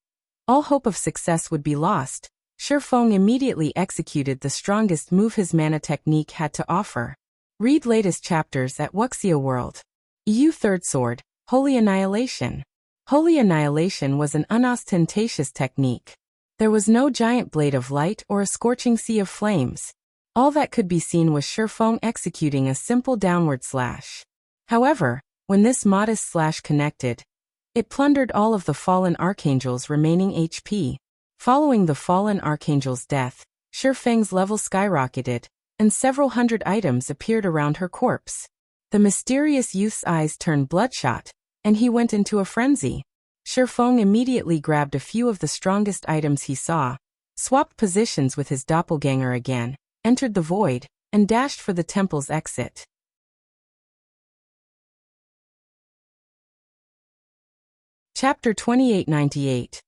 all hope of success would be lost, Sherfeng immediately executed the strongest move his mana technique had to offer. Read latest chapters at Wuxia World. EU Third Sword, Holy Annihilation. Holy Annihilation was an unostentatious technique. There was no giant blade of light or a scorching sea of flames. All that could be seen was Sherfeng executing a simple downward slash. However, when this modest slash connected, it plundered all of the fallen archangel's remaining HP. Following the fallen archangel's death, Sherfeng's level skyrocketed, and several hundred items appeared around her corpse. The mysterious youth's eyes turned bloodshot, and he went into a frenzy. Sherfeng immediately grabbed a few of the strongest items he saw, swapped positions with his doppelganger again, entered the void, and dashed for the temple's exit. Chapter 2898.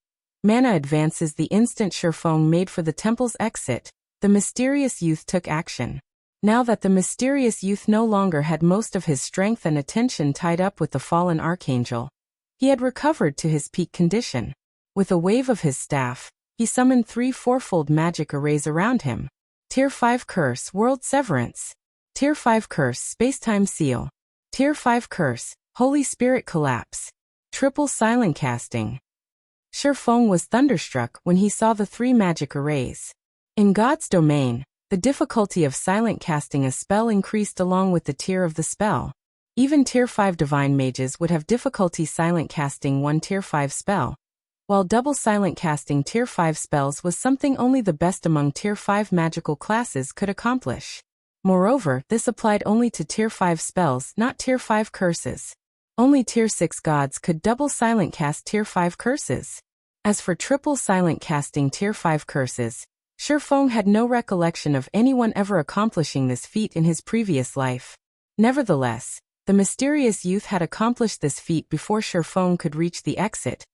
Mana advances. The instant Sherfeng made for the temple's exit, the mysterious youth took action. Now that the mysterious youth no longer had most of his strength and attention tied up with the fallen archangel, he had recovered to his peak condition. With a wave of his staff, he summoned 3 fourfold magic arrays around him. Tier 5 Curse, World Severance. Tier 5 Curse, Spacetime Seal. Tier 5 Curse, Holy Spirit Collapse. Triple Silent Casting. Sherfeng was thunderstruck when he saw the 3 magic arrays. In God's domain, the difficulty of silent casting a spell increased along with the tier of the spell. Even Tier 5 Divine Mages would have difficulty silent casting one Tier 5 spell, while double silent casting Tier 5 spells was something only the best among Tier 5 magical classes could accomplish. Moreover, this applied only to Tier 5 spells, not Tier 5 curses. Only Tier 6 gods could double silent cast Tier 5 curses. As for triple silent casting Tier 5 curses, Sherfeng had no recollection of anyone ever accomplishing this feat in his previous life. Nevertheless, the mysterious youth had accomplished this feat before Sherfeng could reach the exit.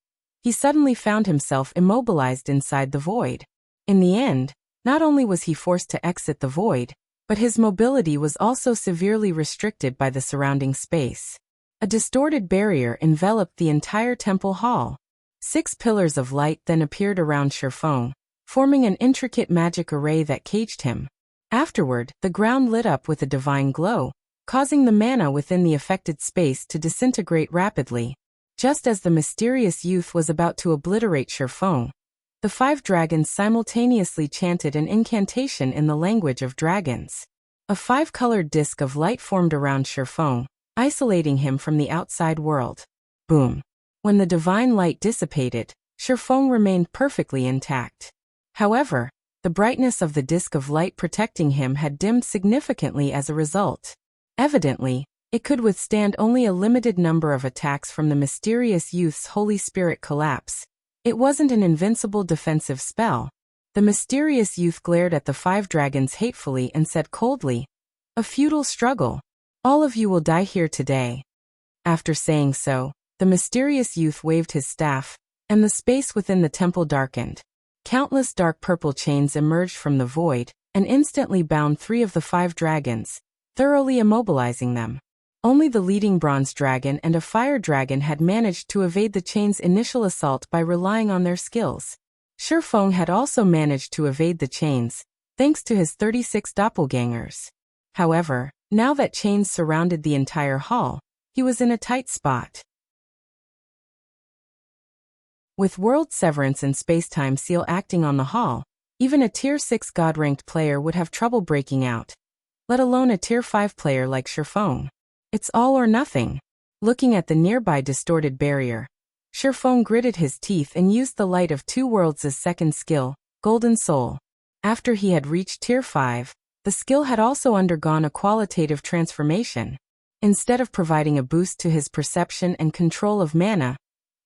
He suddenly found himself immobilized inside the void. In the end, not only was he forced to exit the void, but his mobility was also severely restricted by the surrounding space. A distorted barrier enveloped the entire temple hall. 6 pillars of light then appeared around Sherfeng, forming an intricate magic array that caged him. Afterward, the ground lit up with a divine glow, causing the mana within the affected space to disintegrate rapidly. Just as the mysterious youth was about to obliterate Sherfeng, the 5 dragons simultaneously chanted an incantation in the language of dragons. A 5-colored disk of light formed around Sherfeng, isolating him from the outside world. Boom. When the divine light dissipated, Sherfeng remained perfectly intact. However, the brightness of the disk of light protecting him had dimmed significantly as a result. Evidently, it could withstand only a limited number of attacks from the mysterious youth's Holy Spirit collapse. It wasn't an invincible defensive spell. The mysterious youth glared at the 5 dragons hatefully and said coldly, "A futile struggle. All of you will die here today." After saying so, the mysterious youth waved his staff, and the space within the temple darkened. Countless dark purple chains emerged from the void, and instantly bound 3 of the 5 dragons, thoroughly immobilizing them. Only the leading bronze dragon and a fire dragon had managed to evade the chain's initial assault by relying on their skills. Shifeng had also managed to evade the chains, thanks to his 36 doppelgangers. However, now that chains surrounded the entire hall, he was in a tight spot. With World Severance and Spacetime Seal acting on the hall, even a Tier 6 God-ranked player would have trouble breaking out, let alone a Tier 5 player like Shifeng. It's all or nothing. Looking at the nearby distorted barrier, Shifeng gritted his teeth and used the Light of Two Worlds as second skill, Golden Soul. After he had reached Tier 5, the skill had also undergone a qualitative transformation. Instead of providing a boost to his perception and control of mana,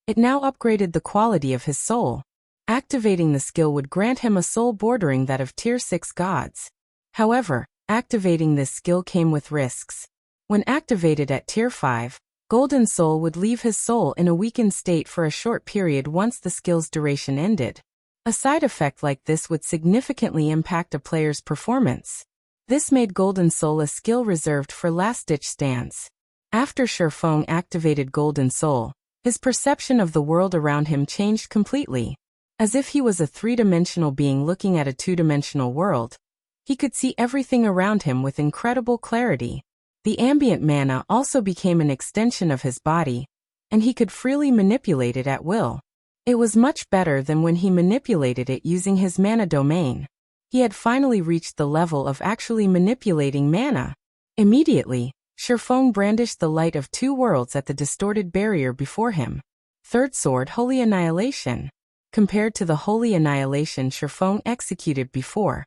it now upgraded the quality of his soul. Activating the skill would grant him a soul bordering that of Tier 6 gods. However, activating this skill came with risks. When activated at Tier 5, Golden Soul would leave his soul in a weakened state for a short period once the skill's duration ended. A side effect like this would significantly impact a player's performance. This made Golden Soul a skill reserved for last-ditch stands. After Shifeng activated Golden Soul, his perception of the world around him changed completely. As if he was a three-dimensional being looking at a two-dimensional world, he could see everything around him with incredible clarity. The ambient mana also became an extension of his body, and he could freely manipulate it at will. It was much better than when he manipulated it using his mana domain. He had finally reached the level of actually manipulating mana. Immediately, Shifeng brandished the Light of Two Worlds at the distorted barrier before him. Third Sword, Holy Annihilation. Compared to the Holy Annihilation Shifeng executed before,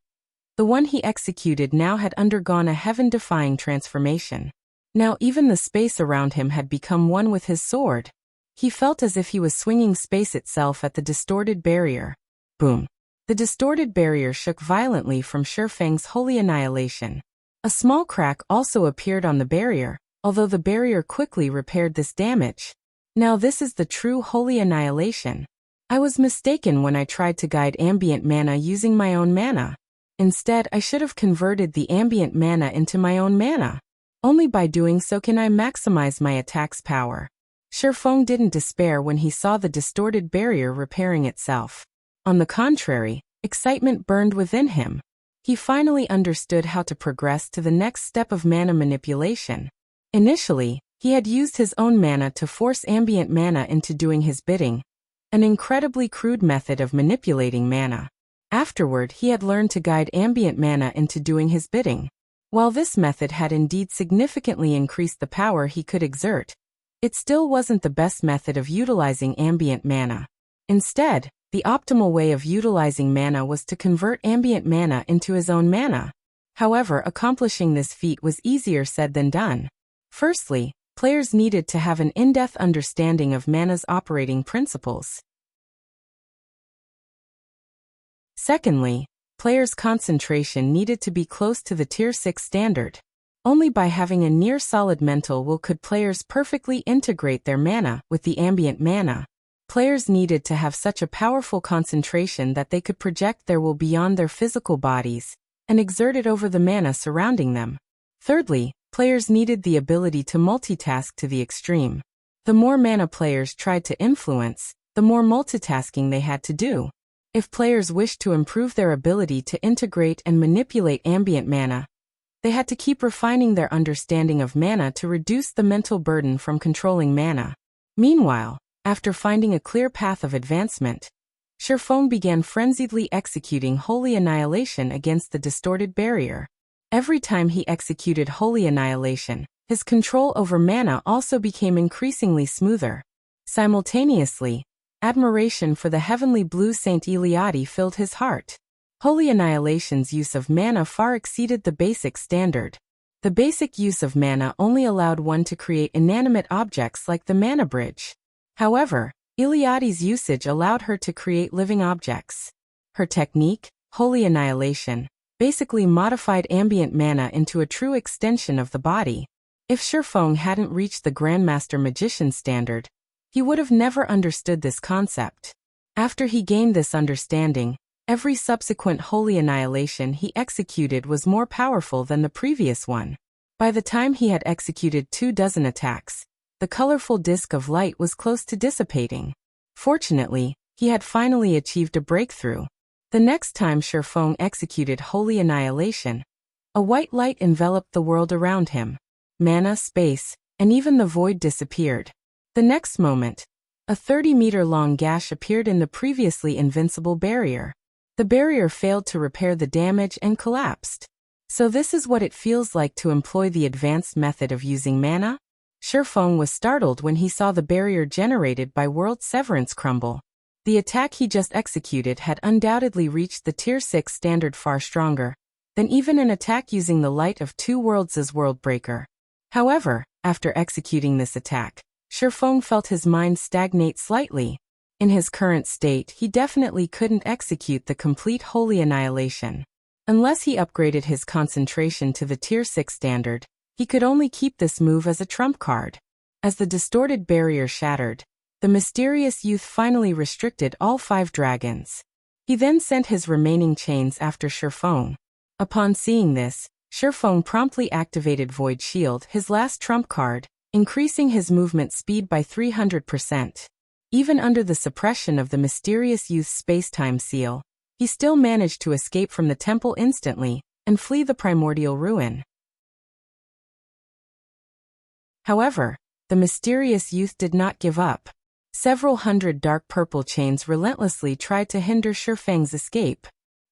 the one he executed now had undergone a heaven-defying transformation. Now even the space around him had become one with his sword. He felt as if he was swinging space itself at the distorted barrier. Boom! The distorted barrier shook violently from Shifeng's Holy Annihilation. A small crack also appeared on the barrier, although the barrier quickly repaired this damage. Now this is the true Holy Annihilation. I was mistaken when I tried to guide ambient mana using my own mana. Instead, I should have converted the ambient mana into my own mana. Only by doing so can I maximize my attack's power. Shifeng didn't despair when he saw the distorted barrier repairing itself. On the contrary, excitement burned within him. He finally understood how to progress to the next step of mana manipulation. Initially, he had used his own mana to force ambient mana into doing his bidding, an incredibly crude method of manipulating mana. Afterward, he had learned to guide ambient mana into doing his bidding. While this method had indeed significantly increased the power he could exert, it still wasn't the best method of utilizing ambient mana. Instead, the optimal way of utilizing mana was to convert ambient mana into his own mana. However, accomplishing this feat was easier said than done. Firstly, players needed to have an in-depth understanding of mana's operating principles. Secondly, players' concentration needed to be close to the Tier 6 standard. Only by having a near-solid mental will could players perfectly integrate their mana with the ambient mana. Players needed to have such a powerful concentration that they could project their will beyond their physical bodies and exert it over the mana surrounding them. Thirdly, players needed the ability to multitask to the extreme. The more mana players tried to influence, the more multitasking they had to do. If players wished to improve their ability to integrate and manipulate ambient mana, they had to keep refining their understanding of mana to reduce the mental burden from controlling mana. Meanwhile, after finding a clear path of advancement, Shifeng began frenziedly executing Holy Annihilation against the distorted barrier. Every time he executed Holy Annihilation, his control over mana also became increasingly smoother. Simultaneously, admiration for the heavenly blue Saint Eliade filled his heart. Holy Annihilation's use of mana far exceeded the basic standard. The basic use of mana only allowed one to create inanimate objects like the mana bridge. However, Eliade's usage allowed her to create living objects. Her technique, Holy Annihilation, basically modified ambient mana into a true extension of the body. If Shifeng hadn't reached the Grandmaster Magician standard, he would have never understood this concept. After he gained this understanding, every subsequent Holy Annihilation he executed was more powerful than the previous one. By the time he had executed 24 attacks, the colorful disk of light was close to dissipating. Fortunately, he had finally achieved a breakthrough. The next time Shifeng executed Holy Annihilation, a white light enveloped the world around him. Mana, space, and even the void disappeared. The next moment, a 30-meter-long gash appeared in the previously invincible barrier. The barrier failed to repair the damage and collapsed. So this is what it feels like to employ the advanced method of using mana? Shifeng was startled when he saw the barrier generated by World Severance crumble. The attack he just executed had undoubtedly reached the Tier 6 standard far stronger than even an attack using the Light of Two Worlds' Worldbreaker. However, after executing this attack, Shifeng felt his mind stagnate slightly. In his current state, he definitely couldn't execute the complete Holy Annihilation. Unless he upgraded his concentration to the Tier 6 standard, he could only keep this move as a trump card. As the distorted barrier shattered, the mysterious youth finally restricted all 5 dragons. He then sent his remaining chains after Shifeng. Upon seeing this, Shifeng promptly activated Void Shield, his last trump card, increasing his movement speed by 300%. Even under the suppression of the mysterious youth's spacetime seal, he still managed to escape from the temple instantly and flee the Primordial ruin. However, the mysterious youth did not give up. Several hundred dark purple chains relentlessly tried to hinder Shifeng's escape.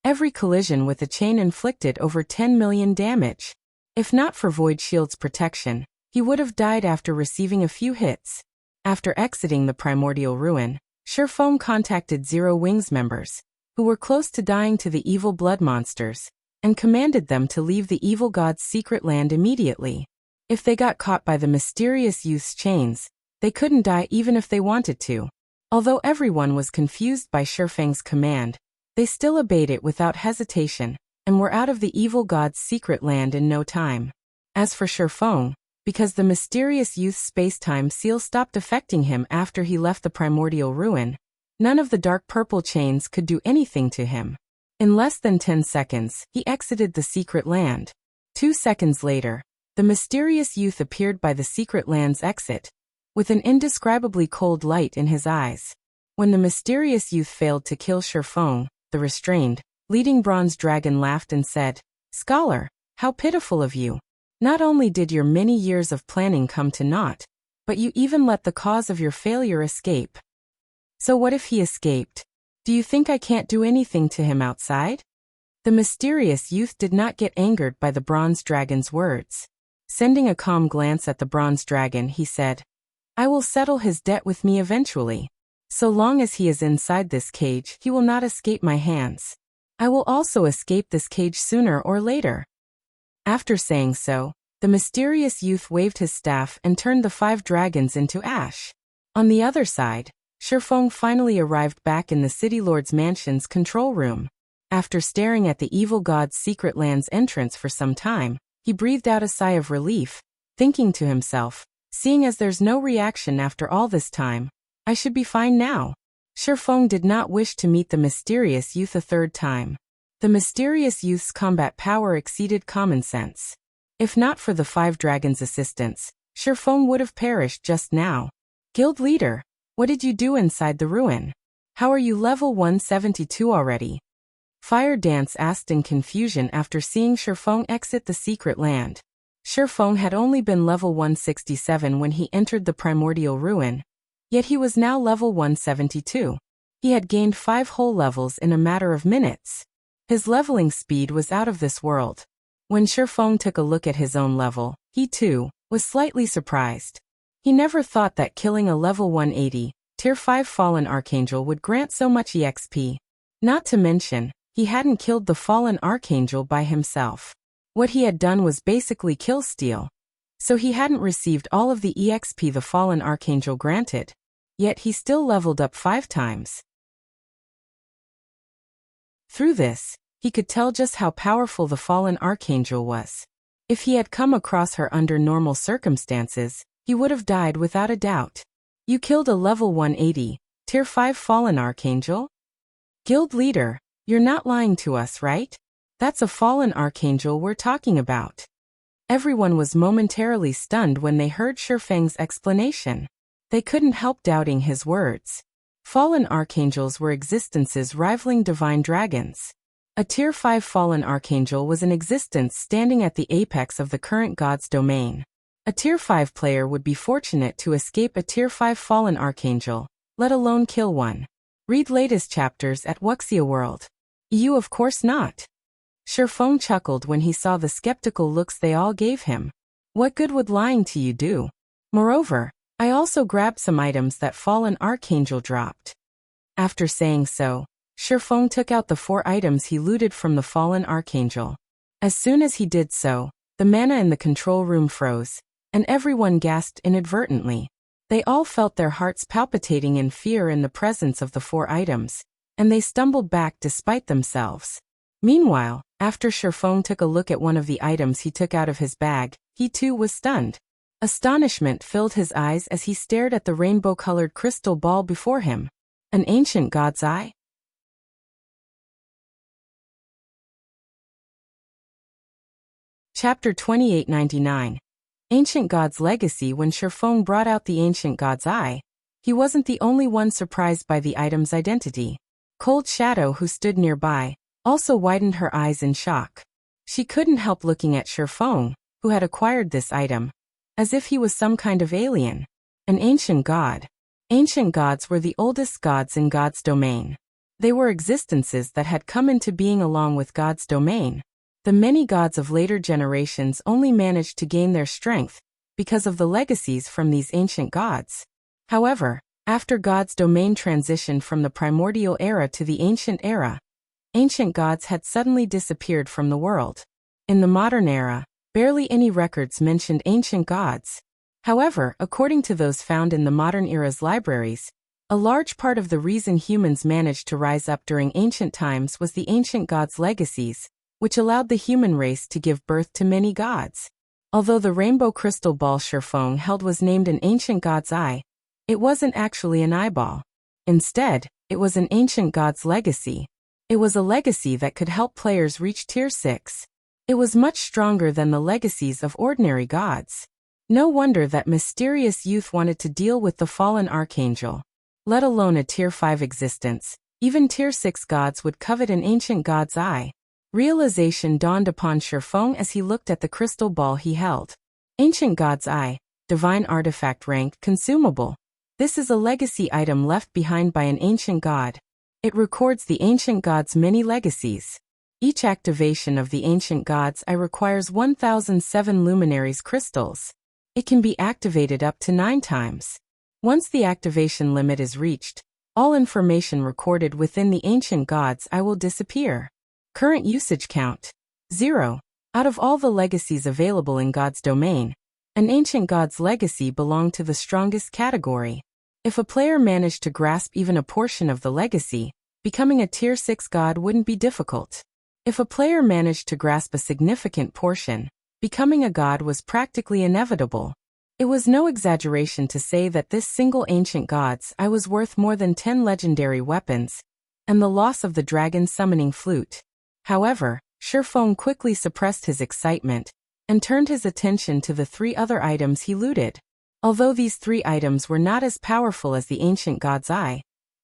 Every collision with a chain inflicted over 10 million damage. If not for Void Shield's protection, he would have died after receiving a few hits. After exiting the Primordial ruin, Shifeng contacted Zero Wings members, who were close to dying to the evil blood monsters, and commanded them to leave the evil god's secret land immediately. If they got caught by the mysterious youth's chains, they couldn't die even if they wanted to. Although everyone was confused by Shifeng's command, they still obeyed it without hesitation, and were out of the evil god's secret land in no time. As for Shifeng, because the mysterious youth's spacetime seal stopped affecting him after he left the Primordial ruin, none of the dark purple chains could do anything to him. In less than 10 seconds, he exited the secret land. 2 seconds later, the mysterious youth appeared by the secret land's exit, with an indescribably cold light in his eyes. When the mysterious youth failed to kill Shifeng, the restrained, leading bronze dragon laughed and said, "Scholar, how pitiful of you. Not only did your many years of planning come to naught, but you even let the cause of your failure escape. So what if he escaped? Do you think I can't do anything to him outside?" The mysterious youth did not get angered by the bronze dragon's words. Sending a calm glance at the bronze dragon, he said, "I will settle his debt with me eventually. So long as he is inside this cage, he will not escape my hands. I will also escape this cage sooner or later." After saying so, the mysterious youth waved his staff and turned the 5 dragons into ash. On the other side, Shifeng finally arrived back in the City Lord's mansion's control room. After staring at the evil god's secret land's entrance for some time, he breathed out a sigh of relief, thinking to himself, "Seeing as there's no reaction after all this time, I should be fine now." Shifeng did not wish to meet the mysterious youth a third time. The mysterious youth's combat power exceeded common sense. If not for the 5 dragons' assistance, Shifeng would have perished just now. "Guild leader, what did you do inside the ruin? How are you level 172 already?" Fire Dance asked in confusion after seeing Shifeng exit the secret land. Shifeng had only been level 167 when he entered the Primordial ruin, yet he was now level 172. He had gained 5 whole levels in a matter of minutes. His leveling speed was out of this world. When Shifeng took a look at his own level, he too was slightly surprised. He never thought that killing a level 180, Tier 5 Fallen Archangel would grant so much EXP. Not to mention, he hadn't killed the Fallen Archangel by himself. What he had done was basically kill steal. So he hadn't received all of the EXP the Fallen Archangel granted. Yet he still leveled up 5 times. Through this, he could tell just how powerful the Fallen Archangel was. If he had come across her under normal circumstances, he would have died without a doubt. "You killed a level 180, Tier 5 Fallen Archangel? Guild leader, you're not lying to us, right? That's a Fallen Archangel we're talking about." Everyone was momentarily stunned when they heard Shifeng's explanation. They couldn't help doubting his words. Fallen archangels were existences rivaling divine dragons. A Tier 5 fallen archangel was in existence standing at the apex of the current god's domain. A Tier 5 player would be fortunate to escape a Tier 5 fallen archangel, let alone kill one. Read latest chapters at Wuxia World. You of course not. Shifeng chuckled when he saw the skeptical looks they all gave him. What good would lying to you do? Moreover, I also grabbed some items that fallen archangel dropped. After saying so, Shifeng took out the 4 items he looted from the fallen archangel. As soon as he did so, the mana in the control room froze, and everyone gasped inadvertently. They all felt their hearts palpitating in fear in the presence of the 4 items, and they stumbled back despite themselves. Meanwhile, after Shifeng took a look at one of the items he took out of his bag, he too was stunned. Astonishment filled his eyes as he stared at the rainbow-colored crystal ball before him. An ancient god's eye? Chapter 2899. Ancient God's Legacy. When Shifeng brought out the ancient god's eye, he wasn't the only one surprised by the item's identity. Cold Shadow, who stood nearby, also widened her eyes in shock. She couldn't help looking at Shifeng, who had acquired this item, as if he was some kind of alien. An ancient god. Ancient gods were the oldest gods in God's domain. They were existences that had come into being along with God's domain. The many gods of later generations only managed to gain their strength because of the legacies from these ancient gods. However, after God's domain transitioned from the Primordial era to the Ancient era, ancient gods had suddenly disappeared from the world. In the modern era, barely any records mentioned ancient gods. However, according to those found in the modern era's libraries, a large part of the reason humans managed to rise up during ancient times was the ancient gods' legacies, which allowed the human race to give birth to many gods. Although the rainbow crystal ball Shifeng held was named an ancient god's eye, it wasn't actually an eyeball. Instead, it was an ancient god's legacy. It was a legacy that could help players reach Tier 6. It was much stronger than the legacies of ordinary gods. No wonder that mysterious youth wanted to deal with the fallen archangel. Let alone a Tier 5 existence, even Tier 6 gods would covet an ancient god's eye. Realization dawned upon Shifeng as he looked at the crystal ball he held. Ancient god's eye, divine artifact ranked consumable. This is a legacy item left behind by an ancient god. It records the ancient god's many legacies. Each activation of the ancient god's eye requires 1007 luminaries crystals. It can be activated up to 9 times. Once the activation limit is reached, all information recorded within the ancient god's eye will disappear. Current usage count: 0. Out of all the legacies available in God's domain, an ancient god's legacy belonged to the strongest category. If a player managed to grasp even a portion of the legacy, becoming a Tier 6 god wouldn't be difficult. If a player managed to grasp a significant portion, becoming a god was practically inevitable. It was no exaggeration to say that this single ancient god's eye was worth more than 10 legendary weapons, and the loss of the dragon summoning flute. However, Shifeng quickly suppressed his excitement and turned his attention to the 3 other items he looted. Although these 3 items were not as powerful as the ancient god's eye,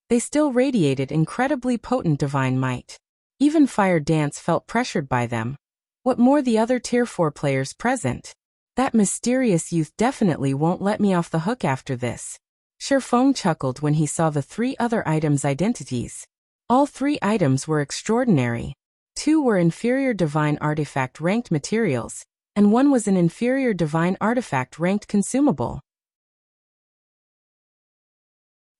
they still radiated incredibly potent divine might. Even Fire Dance felt pressured by them. What more the other Tier 4 players present? That mysterious youth definitely won't let me off the hook after this. Shifeng chuckled when he saw the 3 other items' identities. All 3 items were extraordinary. 2 were inferior divine artifact ranked materials, and 1 was an inferior divine artifact ranked consumable.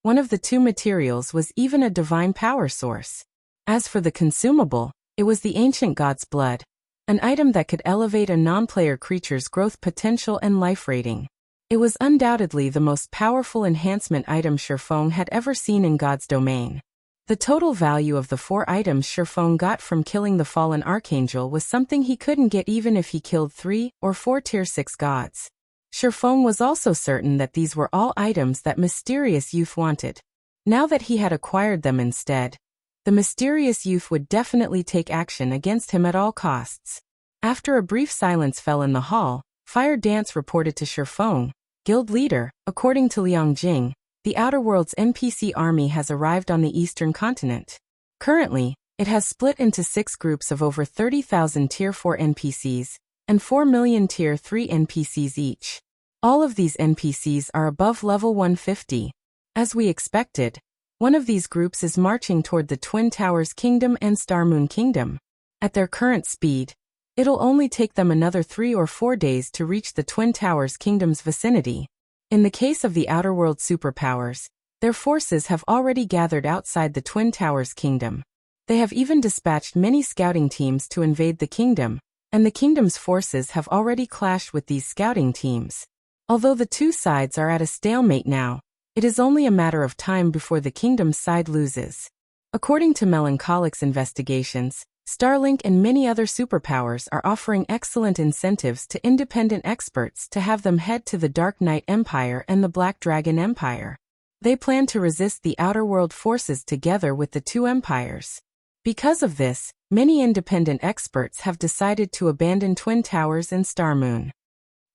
One of the 2 materials was even a divine power source. As for the consumable, it was the ancient god's blood, an item that could elevate a non-player creature's growth potential and life rating. It was undoubtedly the most powerful enhancement item Shifeng had ever seen in God's domain. The total value of the 4 items Shifeng got from killing the fallen archangel was something he couldn't get even if he killed 3 or 4 Tier 6 gods. Shifeng was also certain that these were all items that mysterious youth wanted. Now that he had acquired them instead, the mysterious youth would definitely take action against him at all costs. After a brief silence fell in the hall, Fire Dance reported to Shifeng, guild leader. According to Liang Jing, the Outer Worlds NPC army has arrived on the eastern continent. Currently, it has split into 6 groups of over 30,000 Tier 4 NPCs, and 4 million Tier 3 NPCs each. All of these NPCs are above level 150. As we expected, one of these groups is marching toward the Twin Towers Kingdom and Starmoon Kingdom. At their current speed, it'll only take them another 3 or 4 days to reach the Twin Towers Kingdom's vicinity. In the case of the Outer World superpowers, their forces have already gathered outside the Twin Towers Kingdom. They have even dispatched many scouting teams to invade the kingdom, and the kingdom's forces have already clashed with these scouting teams. Although the two sides are at a stalemate now, it is only a matter of time before the kingdom's side loses. According to Melancholic's investigations, Starlink and many other superpowers are offering excellent incentives to independent experts to have them head to the Dark Knight Empire and the Black Dragon Empire. They plan to resist the Outer World forces together with the two empires. Because of this, many independent experts have decided to abandon Twin Towers and Starmoon.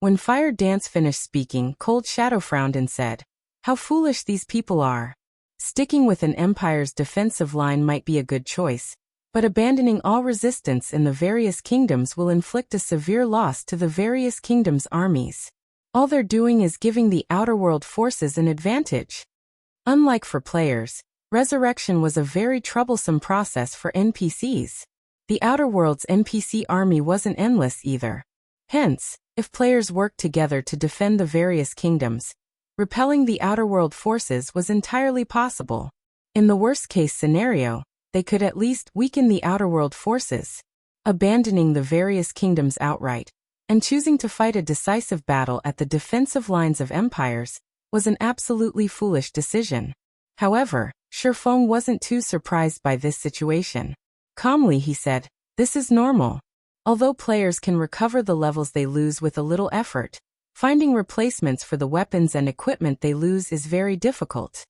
When Fire Dance finished speaking, Cold Shadow frowned and said, "How foolish these people are. Sticking with an empire's defensive line might be a good choice, but abandoning all resistance in the various kingdoms will inflict a severe loss to the various kingdoms' armies. All they're doing is giving the Outer World forces an advantage." Unlike for players, resurrection was a very troublesome process for NPCs. The Outer World's NPC army wasn't endless either. Hence, if players worked together to defend the various kingdoms, repelling the Outer World forces was entirely possible. In the worst-case scenario, they could at least weaken the Outer World forces. Abandoning the various kingdoms outright, and choosing to fight a decisive battle at the defensive lines of empires, was an absolutely foolish decision. However, Shifeng wasn't too surprised by this situation. Calmly he said, "This is normal. Although players can recover the levels they lose with a little effort, finding replacements for the weapons and equipment they lose is very difficult.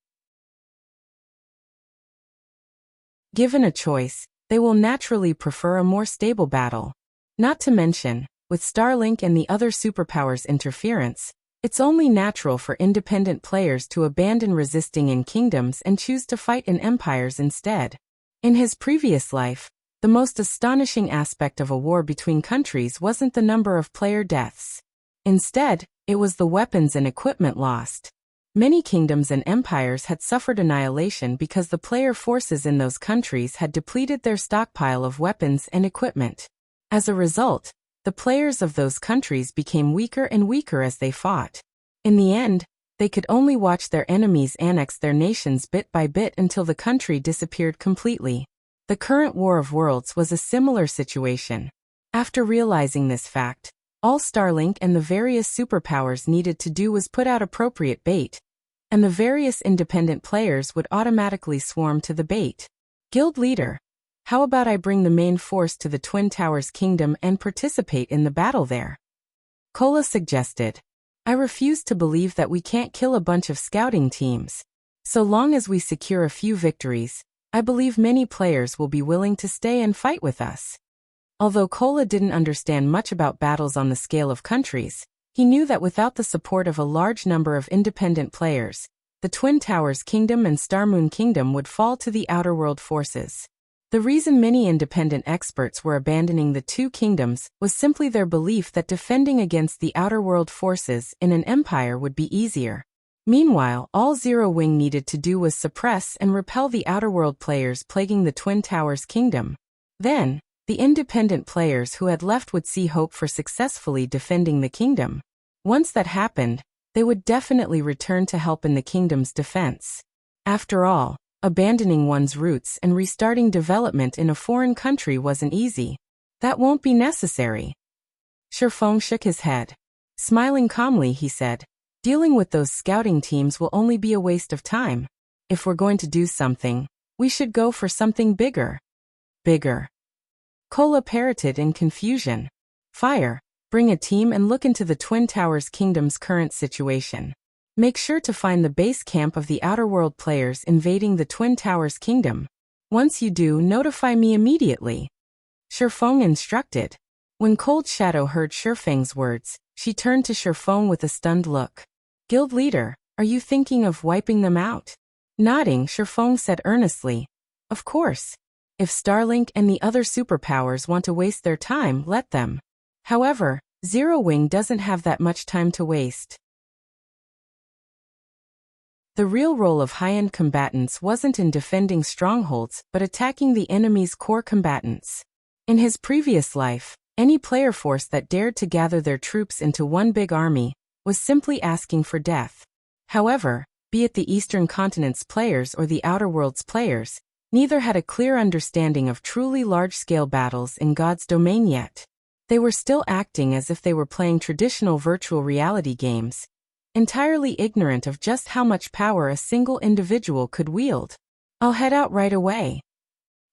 Given a choice, they will naturally prefer a more stable battle. Not to mention, with Starlink and the other superpowers' interference, it's only natural for independent players to abandon resisting in kingdoms and choose to fight in empires instead." In his previous life, the most astonishing aspect of a war between countries wasn't the number of player deaths. Instead, it was the weapons and equipment lost. Many kingdoms and empires had suffered annihilation because the player forces in those countries had depleted their stockpile of weapons and equipment. As a result, the players of those countries became weaker and weaker as they fought. In the end, they could only watch their enemies annex their nations bit by bit until the country disappeared completely. The current War of Worlds was a similar situation. After realizing this fact, all Starlink and the various superpowers needed to do was put out appropriate bait, and the various independent players would automatically swarm to the bait. "Guild leader, how about I bring the main force to the Twin Towers Kingdom and participate in the battle there?" Kola suggested. "I refuse to believe that we can't kill a bunch of scouting teams. So long as we secure a few victories, I believe many players will be willing to stay and fight with us." Although Kola didn't understand much about battles on the scale of countries, he knew that without the support of a large number of independent players, the Twin Towers Kingdom and Starmoon Kingdom would fall to the Outer World forces. The reason many independent experts were abandoning the two kingdoms was simply their belief that defending against the Outer World forces in an empire would be easier. Meanwhile, all Zero Wing needed to do was suppress and repel the Outer World players plaguing the Twin Towers Kingdom. Then, the independent players who had left would see hope for successfully defending the kingdom. Once that happened, they would definitely return to help in the kingdom's defense. After all, abandoning one's roots and restarting development in a foreign country wasn't easy. That won't be necessary. Shifeng shook his head. Smiling calmly, he said, "Dealing with those scouting teams will only be a waste of time. If we're going to do something, we should go for something bigger." "Bigger?" Kola parroted in confusion. "Fire, bring a team and look into the Twin Towers Kingdom's current situation. Make sure to find the base camp of the Outer World players invading the Twin Towers Kingdom. Once you do, notify me immediately." Shifeng instructed. When Cold Shadow heard Shifeng's words, she turned to Shifeng with a stunned look. Guild leader, are you thinking of wiping them out? Nodding, Shifeng said earnestly, of course. If Starlink and the other superpowers want to waste their time, let them. However, Zero Wing doesn't have that much time to waste. The real role of high-end combatants wasn't in defending strongholds, but attacking the enemy's core combatants. In his previous life, any player force that dared to gather their troops into one big army was simply asking for death. However, be it the Eastern Continent's players or the Outer World's players, neither had a clear understanding of truly large-scale battles in God's domain yet. They were still acting as if they were playing traditional virtual reality games, entirely ignorant of just how much power a single individual could wield. I'll head out right away.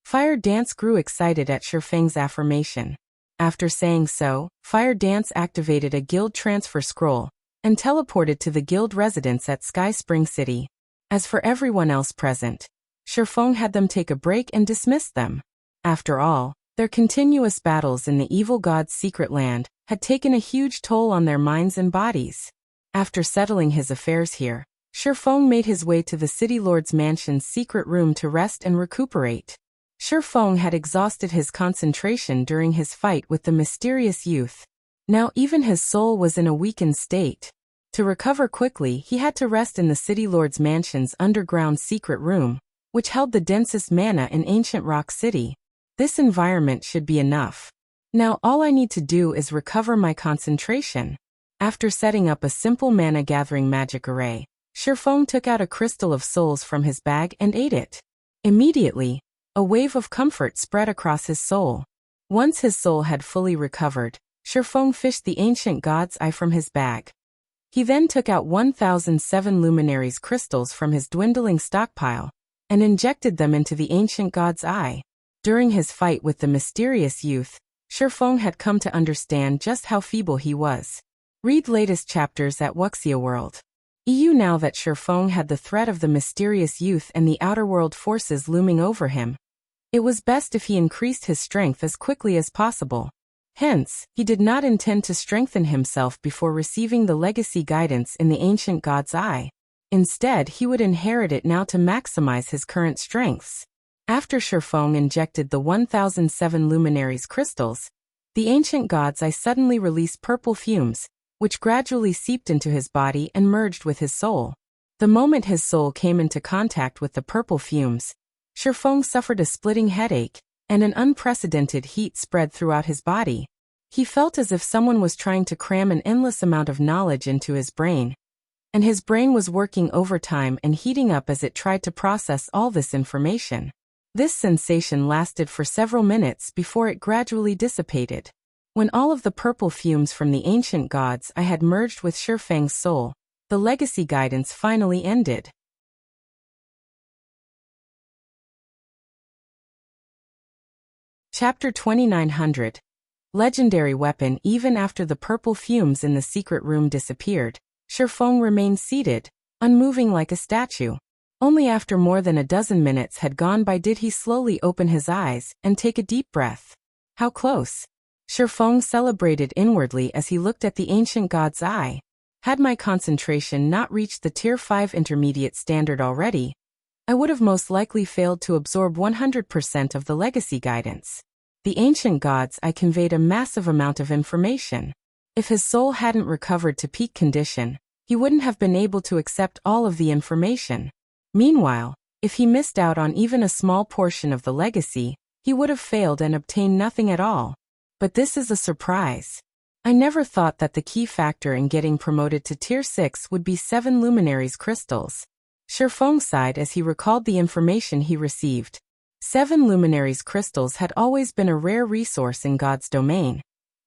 Fire Dance grew excited at Shifeng's affirmation. After saying so, Fire Dance activated a guild transfer scroll and teleported to the guild residence at Sky Spring City. As for everyone else present, Shifeng had them take a break and dismiss them. After all, their continuous battles in the evil god's secret land had taken a huge toll on their minds and bodies. After settling his affairs here, Shifeng made his way to the City Lord's mansion's secret room to rest and recuperate. Shifeng had exhausted his concentration during his fight with the mysterious youth. Now even his soul was in a weakened state. To recover quickly, he had to rest in the City Lord's mansion's underground secret room, which held the densest mana in ancient Rock City. This environment should be enough. Now all I need to do is recover my concentration. After setting up a simple mana-gathering magic array, Shifeng took out a crystal of souls from his bag and ate it. Immediately, a wave of comfort spread across his soul. Once his soul had fully recovered, Shifeng fished the ancient god's eye from his bag. He then took out 1007 luminaries crystals from his dwindling stockpile and injected them into the ancient god's eye. During his fight with the mysterious youth, Shifeng had come to understand just how feeble he was. Read latest chapters at Wuxia World. EU. Now that Shifeng had the threat of the mysterious youth and the outer world forces looming over him, it was best if he increased his strength as quickly as possible. Hence, he did not intend to strengthen himself before receiving the legacy guidance in the ancient god's eye. Instead, he would inherit it now to maximize his current strengths. After Shifeng injected the 1007 luminaries crystals, the ancient god's eye suddenly released purple fumes, which gradually seeped into his body and merged with his soul. The moment his soul came into contact with the purple fumes, Shifeng suffered a splitting headache, and an unprecedented heat spread throughout his body. He felt as if someone was trying to cram an endless amount of knowledge into his brain, and his brain was working overtime and heating up as it tried to process all this information. This sensation lasted for several minutes before it gradually dissipated. When all of the purple fumes from the ancient gods I had merged with Shifeng's soul, the legacy guidance finally ended. Chapter 2900. Legendary weapon. Even after the purple fumes in the secret room disappeared, Shifeng remained seated, unmoving like a statue. Only after more than a dozen minutes had gone by did he slowly open his eyes and take a deep breath. How close! Shifeng celebrated inwardly as he looked at the ancient god's eye. Had my concentration not reached the Tier 5 intermediate standard already, I would have most likely failed to absorb 100% of the legacy guidance. The ancient god's eye conveyed a massive amount of information. If his soul hadn't recovered to peak condition, he wouldn't have been able to accept all of the information. Meanwhile, if he missed out on even a small portion of the legacy, he would have failed and obtained nothing at all. But this is a surprise. I never thought that the key factor in getting promoted to Tier 6 would be 7 luminaries crystals. Shifeng sighed as he recalled the information he received. 7 luminaries crystals had always been a rare resource in God's domain,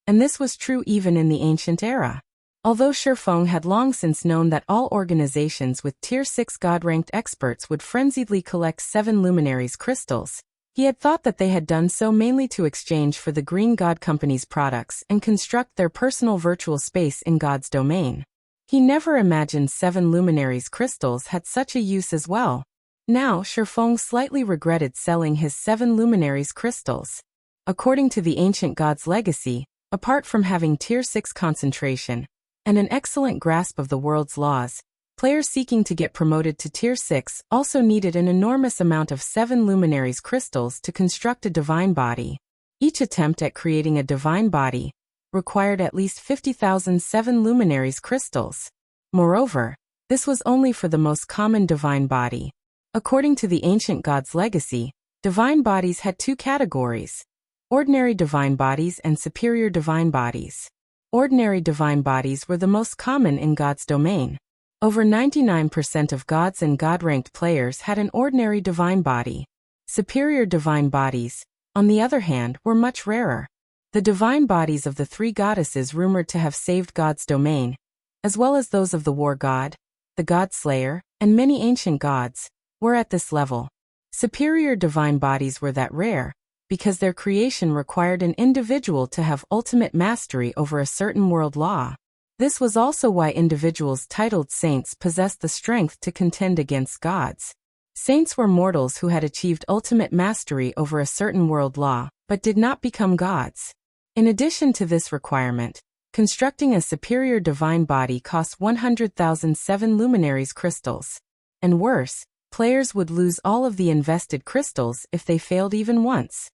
and this was true even in the ancient era. Although Shifeng had long since known that all organizations with Tier 6 God-ranked experts would frenziedly collect 7 luminaries crystals, he had thought that they had done so mainly to exchange for the Green God Company's products and construct their personal virtual space in God's domain. He never imagined 7 luminaries crystals had such a use as well. Now, Shifeng slightly regretted selling his 7 luminaries crystals. According to the ancient god's legacy, Apart from having Tier 6 concentration and an excellent grasp of the world's laws, players seeking to get promoted to Tier 6 also needed an enormous amount of 7 luminaries crystals to construct a divine body. Each attempt at creating a divine body required at least 50,000 7 luminaries crystals. Moreover, this was only for the most common divine body. According to the ancient god's legacy, divine bodies had 2 categories: ordinary divine bodies and superior divine bodies. Ordinary divine bodies were the most common in God's domain. Over 99% of gods and god-ranked players had an ordinary divine body. Superior divine bodies, on the other hand, were much rarer. The divine bodies of the 3 goddesses rumored to have saved God's domain, as well as those of the war god, the god slayer, and many ancient gods, were at this level. Superior divine bodies were that rare because their creation required an individual to have ultimate mastery over a certain world law. This was also why individuals titled saints possessed the strength to contend against gods. Saints were mortals who had achieved ultimate mastery over a certain world law, but did not become gods. In addition to this requirement, constructing a superior divine body cost 100,000 7 luminaries crystals. And worse, players would lose all of the invested crystals if they failed even once.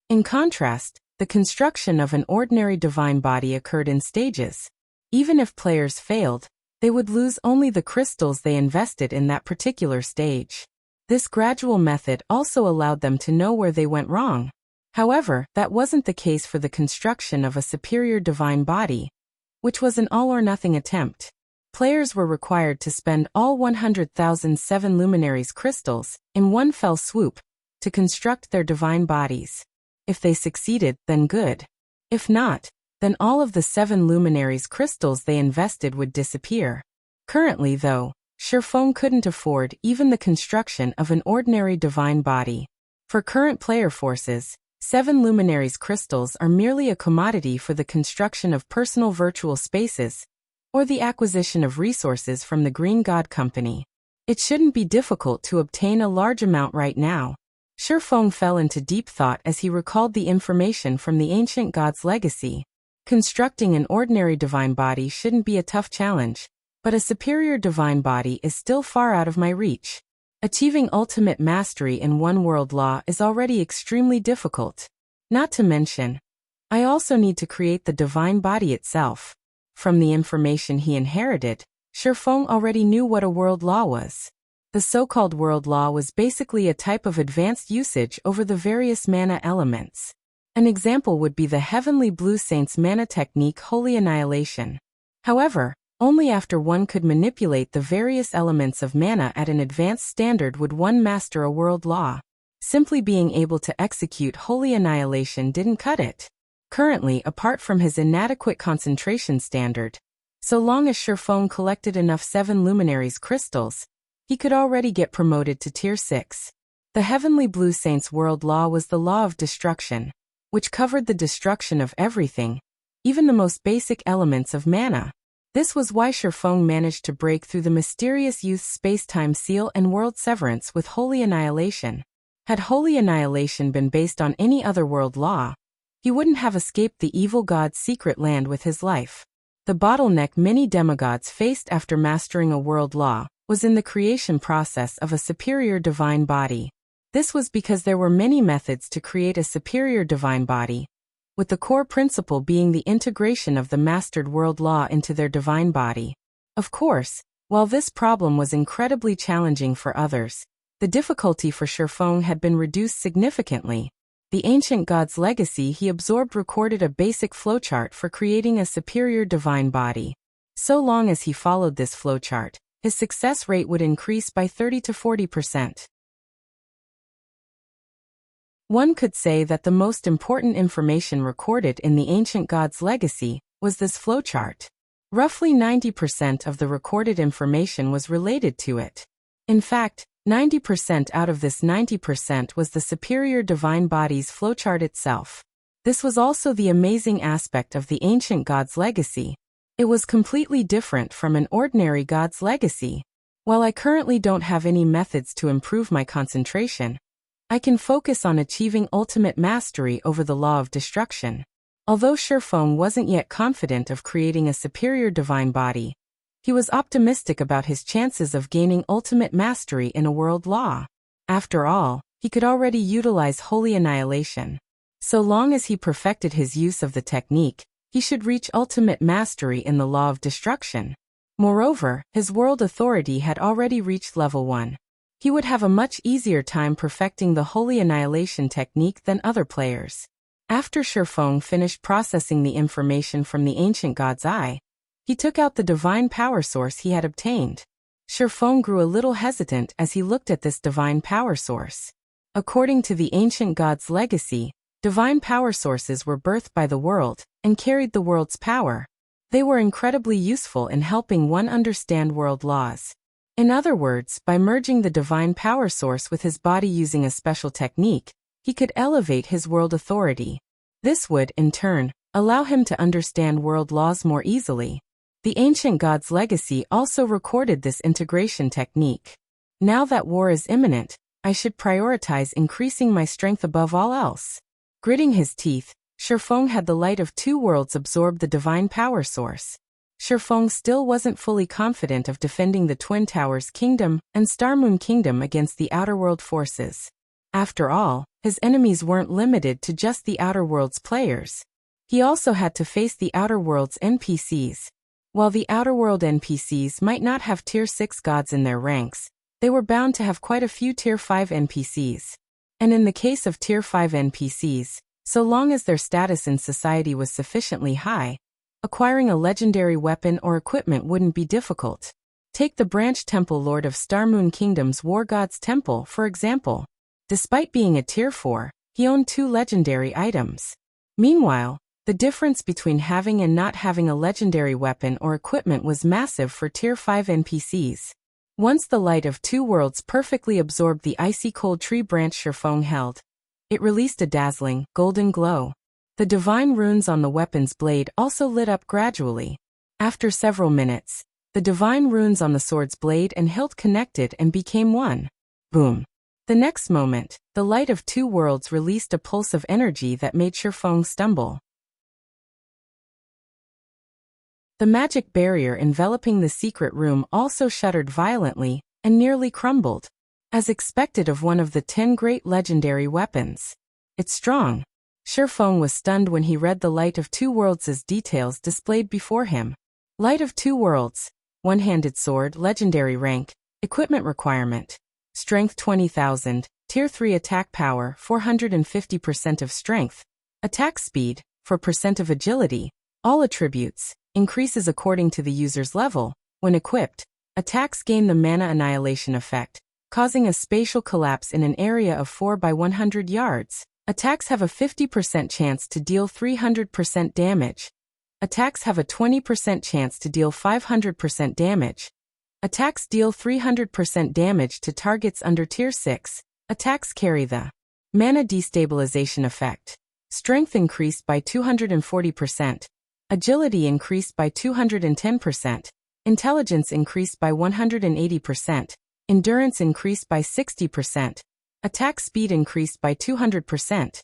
In contrast, the construction of an ordinary divine body occurred in stages. Even if players failed, they would lose only the crystals they invested in that particular stage. This gradual method also allowed them to know where they went wrong. However, that wasn't the case for the construction of a superior divine body, which was an all-or-nothing attempt. Players were required to spend all 100,000 7 luminaries crystals in one fell swoop to construct their divine bodies. If they succeeded, then good. If not, then all of the 7 luminaries crystals they invested would disappear. Currently, though, Sherfone couldn't afford even the construction of an ordinary divine body. For current player forces, 7 luminaries crystals are merely a commodity for the construction of personal virtual spaces, or the acquisition of resources from the Green God Company. It shouldn't be difficult to obtain a large amount right now. Sherfone fell into deep thought as he recalled the information from the ancient god's legacy. Constructing an ordinary divine body shouldn't be a tough challenge, but a superior divine body is still far out of my reach. Achieving ultimate mastery in one world law is already extremely difficult. Not to mention, I also need to create the divine body itself. From the information he inherited, Sherfone already knew what a world law was. The so-called world law was basically a type of advanced usage over the various mana elements. An example would be the Heavenly Blue Saint's mana technique Holy Annihilation. However, only after one could manipulate the various elements of mana at an advanced standard would one master a world law. Simply being able to execute Holy Annihilation didn't cut it. Currently, apart from his inadequate concentration standard, so long as Sherfone collected enough 7 luminaries crystals, he could already get promoted to Tier 6. The Heavenly Blue Saint's world law was the law of destruction, which covered the destruction of everything, even the most basic elements of mana. This was why Sherfone managed to break through the mysterious youth's space-time seal and world severance with Holy Annihilation. Had Holy Annihilation been based on any other world law, he wouldn't have escaped the evil god's secret land with his life. The bottleneck many demigods faced after mastering a world law was in the creation process of a superior divine body. This was because there were many methods to create a superior divine body, with the core principle being the integration of the mastered world law into their divine body. Of course, while this problem was incredibly challenging for others, the difficulty for Sherfone had been reduced significantly. The ancient god's legacy he absorbed recorded a basic flowchart for creating a superior divine body. So long as he followed this flowchart, his success rate would increase by 30 to 40%. One could say that the most important information recorded in the ancient god's legacy was this flowchart. Roughly 90% of the recorded information was related to it. In fact, 90% out of this 90% was the superior divine body's flowchart itself. This was also the amazing aspect of the ancient god's legacy. It was completely different from an ordinary god's legacy. While I currently don't have any methods to improve my concentration, I can focus on achieving ultimate mastery over the law of destruction. Although Shifeng wasn't yet confident of creating a superior divine body, he was optimistic about his chances of gaining ultimate mastery in a world law. After all, he could already utilize holy annihilation. So long as he perfected his use of the technique, he should reach ultimate mastery in the law of destruction. Moreover, his world authority had already reached level 1. He would have a much easier time perfecting the holy annihilation technique than other players. After Shifeng finished processing the information from the ancient god's eye, he took out the divine power source he had obtained. Shifeng grew a little hesitant as he looked at this divine power source. According to the ancient god's legacy, divine power sources were birthed by the world and carried the world's power. They were incredibly useful in helping one understand world laws. In other words, by merging the divine power source with his body using a special technique, he could elevate his world authority. This would, in turn, allow him to understand world laws more easily. The ancient god's legacy also recorded this integration technique. Now that war is imminent, I should prioritize increasing my strength above all else. Gritting his teeth, Shifeng had the light of two worlds absorb the divine power source. Shifeng still wasn't fully confident of defending the Twin Towers Kingdom and Starmoon Kingdom against the Outer World forces. After all, his enemies weren't limited to just the Outer World's players. He also had to face the Outer World's NPCs. While the Outer World NPCs might not have Tier 6 gods in their ranks, they were bound to have quite a few Tier 5 NPCs. And in the case of Tier 5 NPCs, so long as their status in society was sufficiently high, acquiring a legendary weapon or equipment wouldn't be difficult. Take the Branch Temple Lord of Starmoon Kingdom's War God's Temple, for example. Despite being a Tier 4, he owned 2 legendary items. Meanwhile, the difference between having and not having a legendary weapon or equipment was massive for Tier 5 NPCs. Once the light of two worlds perfectly absorbed the icy cold tree branch Shifeng held, it released a dazzling, golden glow. The divine runes on the weapon's blade also lit up gradually. After several minutes, the divine runes on the sword's blade and hilt connected and became one. Boom. The next moment, the light of two worlds released a pulse of energy that made Shifeng stumble. The magic barrier enveloping the secret room also shuddered violently and nearly crumbled. As expected of one of the 10 great legendary weapons. It's strong. Shifeng was stunned when he read the Light of Two Worlds' details displayed before him. Light of Two Worlds, one-handed sword, legendary rank, equipment requirement, strength 20,000, tier 3 attack power 450% of strength, attack speed, 4% of agility, all attributes, increases according to the user's level. When equipped, attacks gain the mana annihilation effect, causing a spatial collapse in an area of 4 by 100 yards. Attacks have a 50% chance to deal 300% damage. Attacks have a 20% chance to deal 500% damage. Attacks deal 300% damage to targets under Tier 6. Attacks carry the mana destabilization effect. Strength increased by 240%. Agility increased by 210%. Intelligence increased by 180%. Endurance increased by 60%. Attack speed increased by 200%.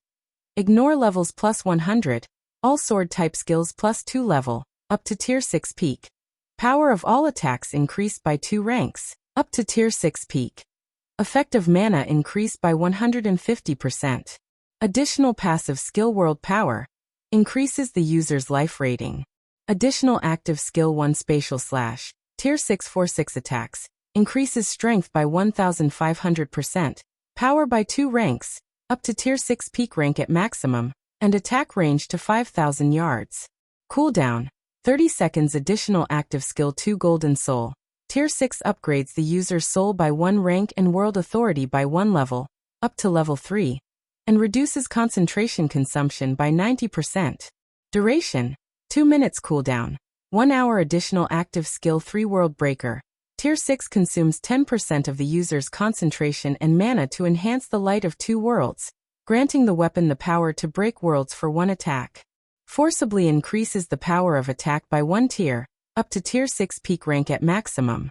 Ignore levels plus 100. All sword type skills plus 2 level, up to Tier 6 peak. Power of all attacks increased by 2 ranks, up to Tier 6 peak. Effective mana increased by 150%. Additional passive skill world power increases the user's life rating. Additional active skill 1 spatial slash, Tier 6 4/6 attacks, increases strength by 1,500%, power by 2 ranks, up to Tier 6 peak rank at maximum, and attack range to 5,000 yards. Cooldown, 30 seconds. Additional active skill 2 Golden Soul, Tier 6 upgrades the user's soul by 1 rank and world authority by 1 level, up to level 3, and reduces concentration consumption by 90%. Duration, 2 minutes. Cooldown, 1 hour. Additional active skill 3 World Breaker, Tier 6 consumes 10% of the user's concentration and mana to enhance the Light of Two Worlds, granting the weapon the power to break worlds for 1 attack. Forcibly increases the power of attack by 1 tier, up to Tier 6 peak rank at maximum.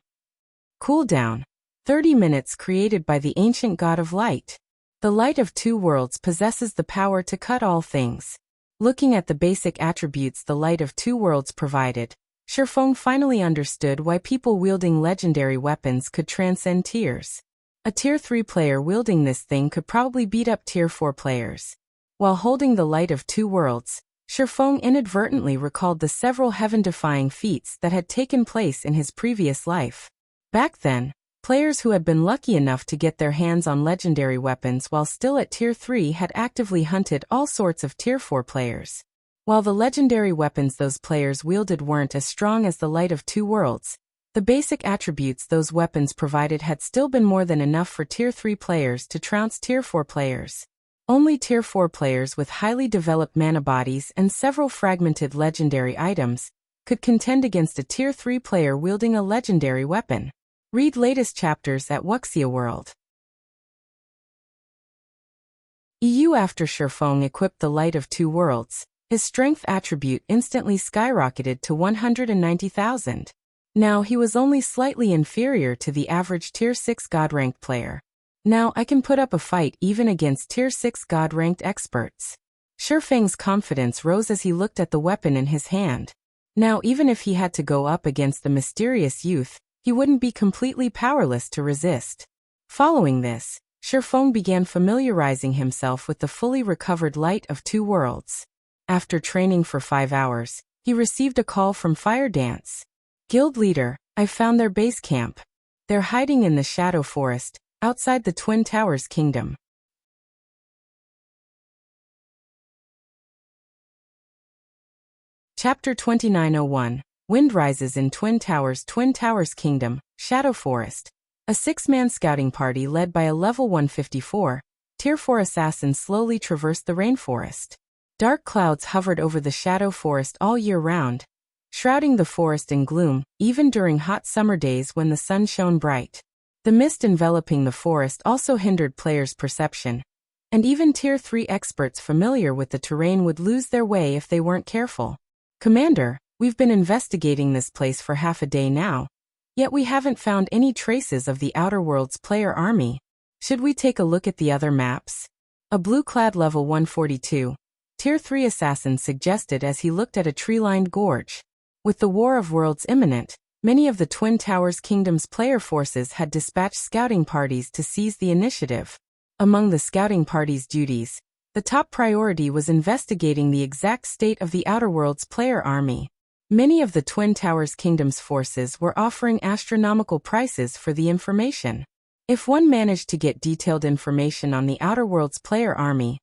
Cooldown, 30 minutes. Created by the Ancient God of Light. The light of two worlds possesses the power to cut all things. Looking at the basic attributes the light of two worlds provided, Shifeng finally understood why people wielding legendary weapons could transcend tiers. A Tier 3 player wielding this thing could probably beat up Tier 4 players. While holding the light of two worlds, Shifeng inadvertently recalled the several heaven-defying feats that had taken place in his previous life. Back then, players who had been lucky enough to get their hands on legendary weapons while still at Tier 3 had actively hunted all sorts of Tier 4 players. While the legendary weapons those players wielded weren't as strong as the light of two worlds, the basic attributes those weapons provided had still been more than enough for Tier 3 players to trounce Tier 4 players. Only Tier 4 players with highly developed mana bodies and several fragmented legendary items could contend against a Tier 3 player wielding a legendary weapon. Read latest chapters at Wuxia World. After Shifeng equipped the Light of Two Worlds, his strength attribute instantly skyrocketed to 190,000. Now he was only slightly inferior to the average Tier 6 God-ranked player. Now I can put up a fight even against Tier 6 God-ranked experts. Shifeng's confidence rose as he looked at the weapon in his hand. Now even if he had to go up against the mysterious youth, he wouldn't be completely powerless to resist. Following this, Shifeng began familiarizing himself with the fully recovered Light of Two Worlds. After training for 5 hours, he received a call from Fire Dance. Guild leader, I found their base camp. They're hiding in the Shadow Forest, outside the Twin Towers Kingdom. Chapter 2901. Wind rises in Twin Towers Kingdom, Shadow Forest. A 6-man scouting party led by a level 154, Tier 4 assassin slowly traversed the rainforest. Dark clouds hovered over the Shadow Forest all year round, shrouding the forest in gloom, even during hot summer days when the sun shone bright. The mist enveloping the forest also hindered players' perception, and even Tier 3 experts familiar with the terrain would lose their way if they weren't careful. Commander, we've been investigating this place for half a day now, yet we haven't found any traces of the Outer Worlds player army. Should we take a look at the other maps? A blue-clad level 142, Tier 3 assassin suggested as he looked at a tree-lined gorge. With the War of Worlds imminent, many of the Twin Towers Kingdom's player forces had dispatched scouting parties to seize the initiative. Among the scouting party's duties, the top priority was investigating the exact state of the Outer Worlds player army. Many of the Twin Towers Kingdom's forces were offering astronomical prices for the information. If one managed to get detailed information on the Outer Worlds player army,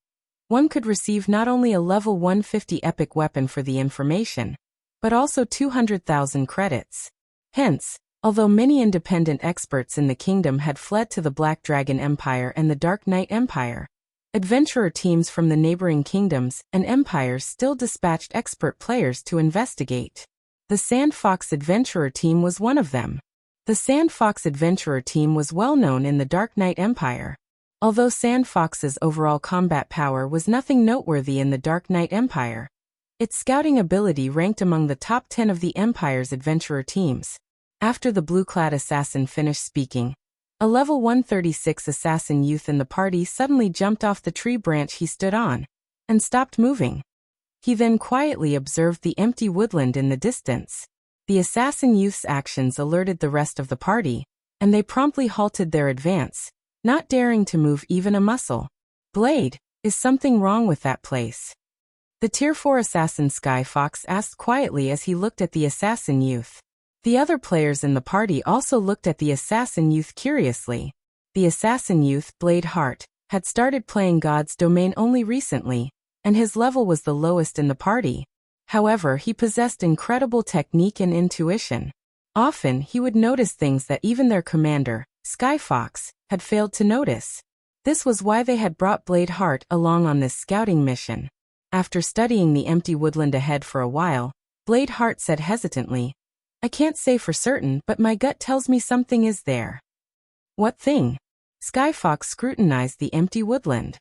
one could receive not only a level 150 epic weapon for the information, but also 200,000 credits. Hence, although many independent experts in the kingdom had fled to the Black Dragon Empire and the Dark Knight Empire, adventurer teams from the neighboring kingdoms and empires still dispatched expert players to investigate. The Sand Fox Adventurer team was one of them. The Sand Fox Adventurer team was well known in the Dark Knight Empire. Although Sand Fox's overall combat power was nothing noteworthy in the Dark Knight Empire, its scouting ability ranked among the top 10 of the Empire's adventurer teams. After the blue-clad assassin finished speaking, a level 136 assassin youth in the party suddenly jumped off the tree branch he stood on and stopped moving. He then quietly observed the empty woodland in the distance. The assassin youth's actions alerted the rest of the party, and they promptly halted their advance, not daring to move even a muscle. Blade, is something wrong with that place? The Tier 4 assassin Sky Fox asked quietly as he looked at the assassin youth. The other players in the party also looked at the assassin youth curiously. The assassin youth, Blade Heart, had started playing God's Domain only recently, and his level was the lowest in the party. However, he possessed incredible technique and intuition. Often, he would notice things that even their commander, Sky Fox, had failed to notice. This was why they had brought Blade Heart along on this scouting mission. After studying the empty woodland ahead for a while, Blade Heart said hesitantly, I can't say for certain, but my gut tells me something is there. What thing? Sky Fox scrutinized the empty woodland.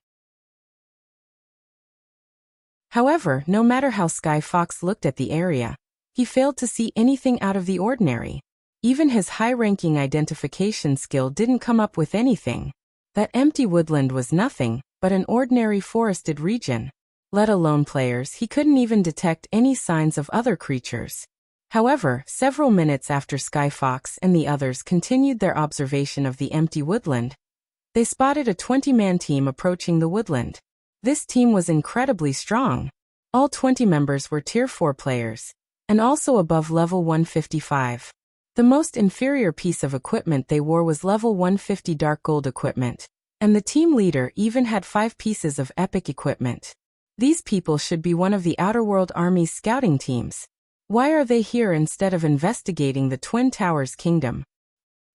However, no matter how Sky Fox looked at the area, he failed to see anything out of the ordinary. Even his high-ranking identification skill didn't come up with anything. That empty woodland was nothing but an ordinary forested region. Let alone players, he couldn't even detect any signs of other creatures. However, several minutes after Sky Fox and the others continued their observation of the empty woodland, they spotted a 20-man team approaching the woodland. This team was incredibly strong. All 20 members were Tier 4 players, and also above level 155. The most inferior piece of equipment they wore was level 150 dark gold equipment, and the team leader even had 5 pieces of epic equipment. These people should be one of the Outerworld Army's scouting teams. Why are they here instead of investigating the Twin Towers Kingdom?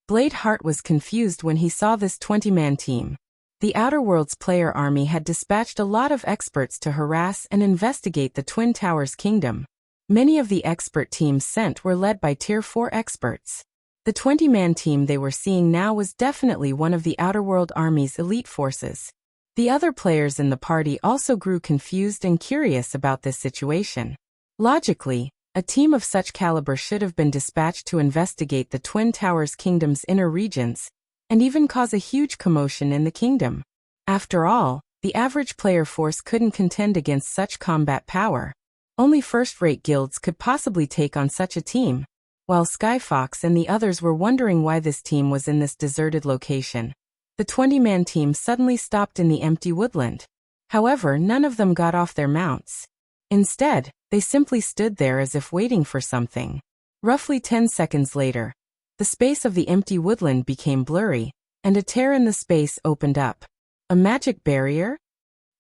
Bladeheart was confused when he saw this 20-man team. The Outer Worlds player army had dispatched a lot of experts to harass and investigate the Twin Towers Kingdom. Many of the expert teams sent were led by Tier 4 experts. The 20-man team they were seeing now was definitely one of the Outerworld Army's elite forces. The other players in the party also grew confused and curious about this situation. Logically, a team of such caliber should have been dispatched to investigate the Twin Towers Kingdom's inner regions, and even cause a huge commotion in the kingdom. After all, the average player force couldn't contend against such combat power. Only first-rate guilds could possibly take on such a team. While Sky Fox and the others were wondering why this team was in this deserted location, the 20-man team suddenly stopped in the empty woodland. However, none of them got off their mounts. Instead, they simply stood there as if waiting for something. Roughly 10 seconds later, the space of the empty woodland became blurry, and a tear in the space opened up. A magic barrier?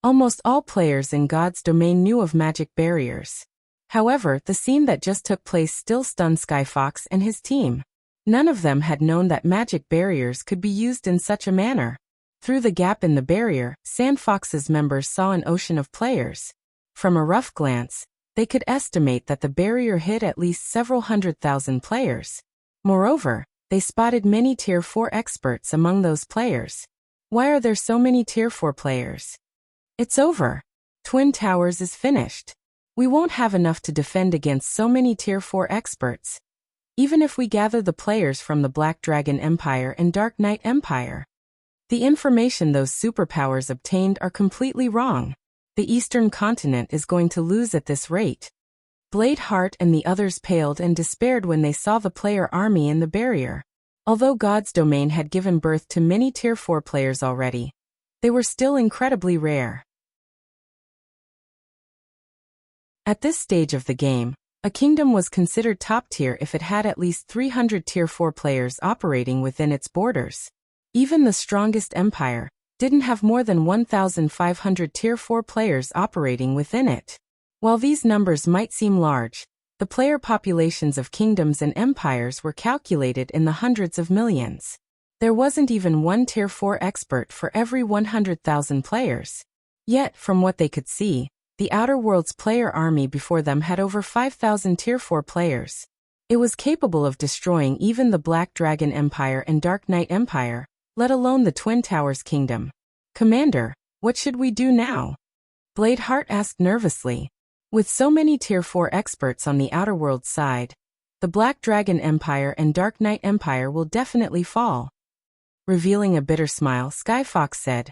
Almost all players in God's domain knew of magic barriers. However, the scene that just took place still stunned Sky Fox and his team. None of them had known that magic barriers could be used in such a manner. Through the gap in the barrier, Sand Fox's members saw an ocean of players. From a rough glance, they could estimate that the barrier hid at least several 100,000 players. Moreover, they spotted many Tier 4 experts among those players. Why are there so many Tier 4 players? It's over. Twin Towers is finished. We won't have enough to defend against so many Tier 4 experts, even if we gather the players from the Black Dragon Empire and Dark Knight Empire. The information those superpowers obtained are completely wrong. The Eastern Continent is going to lose at this rate. Bladeheart and the others paled and despaired when they saw the player army in the barrier. Although God's domain had given birth to many Tier 4 players already, they were still incredibly rare. At this stage of the game, a kingdom was considered top tier if it had at least 300 Tier 4 players operating within its borders. Even the strongest empire didn't have more than 1,500 Tier 4 players operating within it. While these numbers might seem large, the player populations of kingdoms and empires were calculated in the hundreds of millions. There wasn't even one Tier 4 expert for every 100,000 players. Yet, from what they could see, the Outer Worlds player army before them had over 5,000 Tier 4 players. It was capable of destroying even the Black Dragon Empire and Dark Knight Empire, let alone the Twin Towers Kingdom. Commander, what should we do now? Bladeheart asked nervously. With so many Tier 4 experts on the Outer Worlds side, the Black Dragon Empire and Dark Knight Empire will definitely fall. Revealing a bitter smile, Sky Fox said,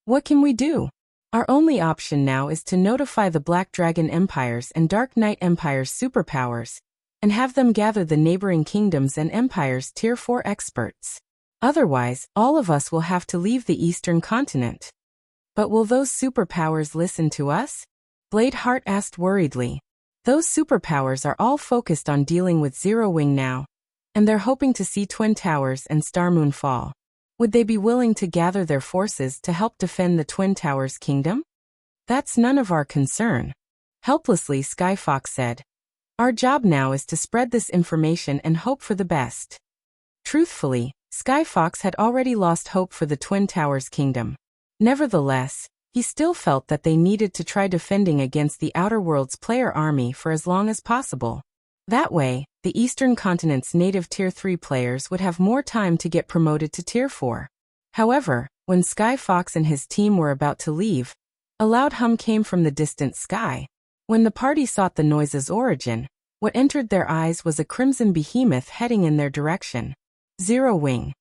"What can we do? Our only option now is to notify the Black Dragon Empires and Dark Knight Empire's superpowers, and have them gather the neighboring kingdoms and empires' Tier 4 experts. Otherwise, all of us will have to leave the Eastern Continent." But will those superpowers listen to us? Bladeheart asked worriedly. Those superpowers are all focused on dealing with Zero Wing now, and they're hoping to see Twin Towers and Star Moon fall. Would they be willing to gather their forces to help defend the Twin Towers Kingdom? That's none of our concern. Helplessly, Sky Fox said. Our job now is to spread this information and hope for the best. Truthfully, Sky Fox had already lost hope for the Twin Towers Kingdom. Nevertheless, he still felt that they needed to try defending against the Outer Worlds player army for as long as possible. That way, the Eastern Continent's native Tier 3 players would have more time to get promoted to Tier 4. However, when Sky Fox and his team were about to leave, a loud hum came from the distant sky. When the party sought the noise's origin, what entered their eyes was a crimson behemoth heading in their direction. Zero Wing.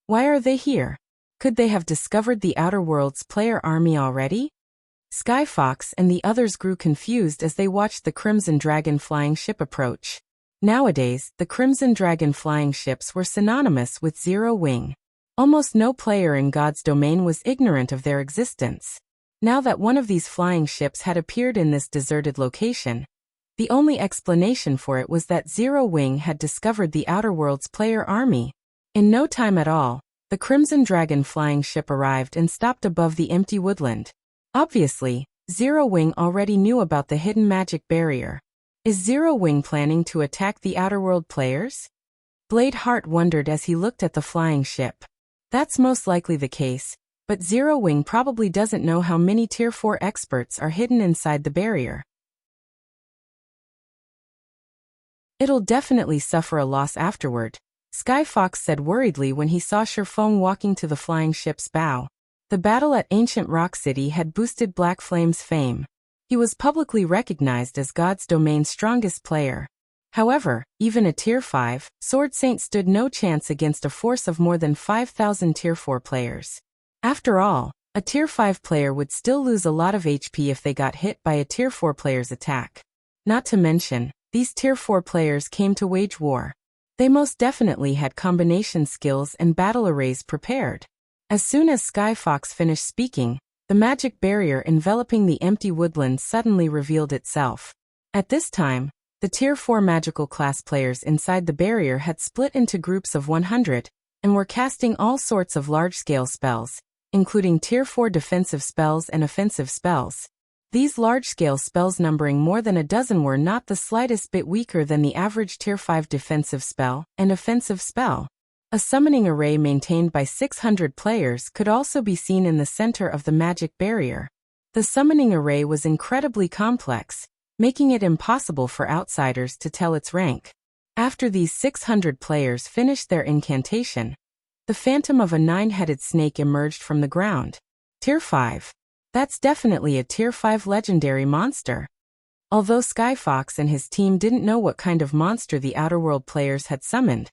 Why are they here? Could they have discovered the Outer Worlds player army already? Skyfox and the others grew confused as they watched the Crimson Dragon flying ship approach. Nowadays, the Crimson Dragon flying ships were synonymous with Zero Wing. Almost no player in God's domain was ignorant of their existence. Now that one of these flying ships had appeared in this deserted location, the only explanation for it was that Zero Wing had discovered the Outer Worlds player army. In no time at all, the Crimson Dragon flying ship arrived and stopped above the empty woodland. Obviously, Zero Wing already knew about the hidden magic barrier. Is Zero Wing planning to attack the Outer World players? Blade Heart wondered as he looked at the flying ship. That's most likely the case, but Zero Wing probably doesn't know how many Tier 4 experts are hidden inside the barrier. It'll definitely suffer a loss afterward, Skyfox said worriedly when he saw Sherfong walking to the flying ship's bow. The battle at Ancient Rock City had boosted Black Flame's fame. He was publicly recognized as God's domain's strongest player. However, even a Tier 5, Sword Saint stood no chance against a force of more than 5,000 Tier 4 players. After all, a Tier 5 player would still lose a lot of HP if they got hit by a Tier 4 player's attack. Not to mention, these Tier 4 players came to wage war. They most definitely had combination skills and battle arrays prepared. As soon as Skyfox finished speaking, the magic barrier enveloping the empty woodland suddenly revealed itself. At this time, the Tier 4 magical class players inside the barrier had split into groups of 100, and were casting all sorts of large-scale spells, including Tier 4 defensive spells and offensive spells. These large-scale spells numbering more than a dozen were not the slightest bit weaker than the average Tier 5 defensive spell and offensive spell. A summoning array maintained by 600 players could also be seen in the center of the magic barrier. The summoning array was incredibly complex, making it impossible for outsiders to tell its rank. After these 600 players finished their incantation, the phantom of a 9-headed snake emerged from the ground. Tier 5. That's definitely a Tier 5 legendary monster. Although Skyfox and his team didn't know what kind of monster the Outer World players had summoned,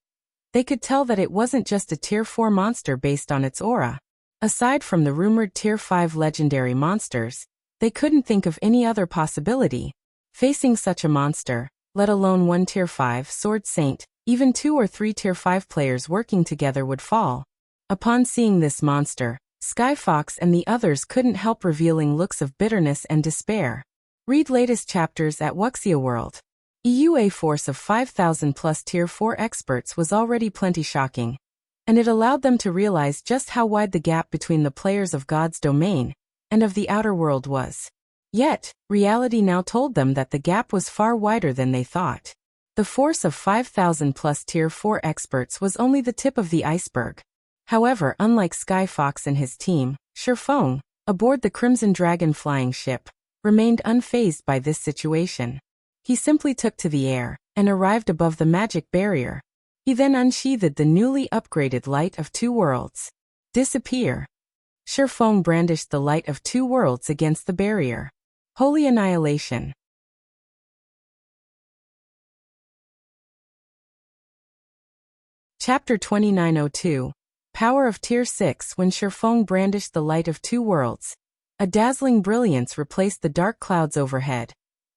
they could tell that it wasn't just a Tier 4 monster based on its aura. Aside from the rumored Tier 5 legendary monsters, they couldn't think of any other possibility. Facing such a monster, let alone one Tier 5 Sword Saint, even 2 or 3 Tier 5 players working together would fall. Upon seeing this monster, Skyfox and the others couldn't help revealing looks of bitterness and despair. Read latest chapters at Wuxia World. A force of 5,000 plus Tier 4 experts was already plenty shocking, and it allowed them to realize just how wide the gap between the players of God's domain and of the Outer World was. Yet, reality now told them that the gap was far wider than they thought. The force of 5,000 plus Tier 4 experts was only the tip of the iceberg. However, unlike Skyfox and his team, Sherfong, aboard the Crimson Dragon flying ship, remained unfazed by this situation. He simply took to the air and arrived above the magic barrier. He then unsheathed the newly upgraded Light of Two Worlds. Disappear. Sherfong brandished the Light of Two Worlds against the barrier. Holy Annihilation. Chapter 2902. Power of Tier 6. When Sherfong brandished the Light of Two Worlds, a dazzling brilliance replaced the dark clouds overhead,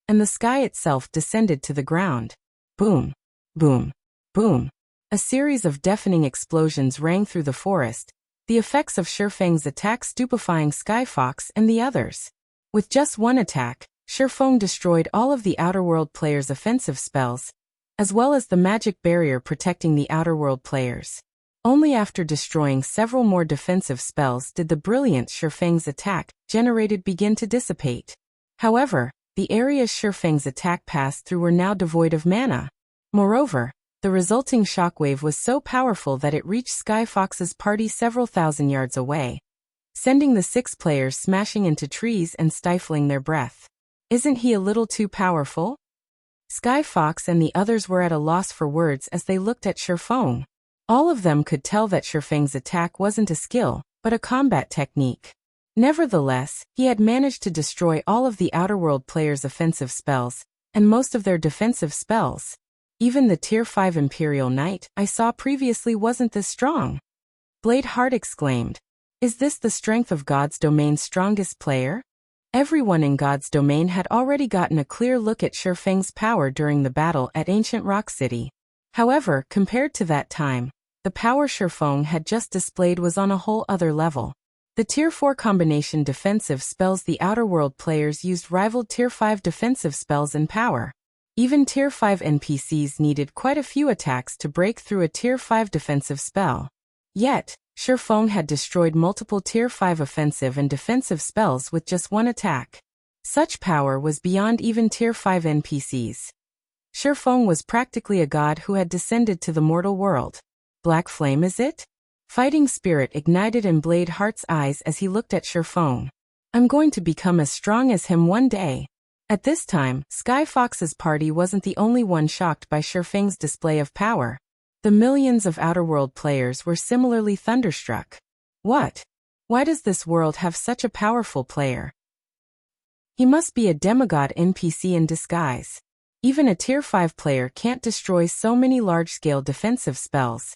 and the sky itself descended to the ground. Boom, boom, boom. A series of deafening explosions rang through the forest, the effects of Sherfang's attack stupefying Skyfox and the others. With just one attack, Sherfong destroyed all of the Outer World players' offensive spells, as well as the magic barrier protecting the Outer World players. Only after destroying several more defensive spells did the brilliant Sherfang's attack generated begin to dissipate. However, the areas Sherfang's attack passed through were now devoid of mana. Moreover, the resulting shockwave was so powerful that it reached Skyfox's party several thousand yards away, sending the 6 players smashing into trees and stifling their breath. Isn't he a little too powerful? Skyfox and the others were at a loss for words as they looked at Sherfong. All of them could tell that Sherfang's attack wasn't a skill, but a combat technique. Nevertheless, he had managed to destroy all of the Outer World players' offensive spells, and most of their defensive spells. Even the Tier 5 Imperial Knight I saw previously wasn't this strong. Blade Heart exclaimed. Is this the strength of God's domain's strongest player? Everyone in God's domain had already gotten a clear look at Shifeng's power during the battle at Ancient Rock City. However, compared to that time, the power Shifeng had just displayed was on a whole other level. The Tier 4 combination defensive spells the Outer World players used rivaled Tier 5 defensive spells in power. Even Tier 5 NPCs needed quite a few attacks to break through a Tier 5 defensive spell. Yet, Shifeng had destroyed multiple Tier 5 offensive and defensive spells with just one attack. Such power was beyond even Tier 5 NPCs. Shifeng was practically a god who had descended to the mortal world. Black flame is it? Fighting spirit ignited in Blade Heart's eyes as he looked at Shifeng. I'm going to become as strong as him one day. At this time, Sky Fox's party wasn't the only one shocked by Shifeng's display of power. The millions of Outer World players were similarly thunderstruck. What? Why does this world have such a powerful player? He must be a demigod NPC in disguise. Even a Tier 5 player can't destroy so many large-scale defensive spells.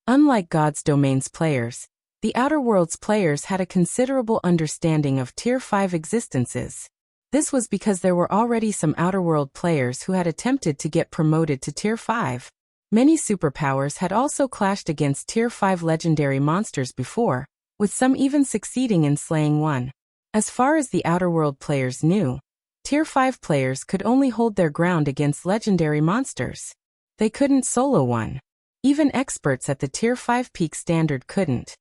Unlike God's Domain's players, the Outer World's players had a considerable understanding of Tier 5 existences. This was because there were already some Outer World players who had attempted to get promoted to Tier 5. Many superpowers had also clashed against Tier 5 legendary monsters before, with some even succeeding in slaying one. As far as the Outer World players knew, Tier 5 players could only hold their ground against legendary monsters. They couldn't solo one. Even experts at the Tier 5 peak standard couldn't.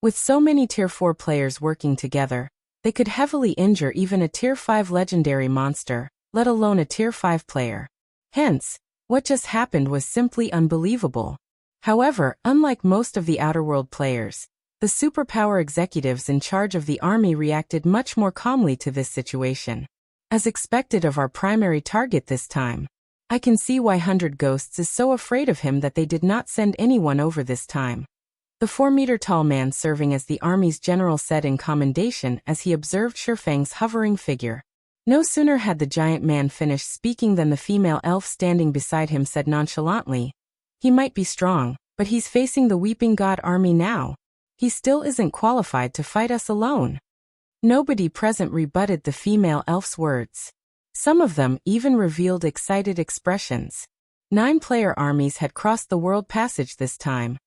With so many Tier 4 players working together, they could heavily injure even a Tier 5 legendary monster, let alone a Tier 5 player. Hence, what just happened was simply unbelievable. However, unlike most of the Outer World players, the superpower executives in charge of the army reacted much more calmly to this situation. As expected of our primary target this time, I can see why 100 Ghosts is so afraid of him that they did not send anyone over this time. The 4-meter-tall man serving as the army's general said in commendation as he observed Shifeng's hovering figure. No sooner had the giant man finished speaking than the female elf standing beside him said nonchalantly, "He might be strong, but he's facing the Weeping God army now. He still isn't qualified to fight us alone." Nobody present rebutted the female elf's words. Some of them even revealed excited expressions. 9-player armies had crossed the world passage this time.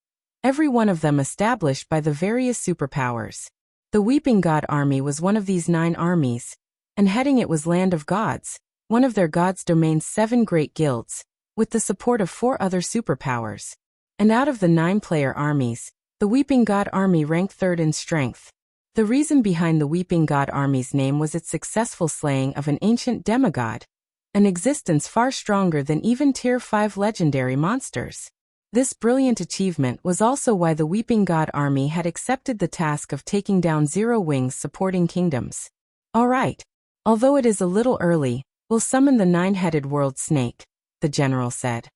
Every one of them established by the various superpowers. The Weeping God army was one of these 9 armies, and heading it was Land of Gods, one of their God's Domain's 7 great guilds, with the support of 4 other superpowers. And out of the 9-player armies, the Weeping God army ranked 3rd in strength. The reason behind the Weeping God army's name was its successful slaying of an ancient demigod, an existence far stronger than even Tier 5 legendary monsters. This brilliant achievement was also why the Weeping God army had accepted the task of taking down Zero Wings supporting kingdoms. Alright. Although it is a little early, we'll summon the 9-headed world snake, the general said.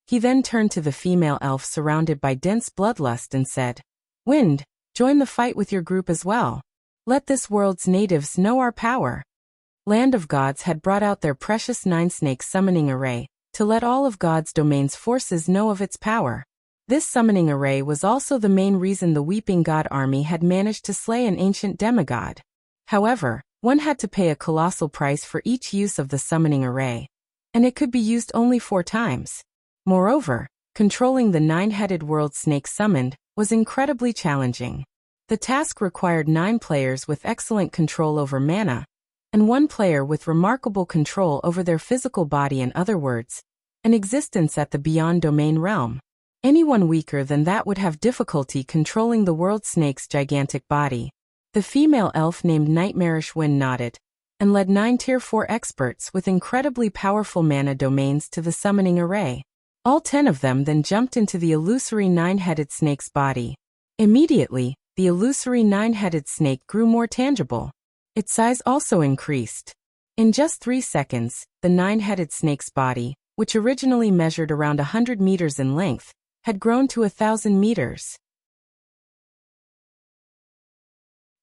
He then turned to the female elf surrounded by dense bloodlust and said, "Wind, join the fight with your group as well. Let this world's natives know our power." Land of Gods had brought out their precious 9-snake summoning array, to let all of God's Domain's forces know of its power. This summoning array was also the main reason the Weeping God army had managed to slay an ancient demigod. However, one had to pay a colossal price for each use of the summoning array, and it could be used only 4 times. Moreover, controlling the 9-headed world snake summoned was incredibly challenging. The task required 9 players with excellent control over mana, and 1 player with remarkable control over their physical body, in other words, an existence at the Beyond Domain realm. Anyone weaker than that would have difficulty controlling the world snake's gigantic body. The female elf named Nightmarish Wind nodded, and led 9 Tier 4 experts with incredibly powerful mana domains to the summoning array. All 10 of them then jumped into the illusory 9-headed snake's body. Immediately, the illusory 9-headed snake grew more tangible. Its size also increased. In just 3 seconds, the 9-headed snake's body, which originally measured around 100 meters in length, had grown to 1,000 meters.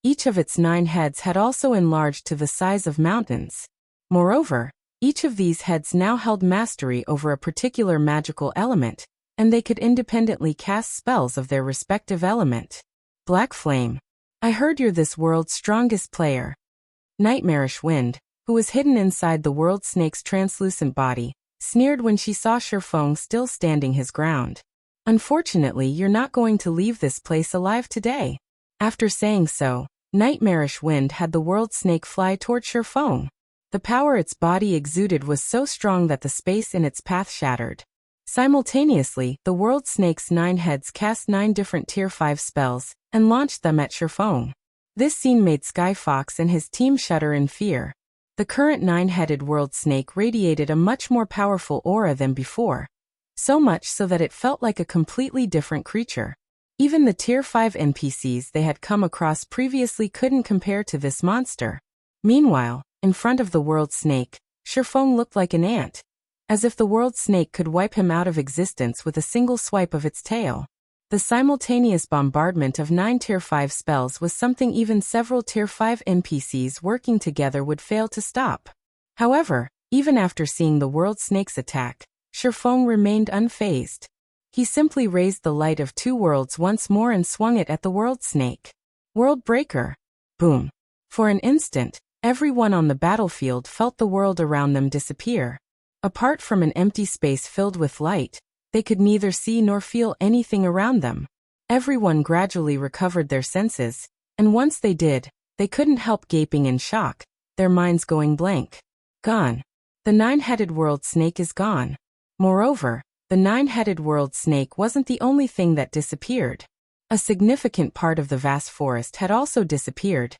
Each of its 9 heads had also enlarged to the size of mountains. Moreover, each of these heads now held mastery over a particular magical element, and they could independently cast spells of their respective element. Black Flame. I heard you're this world's strongest player. Nightmarish Wind, who was hidden inside the world snake's translucent body, sneered when she saw Shifeng still standing his ground. Unfortunately, you're not going to leave this place alive today. After saying so, Nightmarish Wind had the world snake fly toward Shifeng. The power its body exuded was so strong that the space in its path shattered. Simultaneously, the world snake's 9 heads cast 9 different Tier 5 spells and launched them at Shifeng. This scene made Sky Fox and his team shudder in fear. The current 9-headed world snake radiated a much more powerful aura than before, so much so that it felt like a completely different creature. Even the Tier 5 NPCs they had come across previously couldn't compare to this monster. Meanwhile, in front of the world snake, Shifeng looked like an ant, as if the world snake could wipe him out of existence with a single swipe of its tail. The simultaneous bombardment of 9 Tier 5 spells was something even several Tier 5 NPCs working together would fail to stop. However, even after seeing the world snake's attack, Shifeng remained unfazed. He simply raised the light of 2 worlds once more and swung it at the world snake. World Breaker. Boom. For an instant, everyone on the battlefield felt the world around them disappear. Apart from an empty space filled with light, they could neither see nor feel anything around them. Everyone gradually recovered their senses, and once they did, they couldn't help gaping in shock, their minds going blank. Gone. The 9-headed world snake is gone. Moreover, the 9-headed world snake wasn't the only thing that disappeared. A significant part of the vast forest had also disappeared,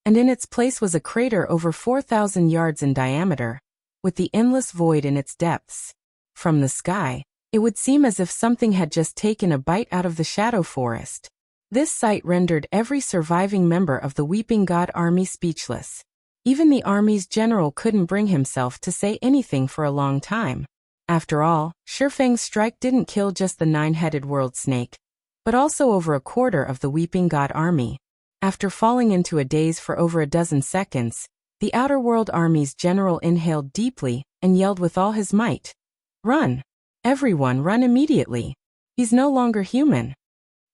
and in its place was a crater over 4,000 yards in diameter, with the endless void in its depths. From the sky, it would seem as if something had just taken a bite out of the shadow forest. This sight rendered every surviving member of the Weeping God army speechless. Even the army's general couldn't bring himself to say anything for a long time. After all, Shifeng's strike didn't kill just the 9-headed world snake, but also over a quarter of the Weeping God army. After falling into a daze for over a dozen seconds, the Outer World Army's general inhaled deeply and yelled with all his might. Run! Everyone run immediately! He's no longer human!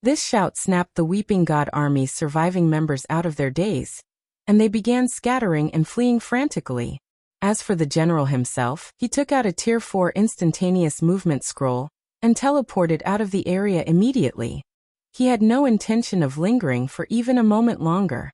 This shout snapped the Weeping God Army's surviving members out of their daze, and they began scattering and fleeing frantically. As for the general himself, he took out a Tier 4 instantaneous movement scroll and teleported out of the area immediately. He had no intention of lingering for even a moment longer.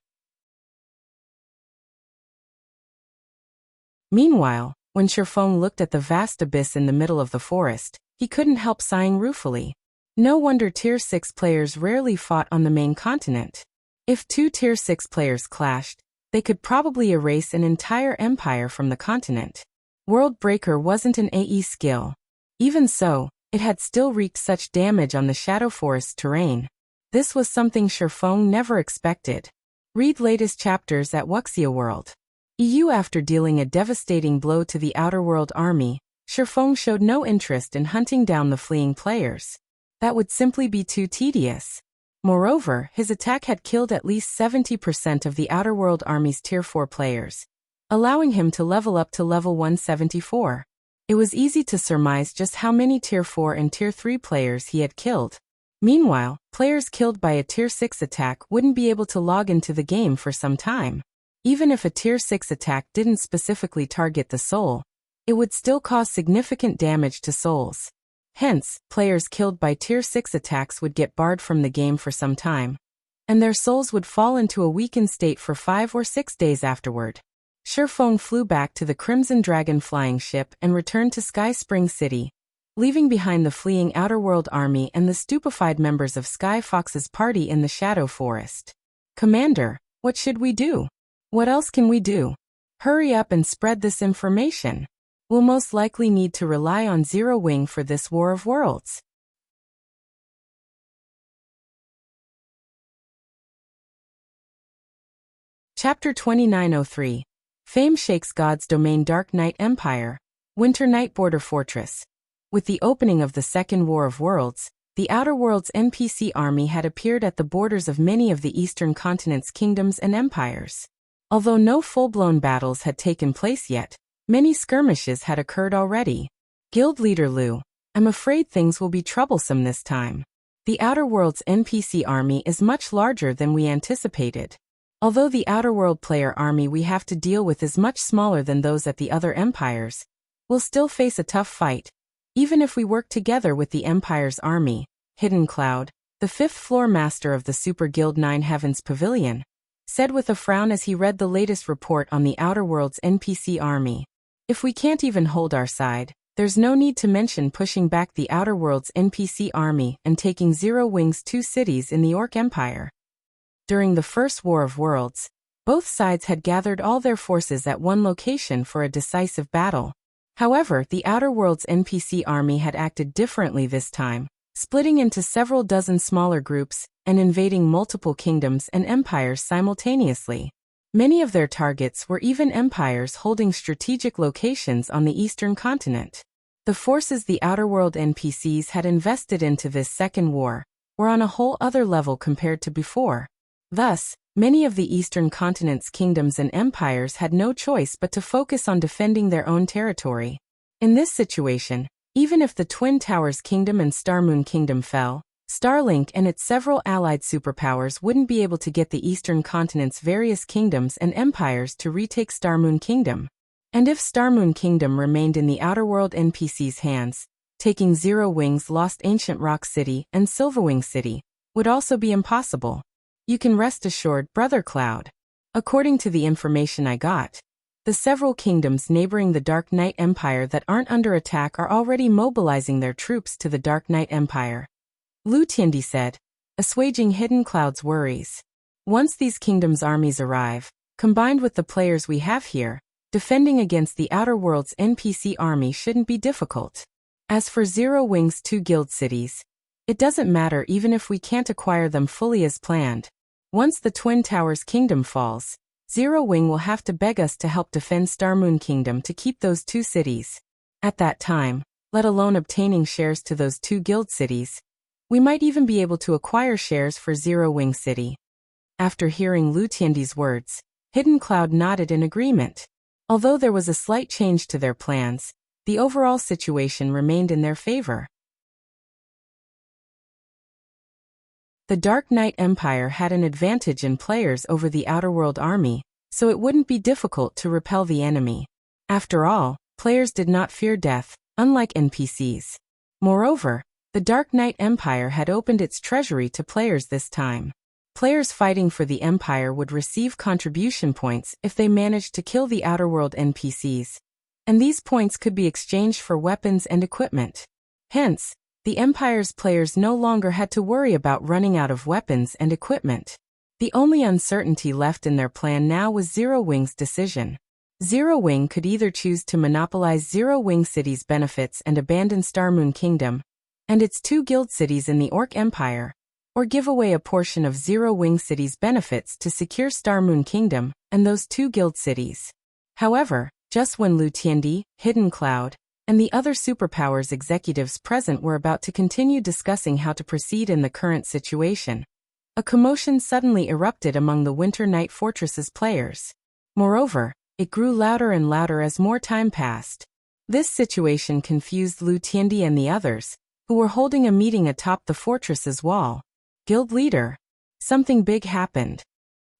Meanwhile, when Shifeng looked at the vast abyss in the middle of the forest, he couldn't help sighing ruefully. No wonder Tier 6 players rarely fought on the main continent. If 2 Tier 6 players clashed, they could probably erase an entire empire from the continent. World Breaker wasn't an AE skill. Even so, it had still wreaked such damage on the Shadow Forest terrain. This was something Shifeng never expected. Read latest chapters at Wuxia World. After dealing a devastating blow to the Outer World Army, Shifeng showed no interest in hunting down the fleeing players. That would simply be too tedious. Moreover, his attack had killed at least 70% of the Outer World Army's Tier 4 players, allowing him to level up to level 174. It was easy to surmise just how many Tier 4 and Tier 3 players he had killed. Meanwhile, players killed by a Tier 6 attack wouldn't be able to log into the game for some time. Even if a Tier 6 attack didn't specifically target the soul, it would still cause significant damage to souls. Hence, players killed by Tier 6 attacks would get barred from the game for some time, and their souls would fall into a weakened state for 5 or 6 days afterward. Shifeng flew back to the Crimson Dragon flying ship and returned to Sky Spring City, leaving behind the fleeing Outer World Army and the stupefied members of Sky Fox's party in the Shadow Forest. Commander, what should we do? What else can we do? Hurry up and spread this information. We'll most likely need to rely on Zero Wing for this War of Worlds. Chapter 2903. Fame shakes God's domain. Dark Knight Empire. Winter Night Border Fortress. With the opening of the Second War of Worlds, the Outer Worlds NPC army had appeared at the borders of many of the Eastern continent's kingdoms and empires. Although no full-blown battles had taken place yet, many skirmishes had occurred already. Guild leader Lu, I'm afraid things will be troublesome this time. The Outer World's NPC army is much larger than we anticipated. Although the Outer World player army we have to deal with is much smaller than those at the other empires, we'll still face a tough fight, even if we work together with the Empire's army. Hidden Cloud, the fifth-floor master of the Super Guild Nine Heavens Pavilion, said with a frown as he read the latest report on the Outer World's NPC army. If we can't even hold our side, there's no need to mention pushing back the Outer World's NPC army and taking Zero Wing's 2 cities in the Orc Empire. During the First War of Worlds, both sides had gathered all their forces at one location for a decisive battle. However, the Outer World's NPC army had acted differently this time, splitting into several dozen smaller groups and invading multiple kingdoms and empires simultaneously. Many of their targets were even empires holding strategic locations on the eastern continent. The forces the Outer World NPCs had invested into this second war were on a whole other level compared to before. Thus, many of the eastern continent's kingdoms and empires had no choice but to focus on defending their own territory. In this situation, even if the Twin Towers Kingdom and Starmoon Kingdom fell, Starlink and its several allied superpowers wouldn't be able to get the eastern continent's various kingdoms and empires to retake Starmoon Kingdom. And if Starmoon Kingdom remained in the Outer World NPC's hands, taking Zero Wing's lost Ancient Rock City and Silverwing City would also be impossible. You can rest assured, Brother Cloud. According to the information I got, the several kingdoms neighboring the Dark Knight Empire that aren't under attack are already mobilizing their troops to the Dark Knight Empire. Lu Tiandi said, assuaging Hidden Cloud's worries. Once these kingdoms' armies arrive, combined with the players we have here, defending against the Outer World's NPC army shouldn't be difficult. As for Zero Wing's 2 guild cities, it doesn't matter even if we can't acquire them fully as planned. Once the Twin Towers Kingdom falls, Zero Wing will have to beg us to help defend Starmoon Kingdom to keep those 2 cities. At that time, let alone obtaining shares to those 2 guild cities, we might even be able to acquire shares for Zero Wing City. After hearing Lu Tiandi's words, Hidden Cloud nodded in agreement. Although there was a slight change to their plans, the overall situation remained in their favor. The Dark Knight Empire had an advantage in players over the Outer World army, so it wouldn't be difficult to repel the enemy. After all, players did not fear death, unlike NPCs. Moreover, the Dark Knight Empire had opened its treasury to players this time. Players fighting for the Empire would receive contribution points if they managed to kill the Outer World NPCs, and these points could be exchanged for weapons and equipment. Hence, the Empire's players no longer had to worry about running out of weapons and equipment. The only uncertainty left in their plan now was Zero Wing's decision. Zero Wing could either choose to monopolize Zero Wing City's benefits and abandon Starmoon Kingdom and its 2 guild cities in the Orc Empire, or give away a portion of Zero Wing City's benefits to secure Starmoon Kingdom and those 2 guild cities. However, just when Lu Tiandi, Hidden Cloud, and the other superpowers executives present were about to continue discussing how to proceed in the current situation, a commotion suddenly erupted among the Winter Night Fortress's players. Moreover, it grew louder and louder as more time passed. This situation confused Lu Tiandi and the others, who were holding a meeting atop the fortress's wall. Guild leader. Something big happened.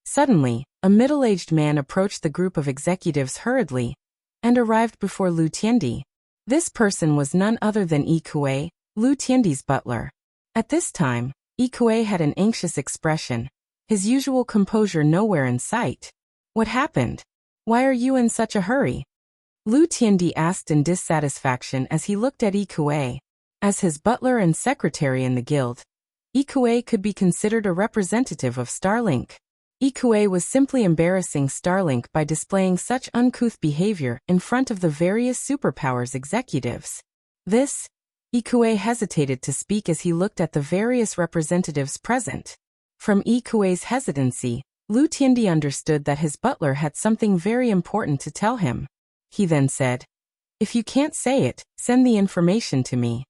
Suddenly, a middle-aged man approached the group of executives hurriedly and arrived before Lu Tiandi. This person was none other than Yi Kuei, Lu Tiandi's butler. At this time, Yi Kuei had an anxious expression, his usual composure nowhere in sight. What happened? Why are you in such a hurry? Lu Tiandi asked in dissatisfaction as he looked at Yi Kuei. As his butler and secretary in the guild, Yi Kuei could be considered a representative of Starlink. Yi Kuei was simply embarrassing Starlink by displaying such uncouth behavior in front of the various superpowers executives. Yi Kuei hesitated to speak as he looked at the various representatives present. From Yi Kuei's hesitancy, Lu Tiandi understood that his butler had something very important to tell him. He then said, "If you can't say it, send the information to me."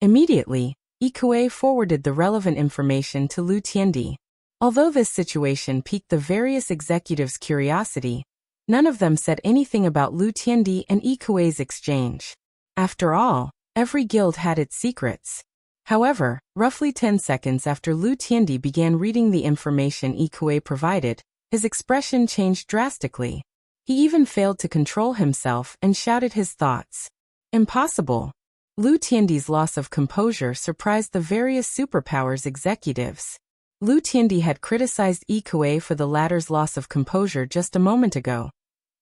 Immediately, Yi Kuei forwarded the relevant information to Lu Tiandi. Although this situation piqued the various executives' curiosity, none of them said anything about Lu Tiandi and Yi Kuei's exchange. After all, Every guild had its secrets. However, roughly 10 seconds after Lu Tiandi began reading the information Ikue provided, his expression changed drastically. He even failed to control himself and shouted his thoughts. Impossible. Lu Tiandi's loss of composure surprised the various superpowers executives. Lu Tiandi had criticized Ikue for the latter's loss of composure just a moment ago.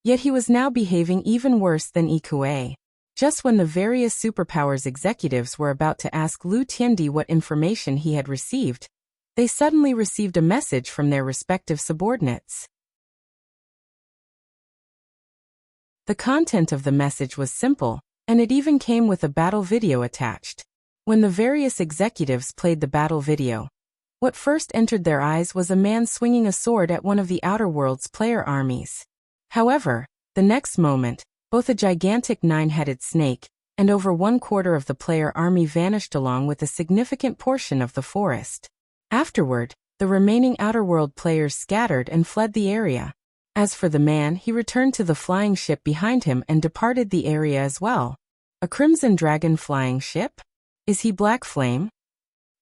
Yet he was now behaving even worse than Ikue. Just when the various superpowers executives were about to ask Lu Tiandi what information he had received, they suddenly received a message from their respective subordinates. The content of the message was simple, and it even came with a battle video attached. When the various executives played the battle video, what first entered their eyes was a man swinging a sword at one of the Outer Worlds player armies. However, the next moment, both a gigantic 9-headed snake and over 1/4 of the player army vanished along with a significant portion of the forest. Afterward, the remaining Outer World players scattered and fled the area. As for the man, he returned to the flying ship behind him and departed the area as well. A Crimson Dragon flying ship? Is he Black Flame?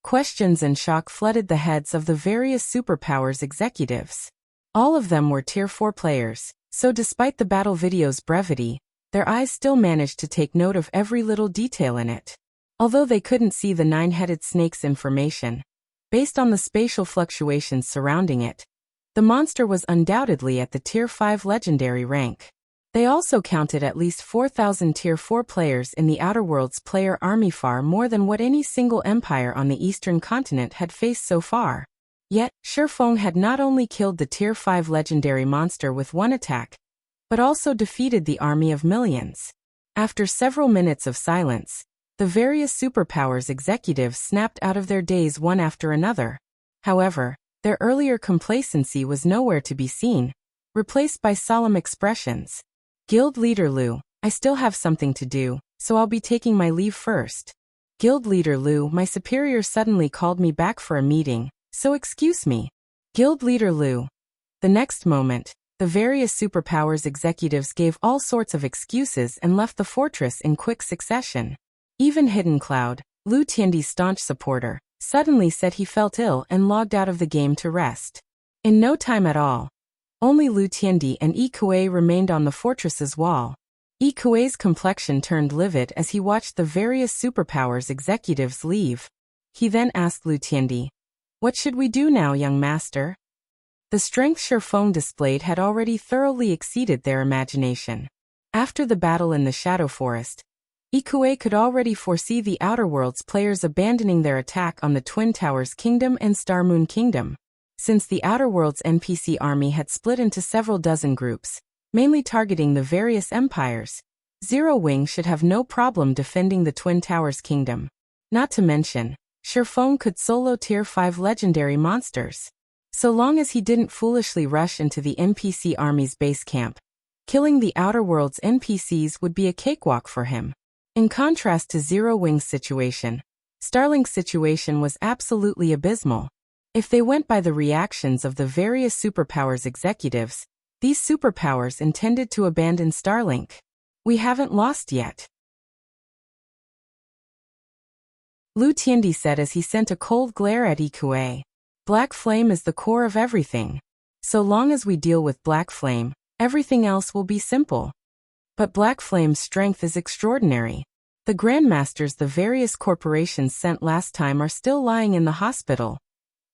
Questions and shock flooded the heads of the various superpowers executives. All of them were Tier 4 players, so despite the battle video's brevity, their eyes still managed to take note of every little detail in it. Although they couldn't see the 9-headed snake's information, based on the spatial fluctuations surrounding it, the monster was undoubtedly at the Tier 5 legendary rank. They also counted at least 4,000 Tier 4 players in the Outer Worlds player army, far more than what any single empire on the eastern continent had faced so far. Yet, Shifeng had not only killed the Tier 5 legendary monster with one attack, but also defeated the army of millions. After several minutes of silence, the various superpowers executives snapped out of their daze one after another. However, their earlier complacency was nowhere to be seen, replaced by solemn expressions. Guild Leader Lu, I still have something to do, so I'll be taking my leave first. Guild Leader Lu, my superior suddenly called me back for a meeting, so excuse me. Guild Leader Lu. The next moment, the various superpowers executives gave all sorts of excuses and left the fortress in quick succession. Even Hidden Cloud, Lu Tiandi's staunch supporter, suddenly said he felt ill and logged out of the game to rest. In no time at all, only Lu Tiandi and Ikue remained on the fortress's wall. Ikue's complexion turned livid as he watched the various superpowers executives leave. He then asked Lu Tiandi, "What should we do now, young master?" The strength Shifeng displayed had already thoroughly exceeded their imagination. After the battle in the Shadow Forest, Ikue could already foresee the Outer Worlds players abandoning their attack on the Twin Towers Kingdom and Star Moon Kingdom. Since the Outer Worlds NPC army had split into several dozen groups, mainly targeting the various empires, Zero Wing should have no problem defending the Twin Towers Kingdom. Not to mention, Shifeng could solo Tier 5 legendary monsters. So long as he didn't foolishly rush into the NPC army's base camp, killing the Outer Worlds NPCs would be a cakewalk for him. In contrast to Zero Wing's situation, Starlink's situation was absolutely abysmal. If they went by the reactions of the various superpowers executives, these superpowers intended to abandon Starlink. We haven't lost yet, Lu Tiandi said as he sent a cold glare at Ikue. Black Flame is the core of everything. So long as we deal with Black Flame, everything else will be simple. But Black Flame's strength is extraordinary. The Grandmasters the various corporations sent last time are still lying in the hospital,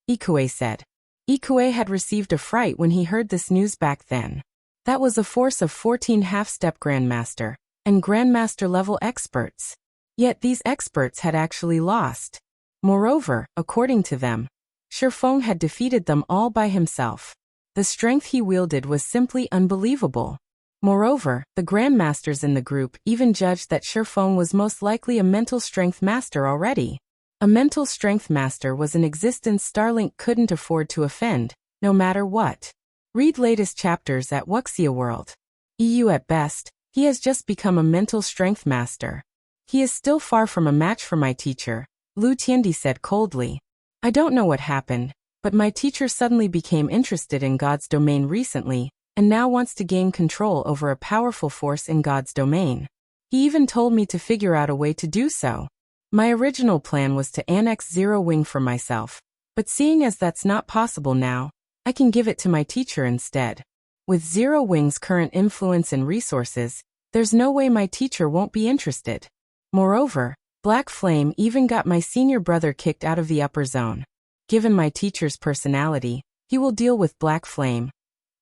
Ikue said. Ikue had received a fright when he heard this news back then. That was a force of 14 half-step Grandmaster and Grandmaster level experts. Yet these experts had actually lost. Moreover, according to them, Shifeng had defeated them all by himself. The strength he wielded was simply unbelievable. Moreover, the Grandmasters in the group even judged that Shifeng was most likely a mental strength master already. A mental strength master was an existence Starlink couldn't afford to offend, no matter what. Read latest chapters at Wuxia World. EU at best, he has just become a mental strength master. He is still far from a match for my teacher, Lu Tiandi said coldly. I don't know what happened, but my teacher suddenly became interested in God's domain recently, and now wants to gain control over a powerful force in God's domain. He even told me to figure out a way to do so. My original plan was to annex Zero Wing for myself, but seeing as that's not possible now, I can give it to my teacher instead. With Zero Wing's current influence and resources, there's no way my teacher won't be interested. Moreover, Black Flame even got my senior brother kicked out of the upper zone. Given my teacher's personality, he will deal with Black Flame,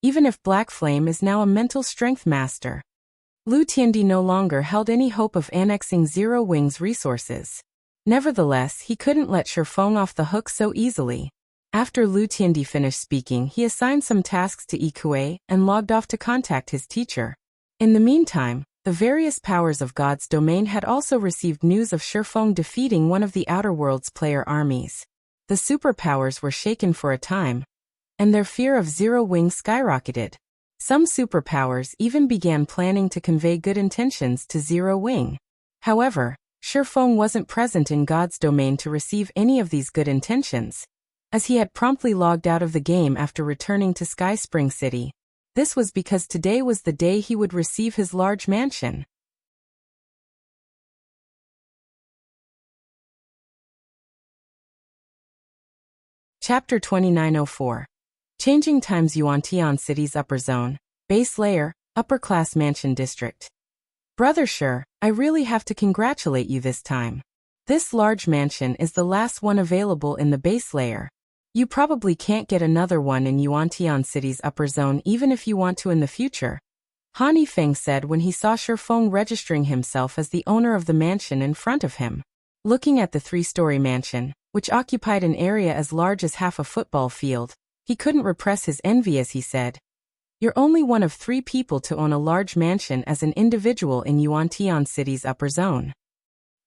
even if Black Flame is now a mental strength master. Lu Tiandi no longer held any hope of annexing Zero Wing's resources. Nevertheless, he couldn't let Shifeng off the hook so easily. After Lu Tiandi finished speaking, he assigned some tasks to Ikue and logged off to contact his teacher. In the meantime, the various powers of God's domain had also received news of Shifeng defeating one of the Outer Worlds player armies. The superpowers were shaken for a time, and their fear of Zero Wing skyrocketed. Some superpowers even began planning to convey good intentions to Zero Wing. However, Shifeng wasn't present in God's domain to receive any of these good intentions, as he had promptly logged out of the game after returning to Sky Spring City. This was because today was the day he would receive his large mansion. Chapter 2904. Changing Times Yuantian City's Upper Zone, Base Layer, Upper Class Mansion District. Brother Sure, I really have to congratulate you this time. This large mansion is the last one available in the base layer. You probably can't get another one in Yuantian City's upper zone even if you want to in the future. Han Yifeng said when he saw Shifeng registering himself as the owner of the mansion in front of him. Looking at the three-story mansion, which occupied an area as large as half a football field, he couldn't repress his envy as he said, "You're only one of 3 people to own a large mansion as an individual in Yuantian City's upper zone."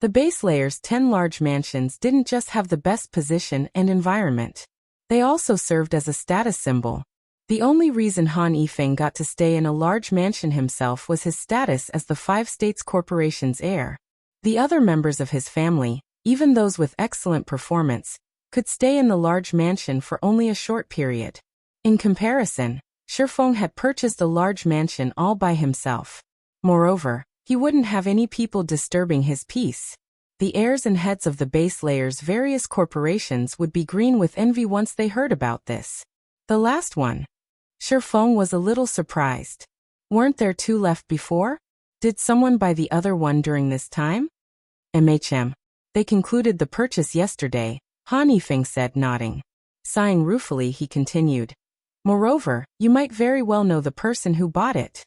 The base layer's 10 large mansions didn't just have the best position and environment. They also served as a status symbol. The only reason Han Yifeng got to stay in a large mansion himself was his status as the 5 States Corporation's heir. The other members of his family, even those with excellent performance, could stay in the large mansion for only a short period. In comparison, Shifeng had purchased a large mansion all by himself. Moreover, he wouldn't have any people disturbing his peace. The heirs and heads of the base layer's various corporations would be green with envy once they heard about this. The last one. Shifeng was a little surprised. Weren't there 2 left before? Did someone buy the other one during this time? They concluded the purchase yesterday, Han Yifeng said, nodding. Sighing ruefully, he continued. Moreover, you might very well know the person who bought it.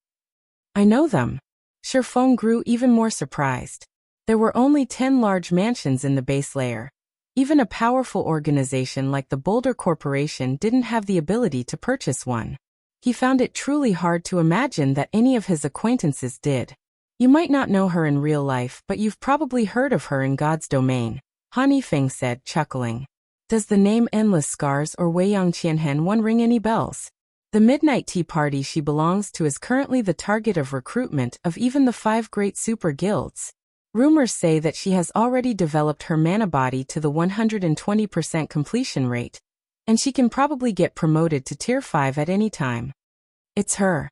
I know them. Shifeng grew even more surprised. There were only 10 large mansions in the base layer. Even a powerful organization like the Boulder Corporation didn't have the ability to purchase one. He found it truly hard to imagine that any of his acquaintances did. You might not know her in real life, but you've probably heard of her in God's domain, Han Yifeng said, chuckling. Does the name Endless Scars or Weiyang Qianhen one ring any bells? The Midnight Tea Party she belongs to is currently the target of recruitment of even the 5 great super guilds. Rumors say that she has already developed her mana body to the 120% completion rate, and she can probably get promoted to Tier 5 at any time. It's her.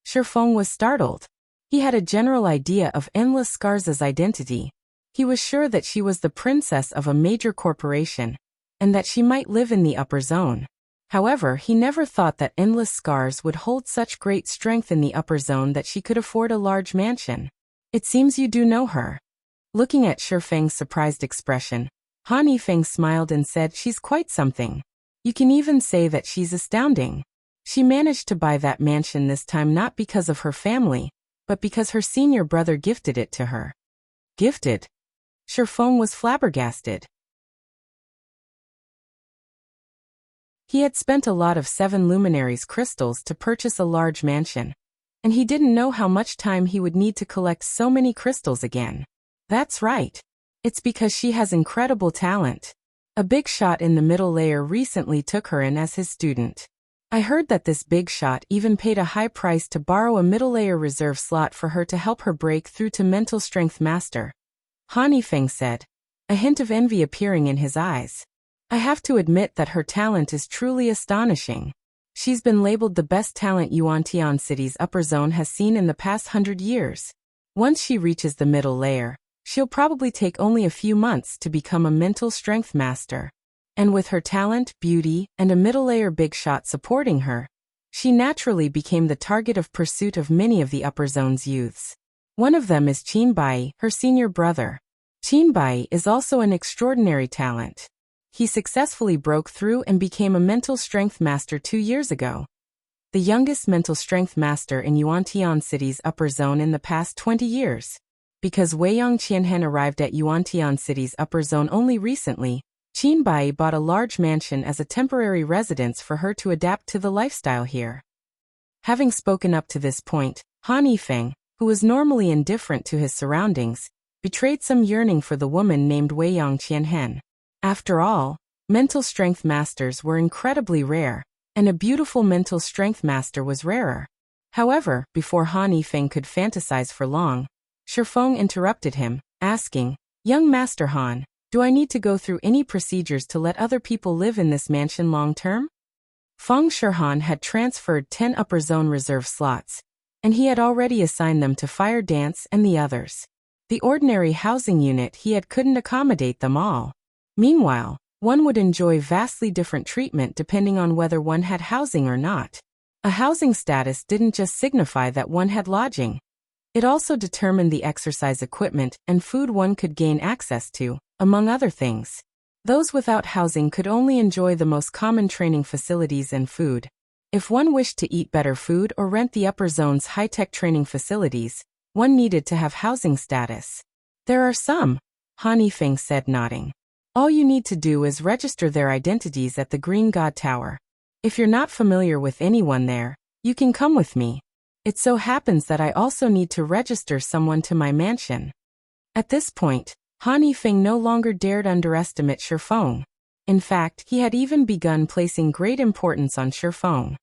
Shifeng was startled. He had a general idea of Endless Scars' identity. He was sure that she was the princess of a major corporation, and that she might live in the upper zone. However, he never thought that Endless Scars would hold such great strength in the upper zone that she could afford a large mansion. It seems you do know her. Looking at Shifeng's surprised expression, Han Yifeng smiled and said, she's quite something. You can even say that she's astounding. She managed to buy that mansion this time not because of her family, but because her senior brother gifted it to her. Gifted? Shifeng was flabbergasted. He had spent a lot of 7 luminaries crystals to purchase a large mansion, and he didn't know how much time he would need to collect so many crystals again. That's right. It's because she has incredible talent. A big shot in the middle layer recently took her in as his student. I heard that this big shot even paid a high price to borrow a middle layer reserve slot for her to help her break through to mental strength master. Han Yifeng said, a hint of envy appearing in his eyes. I have to admit that her talent is truly astonishing. She's been labeled the best talent Yuantian City's upper zone has seen in the past 100 years. Once she reaches the middle layer, she'll probably take only a few months to become a mental strength master. And with her talent, beauty, and a middle layer big shot supporting her, she naturally became the target of pursuit of many of the upper zone's youths. One of them is Qinbai, her senior brother. Qinbai is also an extraordinary talent. He successfully broke through and became a mental strength master 2 years ago. The youngest mental strength master in Yuantian City's upper zone in the past 20 years. Because Weiyang Qianhen arrived at Yuantian City's upper zone only recently, Qinbai bought a large mansion as a temporary residence for her to adapt to the lifestyle here. Having spoken up to this point, Han Yifeng, who was normally indifferent to his surroundings, betrayed some yearning for the woman named Weiyang Qianhen. After all, mental strength masters were incredibly rare, and a beautiful mental strength master was rarer. However, before Han Yifeng could fantasize for long, Shifeng interrupted him, asking, "Young Master Han, do I need to go through any procedures to let other people live in this mansion long term?" Feng Shihan had transferred 10 upper zone reserve slots, and he had already assigned them to Fire Dance and the others. The ordinary housing unit couldn't accommodate them all. Meanwhile, one would enjoy vastly different treatment depending on whether one had housing or not. A housing status didn't just signify that one had lodging. It also determined the exercise equipment and food one could gain access to, among other things. Those without housing could only enjoy the most common training facilities and food. If one wished to eat better food or rent the upper zone's high-tech training facilities, one needed to have housing status. "There are some," Han Yifeng said, nodding. "All you need to do is register their identities at the Green God Tower. If you're not familiar with anyone there, you can come with me. It so happens that I also need to register someone to my mansion." At this point, Han Yifeng no longer dared underestimate Shifeng. In fact, he had even begun placing great importance on Shifeng.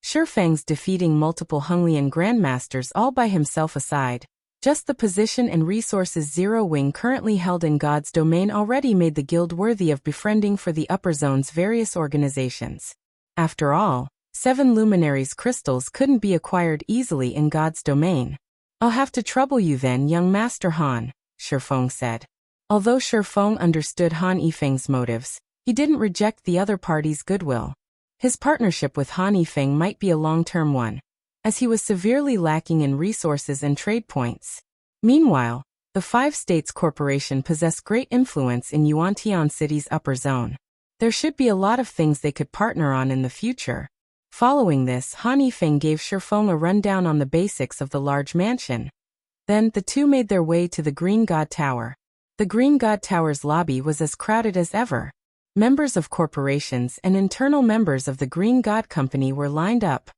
Shifeng's defeating multiple Honglian grandmasters all by himself aside, just the position and resources Zero Wing currently held in God's domain already made the guild worthy of befriending for the upper zone's various organizations. After all, 7 luminaries crystals couldn't be acquired easily in God's domain. "I'll have to trouble you then, young Master Han," Shifeng said. Although Shifeng understood Han Yifeng's motives, he didn't reject the other party's goodwill. His partnership with Han Yifeng might be a long-term one, as he was severely lacking in resources and trade points. Meanwhile, the 5 States Corporation possessed great influence in Yuantian City's upper zone. There should be a lot of things they could partner on in the future. Following this, Han Yifeng gave Shifeng a rundown on the basics of the large mansion. Then, the two made their way to the Green God Tower. The Green God Tower's lobby was as crowded as ever. Members of corporations and internal members of the Green God Company were lined up,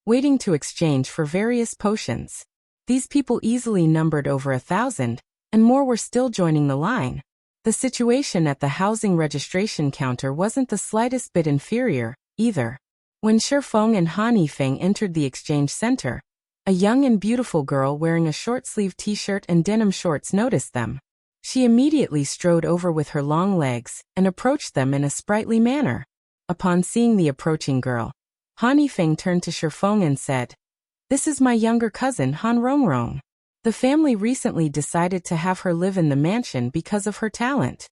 waiting to exchange for various potions. These people easily numbered over 1,000, and more were still joining the line. The situation at the housing registration counter wasn't the slightest bit inferior, either. When Shifeng and Han Yifeng entered the exchange center, a young and beautiful girl wearing a short-sleeved t-shirt and denim shorts noticed them. She immediately strode over with her long legs and approached them in a sprightly manner. Upon seeing the approaching girl, Han Yifeng turned to Shifeng and said, "This is my younger cousin Han Rongrong. The family recently decided to have her live in the mansion because of her talent."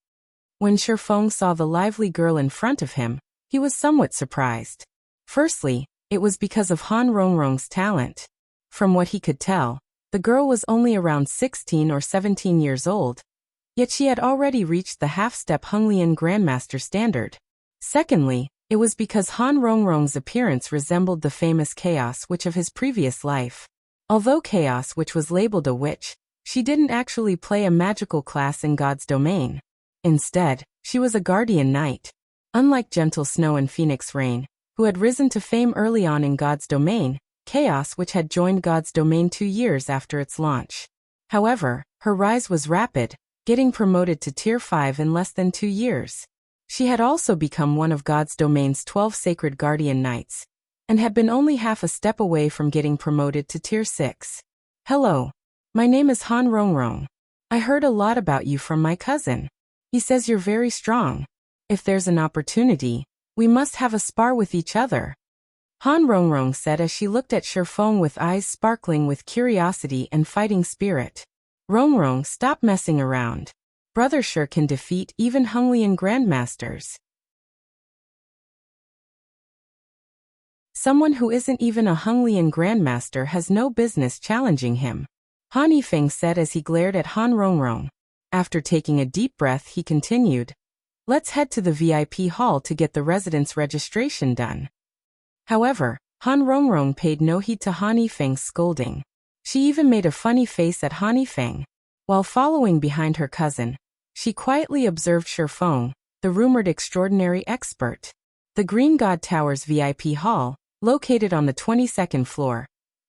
When Shifeng saw the lively girl in front of him, he was somewhat surprised. Firstly, it was because of Han Rongrong's talent. From what he could tell, the girl was only around 16 or 17 years old, yet she had already reached the half-step Honglian Grandmaster standard. Secondly, it was because Han Rongrong's appearance resembled the famous Chaos Witch of his previous life. Although Chaos Witch was labeled a witch, she didn't actually play a magical class in God's domain. Instead, she was a guardian knight. Unlike Gentle Snow and Phoenix Rain, who had risen to fame early on in God's domain, Chaos Witch had joined God's domain 2 years after its launch. However, her rise was rapid, getting promoted to Tier 5 in less than 2 years. She had also become one of God's domain's 12 sacred guardian knights, and had been only half a step away from getting promoted to Tier 6. "Hello. My name is Han Rongrong. I heard a lot about you from my cousin. He says you're very strong. If there's an opportunity, we must have a spar with each other." Han Rongrong said as she looked at Shifeng with eyes sparkling with curiosity and fighting spirit. Rongrong, stop messing around. Brother Shi can defeat even Honglian grandmasters. Someone who isn't even a Honglian grandmaster has no business challenging him. Han Yifeng said as he glared at Han Rongrong. After taking a deep breath, he continued, let's head to the VIP hall to get the residence registration done. However, Han Rongrong paid no heed to Han Yifeng's scolding. She even made a funny face at Han Yifeng. While following behind her cousin, she quietly observed Shifeng, the rumored extraordinary expert. The Green God Tower's VIP hall, located on the 22nd floor,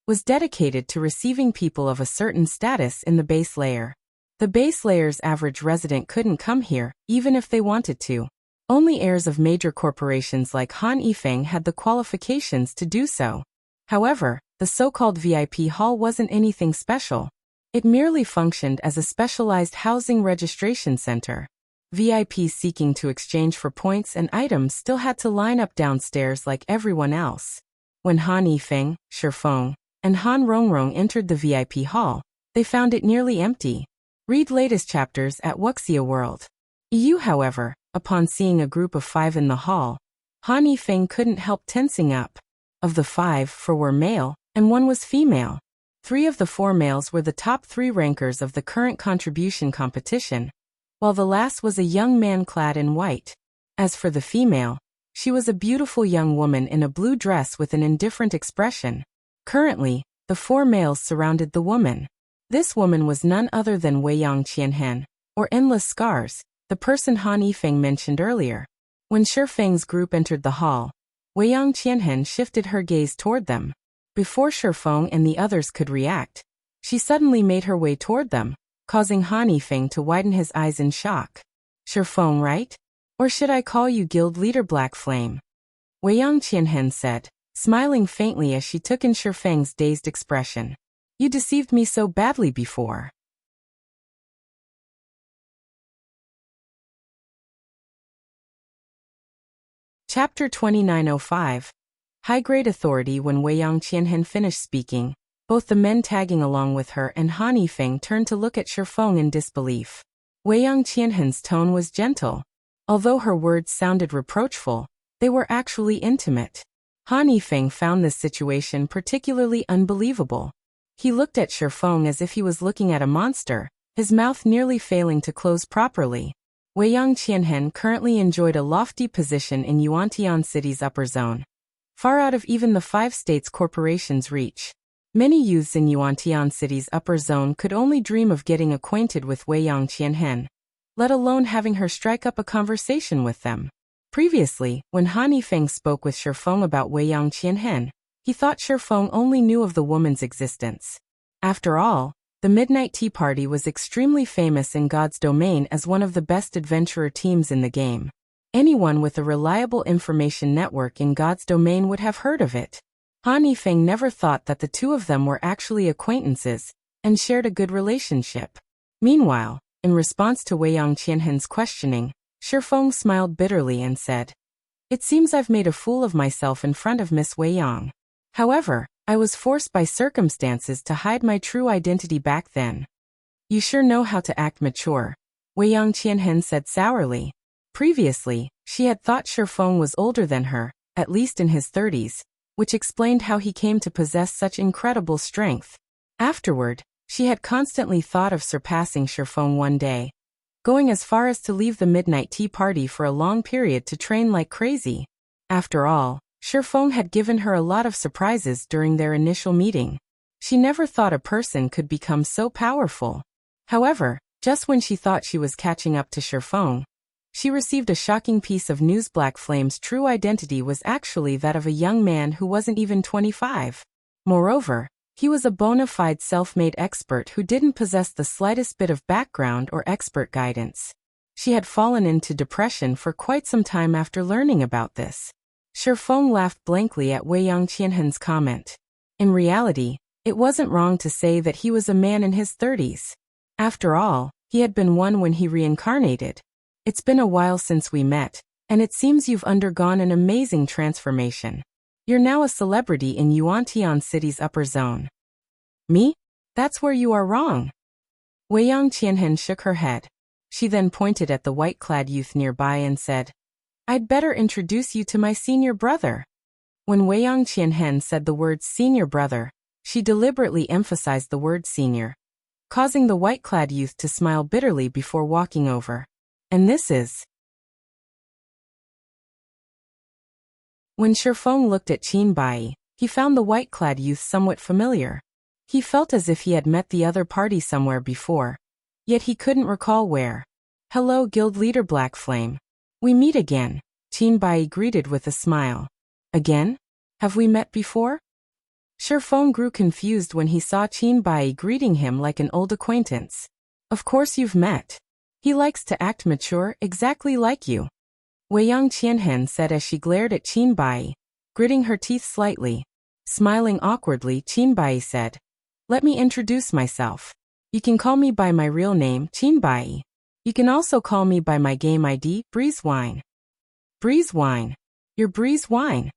was dedicated to receiving people of a certain status in the base layer. The base layer's average resident couldn't come here, even if they wanted to. Only heirs of major corporations like Han Yifeng had the qualifications to do so. However, the so-called VIP hall wasn't anything special. It merely functioned as a specialized housing registration center. VIPs seeking to exchange for points and items still had to line up downstairs like everyone else. When Han Yifeng, Shifeng, and Han Rongrong entered the VIP hall, they found it nearly empty. Read latest chapters at Wuxia World. EU, however, upon seeing a group of 5 in the hall, Han Yifeng couldn't help tensing up. Of the 5, 4 were male, and 1 was female. 3 of the 4 males were the top 3 rankers of the current contribution competition, while the last was a young man clad in white. As for the female, she was a beautiful young woman in a blue dress with an indifferent expression. Currently, the 4 males surrounded the woman. This woman was none other than Weiyang Qianhen, or Endless Scars, the person Han Yifeng mentioned earlier. When Shifeng's group entered the hall, Weiyang Qianhen shifted her gaze toward them. Before Shifeng and the others could react, she suddenly made her way toward them, causing Han Yifeng to widen his eyes in shock. Shifeng, right? Or should I call you Guild Leader Black Flame? Weiyang Qianhen said, smiling faintly as she took in Shifeng's dazed expression. You deceived me so badly before. Chapter 2905. High-grade authority. When Weiyang Qianhen finished speaking, both the men tagging along with her and Han Yifeng turned to look at Shifeng in disbelief. Weiyang Qianhen's tone was gentle. Although her words sounded reproachful, they were actually intimate. Han Yifeng found this situation particularly unbelievable. He looked at Shifeng as if he was looking at a monster, his mouth nearly failing to close properly. Weiyang Qianhen currently enjoyed a lofty position in Yuantian City's upper zone, far out of even the 5 states' corporations' reach. Many youths in Yuantian City's upper zone could only dream of getting acquainted with Weiyang Qianhen, let alone having her strike up a conversation with them. Previously, when Han Yifeng spoke with Shifeng about Weiyang Qianhen, he thought Shifeng only knew of the woman's existence. After all, the Midnight Tea Party was extremely famous in God's domain as one of the best adventurer teams in the game. Anyone with a reliable information network in God's domain would have heard of it. Han Yifeng never thought that the two of them were actually acquaintances and shared a good relationship. Meanwhile, in response to Weiyang Qianhen's questioning, Shifeng smiled bitterly and said, "It seems I've made a fool of myself in front of Miss Weiyang. However, I was forced by circumstances to hide my true identity back then." "You sure know how to act mature," Weiyang Qianhen said sourly. Previously, she had thought Shifeng was older than her, at least in his 30s, which explained how he came to possess such incredible strength. Afterward, she had constantly thought of surpassing Shifeng one day, going as far as to leave the Midnight Tea Party for a long period to train like crazy. After all, Shifeng had given her a lot of surprises during their initial meeting. She never thought a person could become so powerful. However, just when she thought she was catching up to Shifeng, she received a shocking piece of news. Black Flame's true identity was actually that of a young man who wasn't even 25. Moreover, he was a bona fide self-made expert who didn't possess the slightest bit of background or expert guidance. She had fallen into depression for quite some time after learning about this. Shifeng laughed blankly at Weiyang Qianhen's comment. In reality, it wasn't wrong to say that he was a man in his 30s. After all, he had been one when he reincarnated. "It's been a while since we met, and it seems you've undergone an amazing transformation. You're now a celebrity in Yuantian City's upper zone. Me? That's where you are wrong. Weiyang Qianhen shook her head. She then pointed at the white-clad youth nearby and said, I'd better introduce you to my senior brother. When Weiyang Qianhen said the words senior brother, she deliberately emphasized the word senior, causing the white-clad youth to smile bitterly before walking over. And this is... When Shifeng looked at Qin Bai, he found the white-clad youth somewhat familiar. He felt as if he had met the other party somewhere before, yet he couldn't recall where. Hello, Guild Leader Black Flame. We meet again, Qin Bai greeted with a smile. Again? Have we met before? Shifeng grew confused when he saw Qin Bai greeting him like an old acquaintance. Of course you've met. He likes to act mature, exactly like you. Weiyang Qianhen said as she glared at Qin Bai, gritting her teeth slightly. Smiling awkwardly, Qin Bai said, Let me introduce myself. You can call me by my real name, Qin Bai. You can also call me by my game ID, Breeze Wine. Breeze Wine? You're Breeze Wine?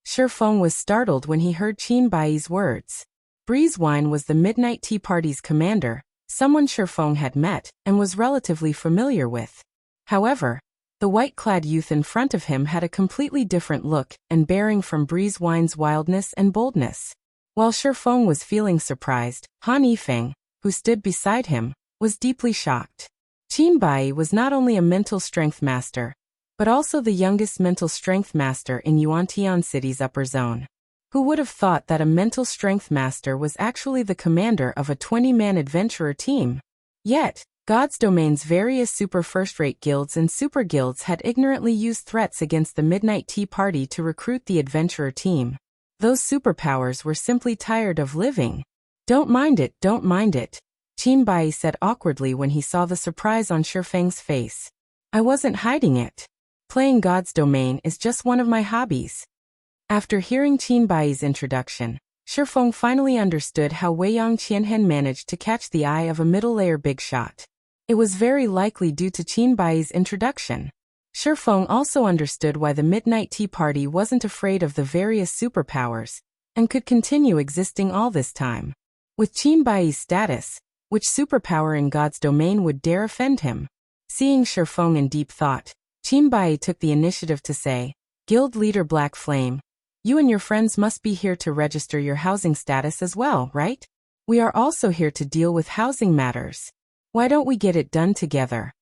Shifeng was startled when he heard Qin Bai's words. Breeze Wine was the Midnight Tea Party's commander, someone Shifeng had met and was relatively familiar with. However, the white-clad youth in front of him had a completely different look and bearing from Breeze Wine's wildness and boldness. While Shifeng was feeling surprised, Han Yifeng, who stood beside him, was deeply shocked. Qin Bai was not only a mental strength master, but also the youngest mental strength master in Yuantian City's upper zone. Who would have thought that a mental strength master was actually the commander of a 20-man adventurer team? Yet, God's Domain's various super first-rate guilds and super guilds had ignorantly used threats against the Midnight Tea Party to recruit the adventurer team. Those superpowers were simply tired of living. Don't mind it, Qin Bai said awkwardly when he saw the surprise on Shifeng's face. I wasn't hiding it. Playing God's Domain is just one of my hobbies. After hearing Qin Bai's introduction, Shifeng finally understood how Weiyang Qianhen managed to catch the eye of a middle-layer big shot. It was very likely due to Qin Bai's introduction. Shifeng also understood why the Midnight Tea Party wasn't afraid of the various superpowers, and could continue existing all this time. With Qin Bai's status, which superpower in God's Domain would dare offend him? Seeing Shifeng in deep thought, Qin Bai took the initiative to say, Guild Leader Black Flame, you and your friends must be here to register your housing status as well, right? We are also here to deal with housing matters. Why don't we get it done together?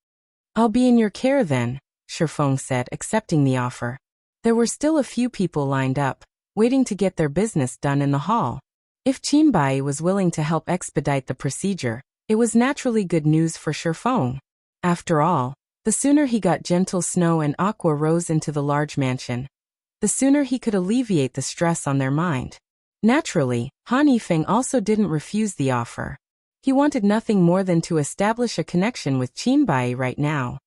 I'll be in your care then, Shifeng said, accepting the offer. There were still a few people lined up, waiting to get their business done in the hall. If Qin Bai was willing to help expedite the procedure, it was naturally good news for Shifeng. After all, the sooner he got gentle snow and aqua rose into the large mansion, the sooner he could alleviate the stress on their mind. Naturally, Han Yifeng also didn't refuse the offer. He wanted nothing more than to establish a connection with Qin Bai right now.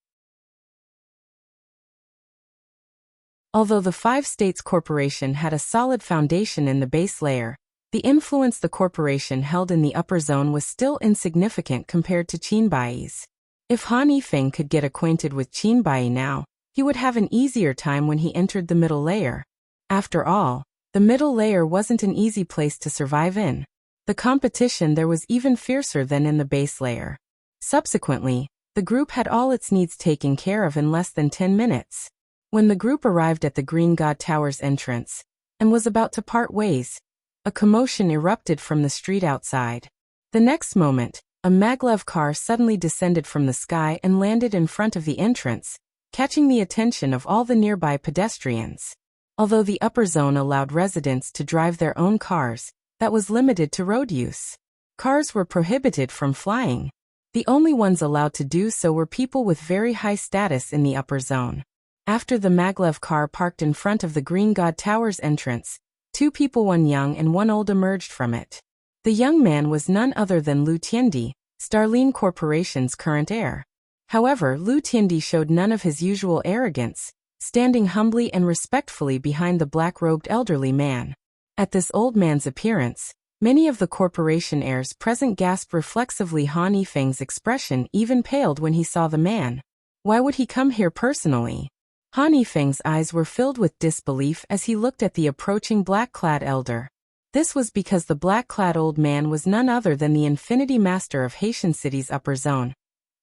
Although the Five States Corporation had a solid foundation in the base layer, the influence the corporation held in the upper zone was still insignificant compared to Qin Bai's. If Han Yifeng could get acquainted with Qin Bai now, he would have an easier time when he entered the middle layer. After all, the middle layer wasn't an easy place to survive in. The competition there was even fiercer than in the base layer. Subsequently, the group had all its needs taken care of in less than 10 minutes. When the group arrived at the Green God Tower's entrance, and was about to part ways, a commotion erupted from the street outside. The next moment, a maglev car suddenly descended from the sky and landed in front of the entrance, catching the attention of all the nearby pedestrians. Although the upper zone allowed residents to drive their own cars, that was limited to road use. Cars were prohibited from flying. The only ones allowed to do so were people with very high status in the upper zone. After the maglev car parked in front of the Green God Tower's entrance, two people, one young and one old, emerged from it. The young man was none other than Lu Tiandi, Starline Corporation's current heir. However, Lu Tiandi showed none of his usual arrogance, standing humbly and respectfully behind the black-robed elderly man. At this old man's appearance, many of the corporation heirs present gasped reflexively. Han Yifeng's expression even paled when he saw the man. Why would he come here personally? Han Yifeng's eyes were filled with disbelief as he looked at the approaching black-clad elder. This was because the black-clad old man was none other than the Infinity Master of Haitian City's upper zone.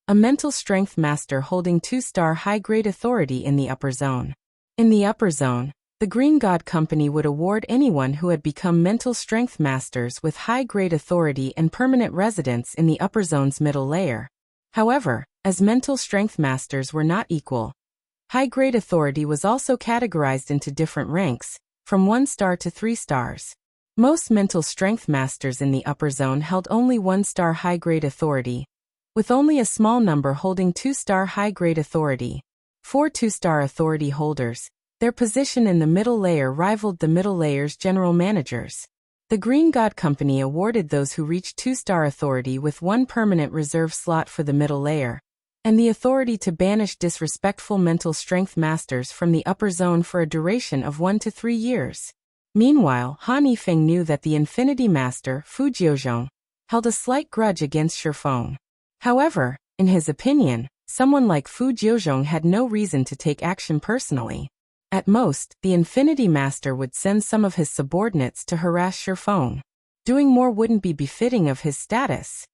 A mental strength master holding 2-star high-grade authority in the upper zone. In the upper zone, the Green God Company would award anyone who had become mental strength masters with high-grade authority and permanent residence in the upper zone's middle layer. However, as mental strength masters were not equal, high-grade authority was also categorized into different ranks, from 1 star to 3 stars. Most mental strength masters in the upper zone held only 1-star high-grade authority, with only a small number holding 2-star high-grade authority. 4 2-star authority holders, their position in the middle layer rivaled the middle layer's general managers. The Green God Company awarded those who reached 2-star authority with 1 permanent reserve slot for the middle layer, and the authority to banish disrespectful mental strength masters from the upper zone for a duration of 1 to 3 years. Meanwhile, Han Yifeng knew that the Infinity Master, Fu Jiuzhong, held a slight grudge against Shifeng. However, in his opinion, someone like Fu Jiuzhong had no reason to take action personally. At most, the Infinity Master would send some of his subordinates to harass Shifeng. Doing more wouldn't be befitting of his status.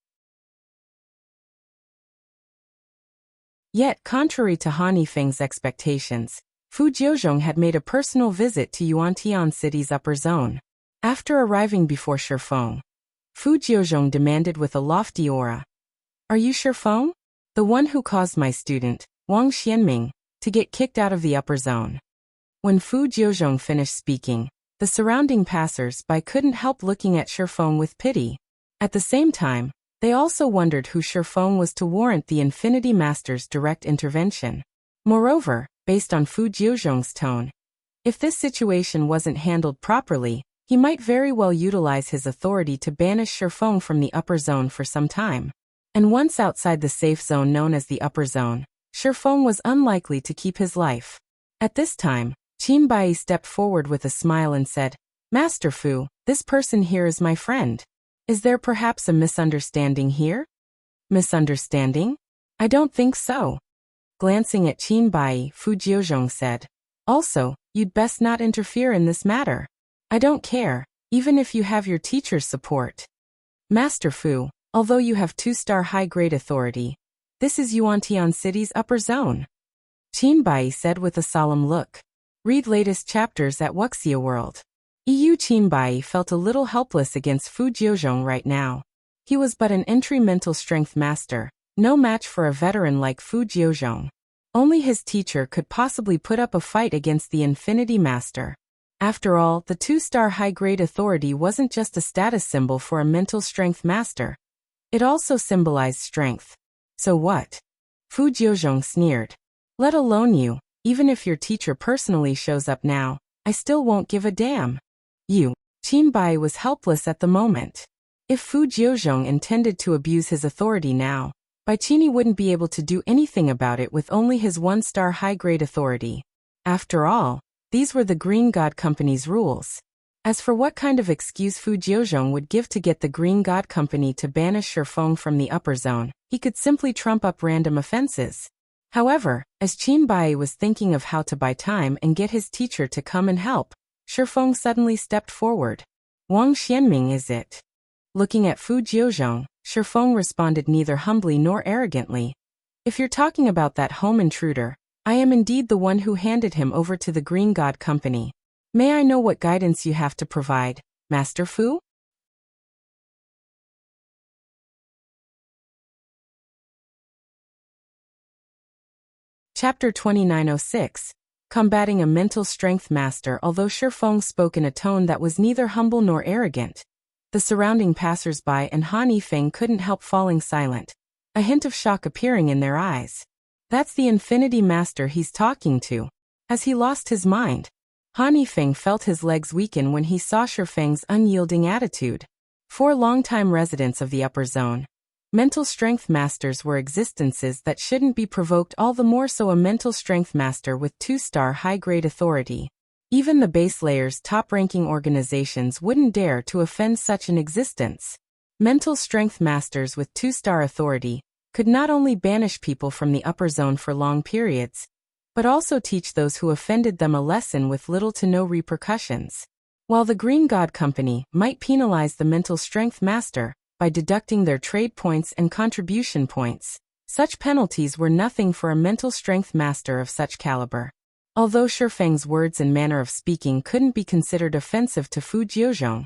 Yet, contrary to Han Yifeng's expectations, Fu Jiuzhong had made a personal visit to Yuantian City's upper zone. After arriving before Shifeng, Fu Jiuzhong demanded with a lofty aura, "Are you Shifeng? The one who caused my student, Wang Xianming, to get kicked out of the upper zone?" When Fu Jiuzhong finished speaking, the surrounding passers-by couldn't help looking at Shifeng with pity. At the same time, they also wondered who Shifeng was to warrant the Infinity Master's direct intervention. Moreover, based on Fu Jiuzhong's tone, if this situation wasn't handled properly, he might very well utilize his authority to banish Shifeng from the upper zone for some time. And once outside the safe zone known as the upper zone, Shifeng was unlikely to keep his life. At this time, Qin Bai stepped forward with a smile and said, "Master Fu, this person here is my friend. Is there perhaps a misunderstanding here?" "Misunderstanding? I don't think so." Glancing at Qin Bai, Fu Jiuzhong said, "Also, you'd best not interfere in this matter. I don't care, even if you have your teacher's support. Master Fu, although you have 2-star high-grade authority, this is Yuantian City's upper zone," Qin Bai said with a solemn look. Read latest chapters at Wuxia World. Qin Bai felt a little helpless against Fu Jiuzhong right now. He was but an entry mental strength master, no match for a veteran like Fu Jiuzhong. Only his teacher could possibly put up a fight against the Infinity Master. After all, the 2-star high-grade authority wasn't just a status symbol for a mental strength master. It also symbolized strength. So what? Fu Jiuzhong sneered. "Let alone you, even if your teacher personally shows up now, I still won't give a damn." Qin Bai was helpless at the moment. If Fu Jiuzhong intended to abuse his authority now, Bai Qini wouldn't be able to do anything about it with only his 1-star high-grade authority. After all, these were the Green God Company's rules. As for what kind of excuse Fu Jiuzhong would give to get the Green God Company to banish Shifeng from the upper zone, he could simply trump up random offenses. However, as Qin Bai was thinking of how to buy time and get his teacher to come and help, Shifeng suddenly stepped forward. "Wang Xianming, is it?" Looking at Fu Jiuzhong, Shifeng responded neither humbly nor arrogantly. "If you're talking about that home intruder, I am indeed the one who handed him over to the Green God Company. May I know what guidance you have to provide, Master Fu?" Chapter 2906. Combating a Mental Strength Master. Although Shifeng spoke in a tone that was neither humble nor arrogant, the surrounding passers-by and Han Yifeng couldn't help falling silent, a hint of shock appearing in their eyes. That's the Infinity Master he's talking to. Has he lost his mind? Han Yifeng felt his legs weaken when he saw Shifeng's unyielding attitude. 4 longtime residents of the upper zone, mental strength masters were existences that shouldn't be provoked, all the more so a mental strength master with 2-star high-grade authority. Even the base layer's top-ranking organizations wouldn't dare to offend such an existence. Mental strength masters with 2-star authority could not only banish people from the upper zone for long periods, but also teach those who offended them a lesson with little to no repercussions. While the Green God Company might penalize the mental strength master by deducting their trade points and contribution points, such penalties were nothing for a mental strength master of such caliber. Although Shifeng's words and manner of speaking couldn't be considered offensive to Fu Jiuzhong,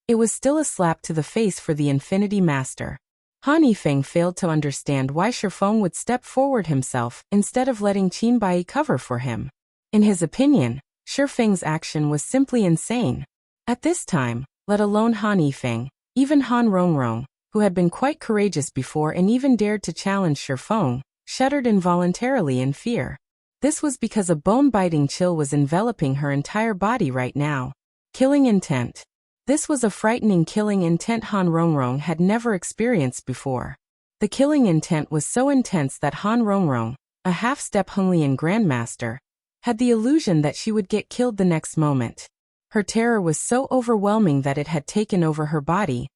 it was still a slap to the face for the Infinity Master. Han Yifeng failed to understand why Shifeng would step forward himself instead of letting Qin Bai cover for him. In his opinion, Shifeng's action was simply insane. At this time, let alone Han Yifeng, even Han Rongrong, who had been quite courageous before and even dared to challenge Shifeng, shuddered involuntarily in fear. This was because a bone-biting chill was enveloping her entire body right now. Killing intent. This was a frightening killing intent Han Rongrong had never experienced before. The killing intent was so intense that Han Rongrong, a half-step Honglian grandmaster, had the illusion that she would get killed the next moment. Her terror was so overwhelming that it had taken over her body,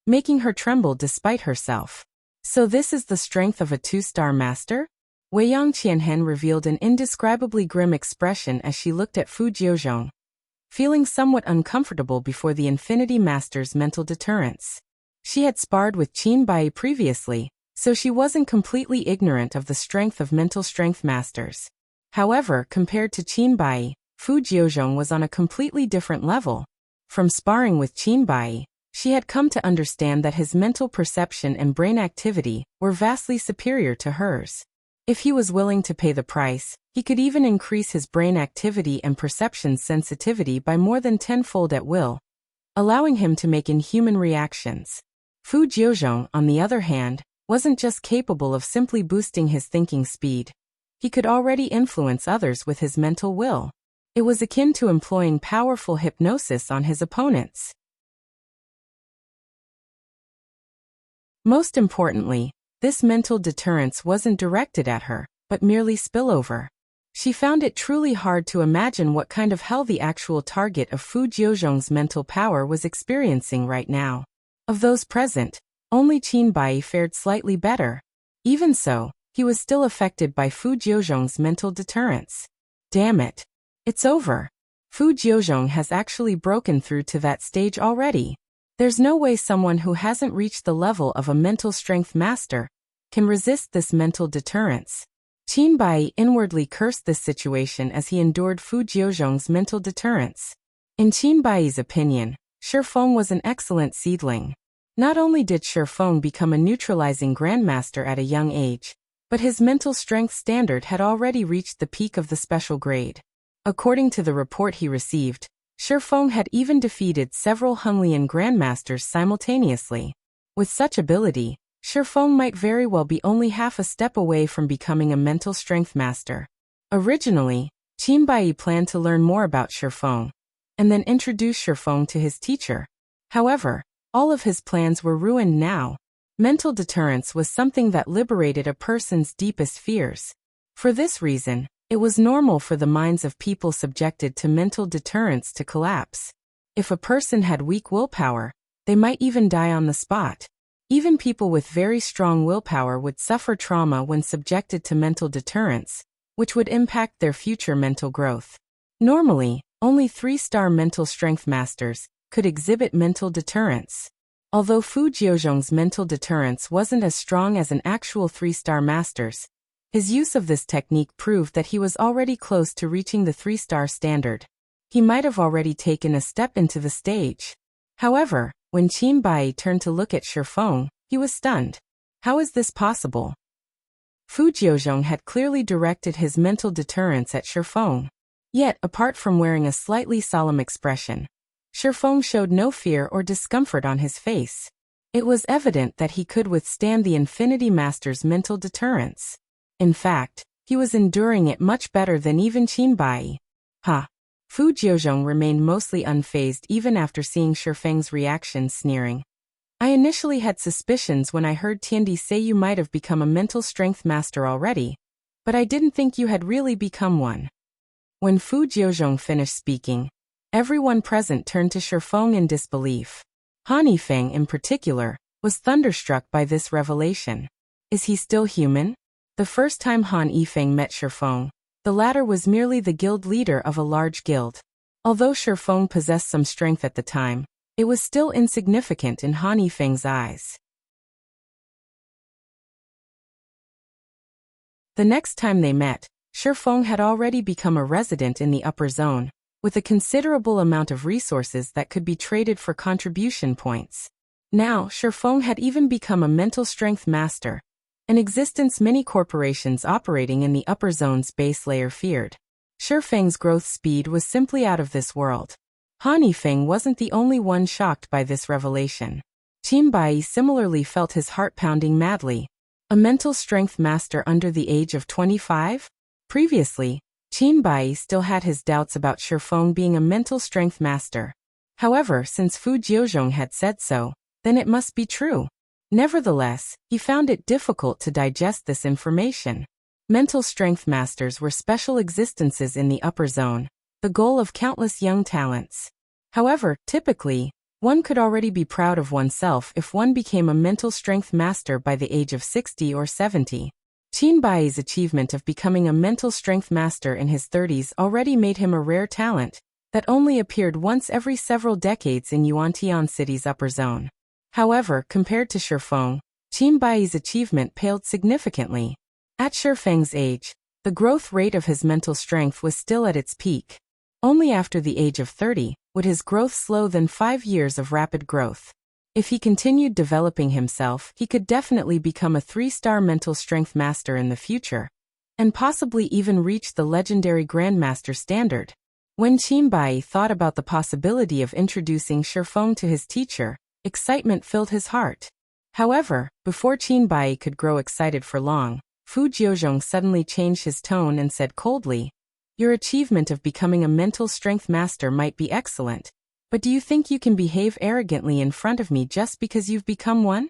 making her tremble despite herself. So this is the strength of a two-star master? Wei Yang Qianhen revealed an indescribably grim expression as she looked at Fu Jiuzhong, feeling somewhat uncomfortable before the Infinity Master's mental deterrence. She had sparred with Qin Bai previously, so she wasn't completely ignorant of the strength of mental strength masters. However, compared to Qin Bai, Fu Jiuzhong was on a completely different level. From sparring with Qin Bai, she had come to understand that his mental perception and brain activity were vastly superior to hers. If he was willing to pay the price, he could even increase his brain activity and perception sensitivity by more than tenfold at will, allowing him to make inhuman reactions. Fu Jiuzhong, on the other hand, wasn't just capable of simply boosting his thinking speed. He could already influence others with his mental will. It was akin to employing powerful hypnosis on his opponents. Most importantly, this mental deterrence wasn't directed at her, but merely spillover. She found it truly hard to imagine what kind of hell the actual target of Fu Jiuzhong's mental power was experiencing right now. Of those present, only Qin Bai fared slightly better. Even so, he was still affected by Fu Jiuzhong's mental deterrence. Damn it. It's over. Fu Jiuzhong has actually broken through to that stage already. There's no way someone who hasn't reached the level of a mental strength master can resist this mental deterrence. Qin Bai inwardly cursed this situation as he endured Fu Jiuzhong's mental deterrence. In Qin Bai's opinion, Shifeng was an excellent seedling. Not only did Shifeng become a neutralizing grandmaster at a young age, but his mental strength standard had already reached the peak of the special grade. According to the report he received, Shifeng had even defeated several Honglian grandmasters simultaneously. With such ability, Shifeng might very well be only half a step away from becoming a mental strength master. Originally, Qin Bai planned to learn more about Shifeng, and then introduce Shifeng to his teacher. However, all of his plans were ruined now. Mental deterrence was something that liberated a person's deepest fears. For this reason, it was normal for the minds of people subjected to mental deterrence to collapse. If a person had weak willpower, they might even die on the spot. Even people with very strong willpower would suffer trauma when subjected to mental deterrence, which would impact their future mental growth. Normally, only 3-star mental strength masters could exhibit mental deterrence. Although Fu Jiuzhong's mental deterrence wasn't as strong as an actual 3-star master's, his use of this technique proved that he was already close to reaching the 3-star standard. He might have already taken a step into the stage. However, when Qin Bai turned to look at Shifeng, he was stunned. How is this possible? Fu Jiuzhong had clearly directed his mental deterrence at Shifeng. Yet, apart from wearing a slightly solemn expression, Shifeng showed no fear or discomfort on his face. It was evident that he could withstand the Infinity Master's mental deterrence. In fact, he was enduring it much better than even Qin Bai. Fu Jiuzhong remained mostly unfazed even after seeing Shifeng's reaction, sneering. I initially had suspicions when I heard Tiandi say you might have become a mental strength master already, but I didn't think you had really become one. When Fu Jiuzhong finished speaking, everyone present turned to Shifeng in disbelief. Han Yifeng, in particular, was thunderstruck by this revelation. Is he still human? The first time Han Yifeng met Shifeng, The latter was merely the guild leader of a large guild. Although Shifeng possessed some strength at the time, it was still insignificant in Han Yifeng's eyes. The next time they met, Shifeng had already become a resident in the upper zone, with a considerable amount of resources that could be traded for contribution points. Now, Shifeng had even become a mental strength master, an existence many corporations operating in the upper zone's base layer feared. Shifeng's growth speed was simply out of this world. Han Yifeng wasn't the only one shocked by this revelation. Qin Bai similarly felt his heart pounding madly. A mental strength master under the age of 25? Previously, Qin Bai still had his doubts about Shifeng being a mental strength master. However, since Fu Jiuzhong had said so, then it must be true. Nevertheless, he found it difficult to digest this information. Mental strength masters were special existences in the upper zone, the goal of countless young talents. However, typically, one could already be proud of oneself if one became a mental strength master by the age of 60 or 70. Qin Bai's achievement of becoming a mental strength master in his 30s already made him a rare talent that only appeared once every several decades in Yuantian City's upper zone. However, compared to Shifeng, Qin Bai's achievement paled significantly. At Shifeng's age, the growth rate of his mental strength was still at its peak. Only after the age of 30 would his growth slow than 5 years of rapid growth. If he continued developing himself, he could definitely become a 3-star mental strength master in the future, and possibly even reach the legendary Grandmaster standard. When Qin Bai thought about the possibility of introducing Shifeng to his teacher, excitement filled his heart. However, before Qin Bai could grow excited for long, Fu Jiuzhong suddenly changed his tone and said coldly, "Your achievement of becoming a mental strength master might be excellent, but do you think you can behave arrogantly in front of me just because you've become one?"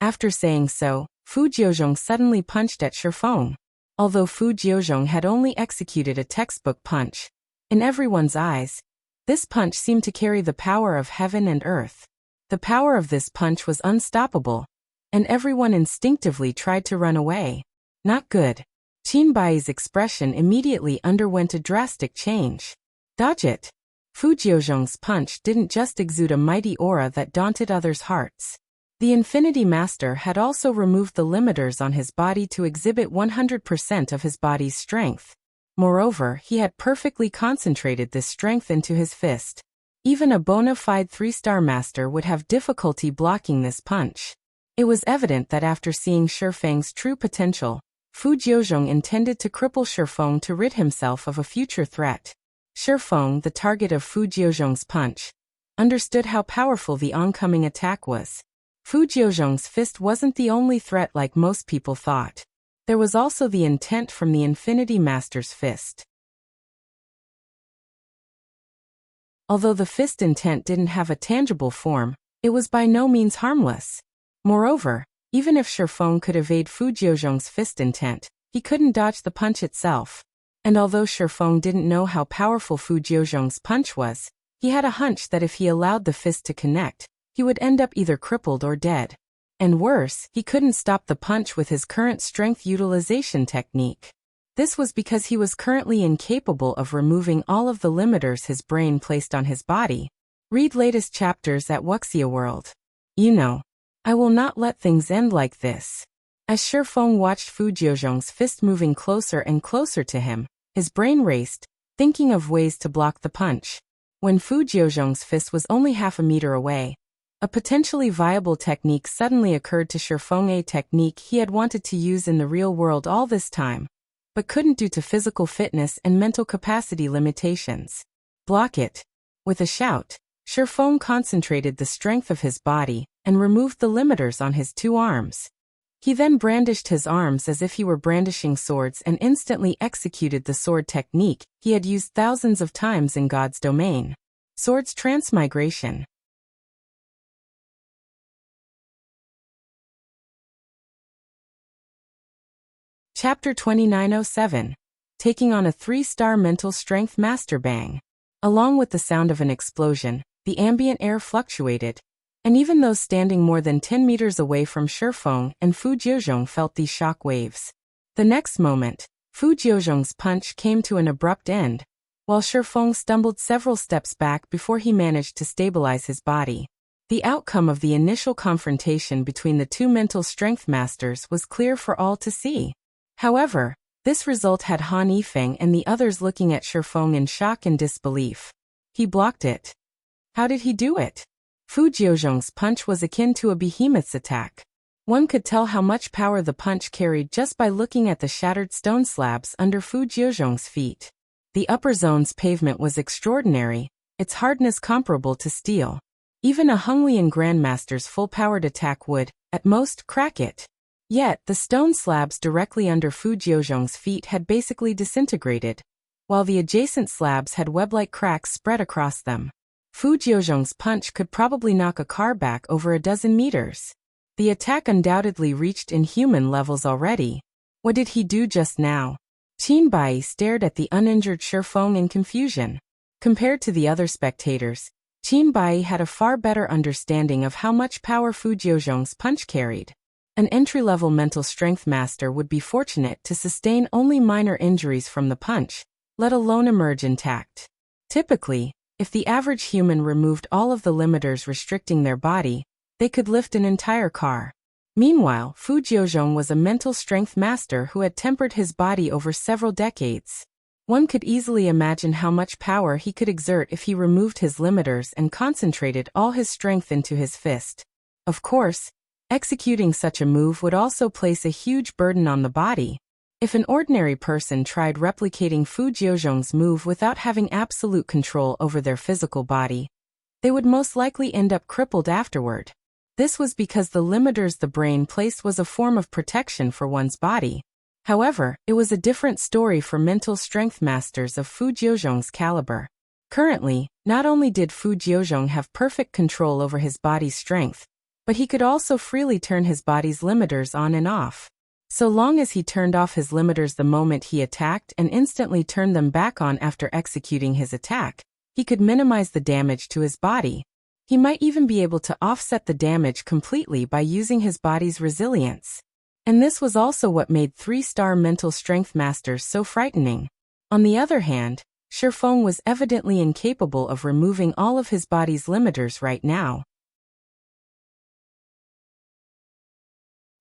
After saying so, Fu Jiuzhong suddenly punched at Shifeng. Although Fu Jiuzhong had only executed a textbook punch, in everyone's eyes, this punch seemed to carry the power of heaven and earth. The power of this punch was unstoppable, and everyone instinctively tried to run away. Not good. Qin Bai's expression immediately underwent a drastic change. Dodge it. Fu Jiuzhong's punch didn't just exude a mighty aura that daunted others' hearts. The Infinity Master had also removed the limiters on his body to exhibit 100% of his body's strength. Moreover, he had perfectly concentrated this strength into his fist. Even a bona fide 3-star master would have difficulty blocking this punch. It was evident that after seeing Shifeng's true potential, Fu Jiuzhong intended to cripple Shifeng to rid himself of a future threat. Shifeng, the target of Fu Jiuzhong's punch, understood how powerful the oncoming attack was. Fu Jiuzhong's fist wasn't the only threat like most people thought. There was also the intent from the Infinity Master's fist. Although the fist intent didn't have a tangible form, it was by no means harmless. Moreover, even if Shifeng could evade Fu Jiuzhong's fist intent, he couldn't dodge the punch itself. And although Shifeng didn't know how powerful Fu Jiuzhong's punch was, he had a hunch that if he allowed the fist to connect, he would end up either crippled or dead. And worse, he couldn't stop the punch with his current strength utilization technique. This was because he was currently incapable of removing all of the limiters his brain placed on his body. Read latest chapters at Wuxia World. You know, I will not let things end like this. As Shifeng watched Fu Jiuzhong's fist moving closer and closer to him, his brain raced, thinking of ways to block the punch. When Fu Jiuzhong's fist was only half a meter away, a potentially viable technique suddenly occurred to Shifeng, a technique he had wanted to use in the real world all this time, but couldn't due to physical fitness and mental capacity limitations. Block it. With a shout, Shifeng concentrated the strength of his body and removed the limiters on his 2 arms. He then brandished his arms as if he were brandishing swords and instantly executed the sword technique he had used thousands of times in God's domain. Swords transmigration. Chapter 2907. Taking on a 3-star mental strength master bang. Along with the sound of an explosion, the ambient air fluctuated, and even those standing more than 10 meters away from Shifeng and Fu Jiuzhong felt these shock waves. The next moment, Fu Jiuzhong's punch came to an abrupt end, while Shifeng stumbled several steps back before he managed to stabilize his body. The outcome of the initial confrontation between the two mental strength masters was clear for all to see. However, this result had Han Yifeng and the others looking at Shifeng in shock and disbelief. He blocked it. How did he do it? Fu Jiuzhong's punch was akin to a behemoth's attack. One could tell how much power the punch carried just by looking at the shattered stone slabs under Fu Jiuzhong's feet. The upper zone's pavement was extraordinary, its hardness comparable to steel. Even a Honglian Grandmaster's full-powered attack would, at most, crack it. Yet, the stone slabs directly under Fu Jiuzhong's feet had basically disintegrated, while the adjacent slabs had web-like cracks spread across them. Fu Jiuzhong's punch could probably knock a car back over a dozen meters. The attack undoubtedly reached inhuman levels already. What did he do just now? Qin Bai stared at the uninjured Shifeng in confusion. Compared to the other spectators, Qin Bai had a far better understanding of how much power Fu Jiuzhong's punch carried. An entry-level mental strength master would be fortunate to sustain only minor injuries from the punch, let alone emerge intact. Typically, if the average human removed all of the limiters restricting their body, they could lift an entire car. Meanwhile, Fu Jiuzhong was a mental strength master who had tempered his body over several decades. One could easily imagine how much power he could exert if he removed his limiters and concentrated all his strength into his fist. Of course, executing such a move would also place a huge burden on the body. If an ordinary person tried replicating Fu Jiuzhong's move without having absolute control over their physical body, they would most likely end up crippled afterward. This was because the limiters the brain placed was a form of protection for one's body. However, it was a different story for mental strength masters of Fu Jiuzhong's caliber. Currently, not only did Fu Jiuzhong have perfect control over his body's strength, but he could also freely turn his body's limiters on and off. So long as he turned off his limiters the moment he attacked and instantly turned them back on after executing his attack, he could minimize the damage to his body. He might even be able to offset the damage completely by using his body's resilience. And this was also what made 3-star mental strength masters so frightening. On the other hand, Shifeng was evidently incapable of removing all of his body's limiters right now.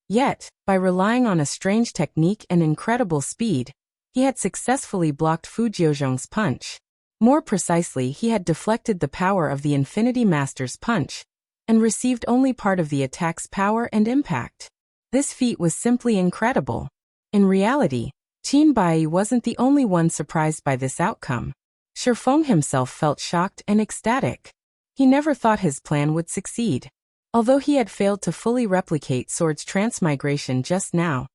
Yet, by relying on a strange technique and incredible speed, he had successfully blocked Fu Jiuzhong's punch. More precisely, he had deflected the power of the Infinity Master's punch, and received only part of the attack's power and impact. This feat was simply incredible. In reality, Qin Bai wasn't the only one surprised by this outcome. Shifeng himself felt shocked and ecstatic. He never thought his plan would succeed. Although he had failed to fully replicate Sword's transmigration just now,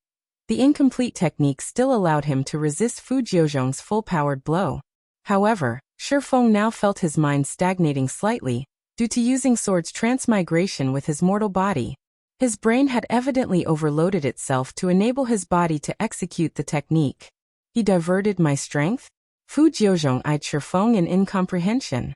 the incomplete technique still allowed him to resist Fu Jiuzhong's full-powered blow. However, Shifeng now felt his mind stagnating slightly, due to using Sword's transmigration with his mortal body. His brain had evidently overloaded itself to enable his body to execute the technique. He diverted my strength? Fu Jiuzhong eyed Shifeng in incomprehension.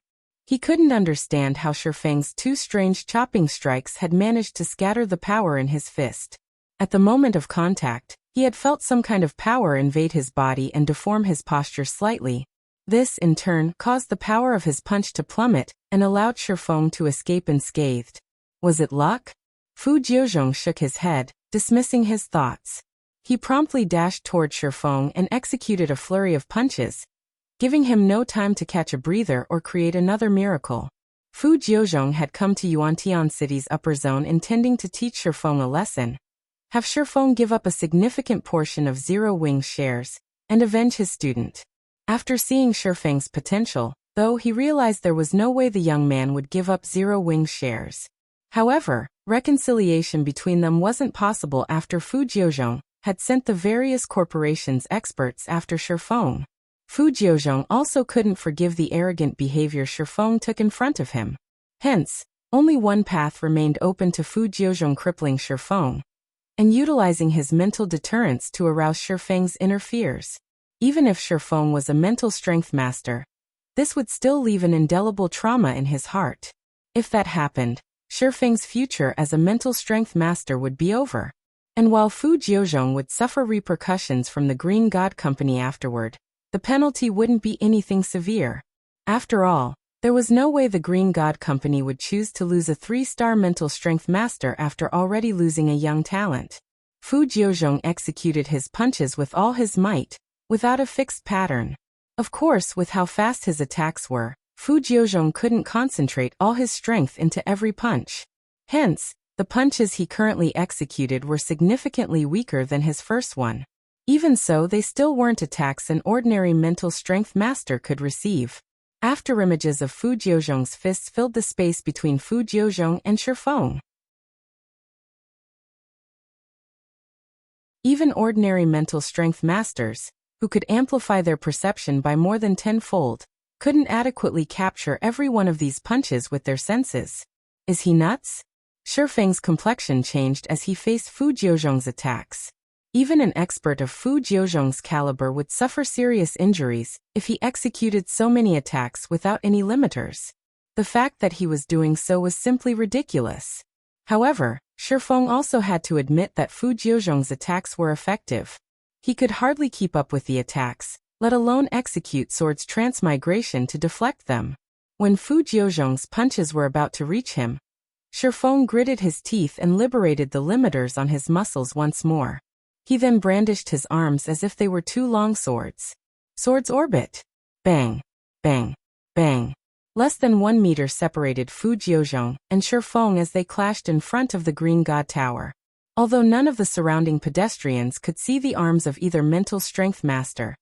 He couldn't understand how Shifeng's 2 strange chopping strikes had managed to scatter the power in his fist. At the moment of contact, he had felt some kind of power invade his body and deform his posture slightly. This, in turn, caused the power of his punch to plummet and allowed Shifeng to escape unscathed. Was it luck? Fu Jiuzhong shook his head, dismissing his thoughts. He promptly dashed toward Shifeng and executed a flurry of punches, giving him no time to catch a breather or create another miracle. Fu Jiuzhong had come to Yuantian City's upper zone intending to teach Shifeng a lesson, have Shifeng give up a significant portion of Zero Wing's shares, and avenge his student. After seeing Shifeng's potential, though, he realized there was no way the young man would give up Zero Wing's shares. However, reconciliation between them wasn't possible after Fu Jiuzhong had sent the various corporations' experts after Shifeng. Fu Jiuzhong also couldn't forgive the arrogant behavior Shifeng took in front of him. Hence, only one path remained open to Fu Jiuzhong: crippling Shifeng, and utilizing his mental deterrence to arouse Shifeng's inner fears. Even if Shifeng was a mental strength master, this would still leave an indelible trauma in his heart. If that happened, Shifeng's future as a mental strength master would be over. And while Fu Jiuzhong would suffer repercussions from the Green God Company afterward, the penalty wouldn't be anything severe. After all, there was no way the Green God Company would choose to lose a 3-star mental strength master after already losing a young talent. Fu Jiuzhong executed his punches with all his might, without a fixed pattern. Of course, with how fast his attacks were, Fu Jiuzhong couldn't concentrate all his strength into every punch. Hence, the punches he currently executed were significantly weaker than his first one. Even so, they still weren't attacks an ordinary mental strength master could receive. Afterimages of Fu Jiuzhong's fists filled the space between Fu Jiuzhong and Shifeng. Even ordinary mental strength masters, who could amplify their perception by more than 10-fold, couldn't adequately capture every one of these punches with their senses. Is he nuts? Shifeng's complexion changed as he faced Fu Jiuzhong's attacks. Even an expert of Fu Jiuzhong's caliber would suffer serious injuries if he executed so many attacks without any limiters. The fact that he was doing so was simply ridiculous. However, Shifeng also had to admit that Fu Jiuzhong's attacks were effective. He could hardly keep up with the attacks, let alone execute swords transmigration to deflect them. When Fu Jiuzhong's punches were about to reach him, Shifeng gritted his teeth and liberated the limiters on his muscles once more. He then brandished his arms as if they were 2 long swords. Swords orbit. Bang. Bang. Bang. Less than 1 meter separated Fu Jiuzhong and Shifeng as they clashed in front of the Green God Tower. Although none of the surrounding pedestrians could see the arms of either mental strength master,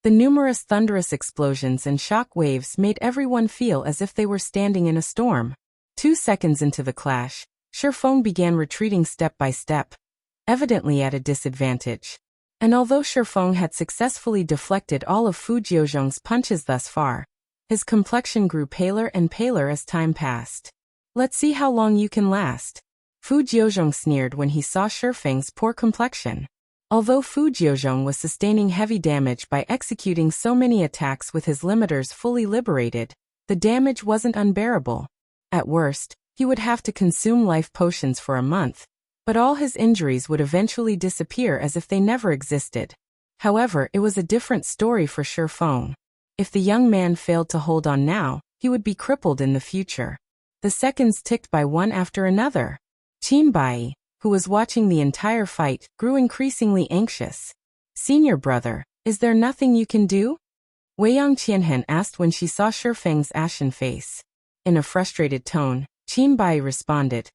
the numerous thunderous explosions and shock waves made everyone feel as if they were standing in a storm. 2 seconds into the clash, Shifeng began retreating step by step, evidently at a disadvantage. And although Shifeng had successfully deflected all of Fu Jiuzhong's punches thus far, his complexion grew paler and paler as time passed. Let's see how long you can last. Fu Jiuzhong sneered when he saw Shifeng's poor complexion. Although Fu Jiuzhong was sustaining heavy damage by executing so many attacks with his limiters fully liberated, the damage wasn't unbearable. At worst, he would have to consume life potions for a month, but all his injuries would eventually disappear as if they never existed. However, it was a different story for Shifeng. If the young man failed to hold on now, he would be crippled in the future. The seconds ticked by one after another. Qin Bai, who was watching the entire fight, grew increasingly anxious. "Senior brother, is there nothing you can do?" Weiyang Qianhen asked when she saw Shifeng's ashen face. In a frustrated tone, Qin Bai responded,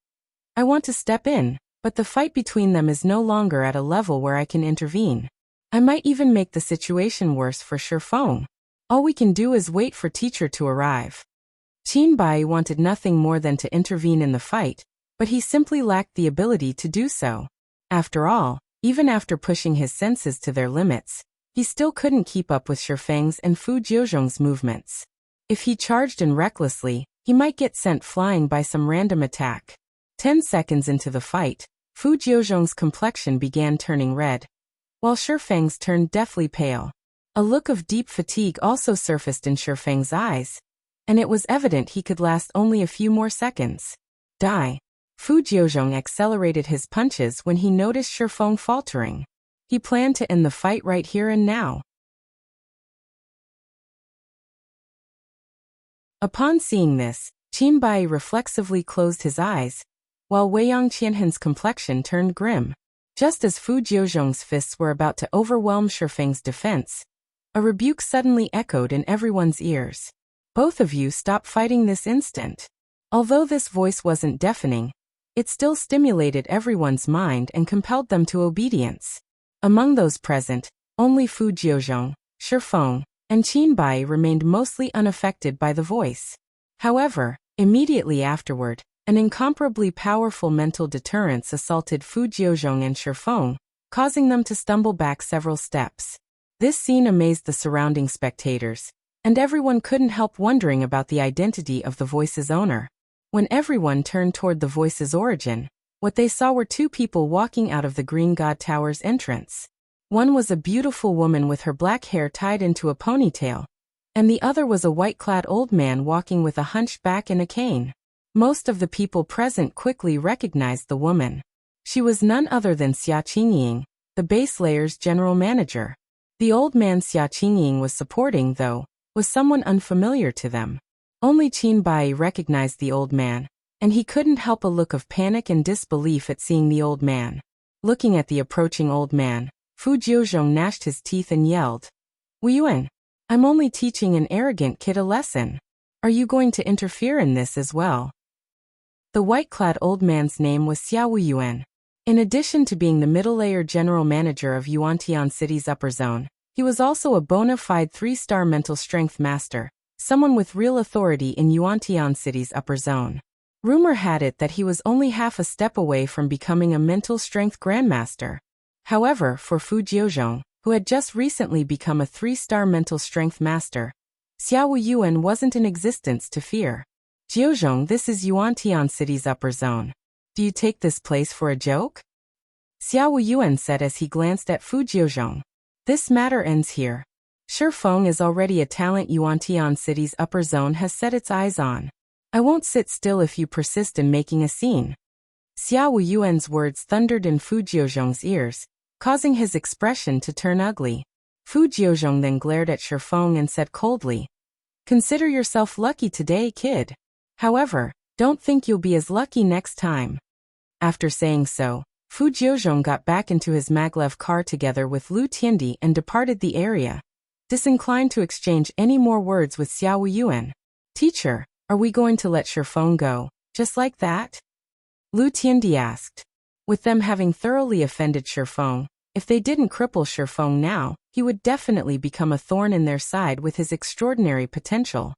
"I want to step in, but the fight between them is no longer at a level where I can intervene. I might even make the situation worse for Shifeng. All we can do is wait for teacher to arrive." Qin Bai wanted nothing more than to intervene in the fight, but he simply lacked the ability to do so. After all, even after pushing his senses to their limits, he still couldn't keep up with Shifeng's and Fu Jiuzhong's movements. If he charged in recklessly, he might get sent flying by some random attack. 10 seconds into the fight, Fu Jiuzhong's complexion began turning red, while Shifeng's turned deathly pale. A look of deep fatigue also surfaced in Shifeng's eyes, and it was evident he could last only a few more seconds. Die. Fu Jiuzhong accelerated his punches when he noticed Shifeng faltering. He planned to end the fight right here and now. Upon seeing this, Qin Bai reflexively closed his eyes, while Weiyang Qianhen's complexion turned grim. Just as Fu Jiuzhong's fists were about to overwhelm Shifeng's defense, a rebuke suddenly echoed in everyone's ears. "Both of you stop fighting this instant." Although this voice wasn't deafening, it still stimulated everyone's mind and compelled them to obedience. Among those present, only Fu Jiuzhong, Shifeng, and Qin Bai remained mostly unaffected by the voice. However, immediately afterward, an incomparably powerful mental deterrence assaulted Fu Jiuzhong and Shifeng, causing them to stumble back several steps. This scene amazed the surrounding spectators, and everyone couldn't help wondering about the identity of the voice's owner. When everyone turned toward the voice's origin, what they saw were 2 people walking out of the Green God Tower's entrance. One was a beautiful woman with her black hair tied into a ponytail, and the other was a white-clad old man walking with a hunched back and a cane. Most of the people present quickly recognized the woman. She was none other than Xia Qingying, the base layer's general manager. The old man Xia Qingying was supporting, though, was someone unfamiliar to them. Only Qin Bai recognized the old man, and he couldn't help a look of panic and disbelief at seeing the old man. Looking at the approaching old man, Fu Jiuzhong gnashed his teeth and yelled, "Wu Yuan, I'm only teaching an arrogant kid a lesson. Are you going to interfere in this as well?" The white-clad old man's name was Xia Wu Yuan. In addition to being the middle-layer general manager of Yuantian City's upper zone, he was also a bona fide 3-star mental strength master, someone with real authority in Yuantian City's upper zone. Rumor had it that he was only half a step away from becoming a mental strength grandmaster. However, for Fu Jiuzhong, who had just recently become a 3-star mental strength master, Xia Wu Yuan wasn't in existence to fear. "Jiuzhong, this is Yuantian City's upper zone. Do you take this place for a joke?" Xia Wu Yuan said as he glanced at Fu Jiuzhong. "This matter ends here. Shi Feng is already a talent Yuantian City's upper zone has set its eyes on. I won't sit still if you persist in making a scene." Xia Wu Yuan's words thundered in Fu Jiuzhong's ears, causing his expression to turn ugly. Fu Jiuzhong then glared at Shi Feng and said coldly, "Consider yourself lucky today, kid. However, don't think you'll be as lucky next time." After saying so, Fu Jiuzhong got back into his maglev car together with Lu Tiandi and departed the area, disinclined to exchange any more words with Xia Wu Yuan. "Teacher, are we going to let Shi Feng go, just like that?" Lu Tiandi asked. With them having thoroughly offended Shi Feng, if they didn't cripple Shi Feng now, he would definitely become a thorn in their side with his extraordinary potential.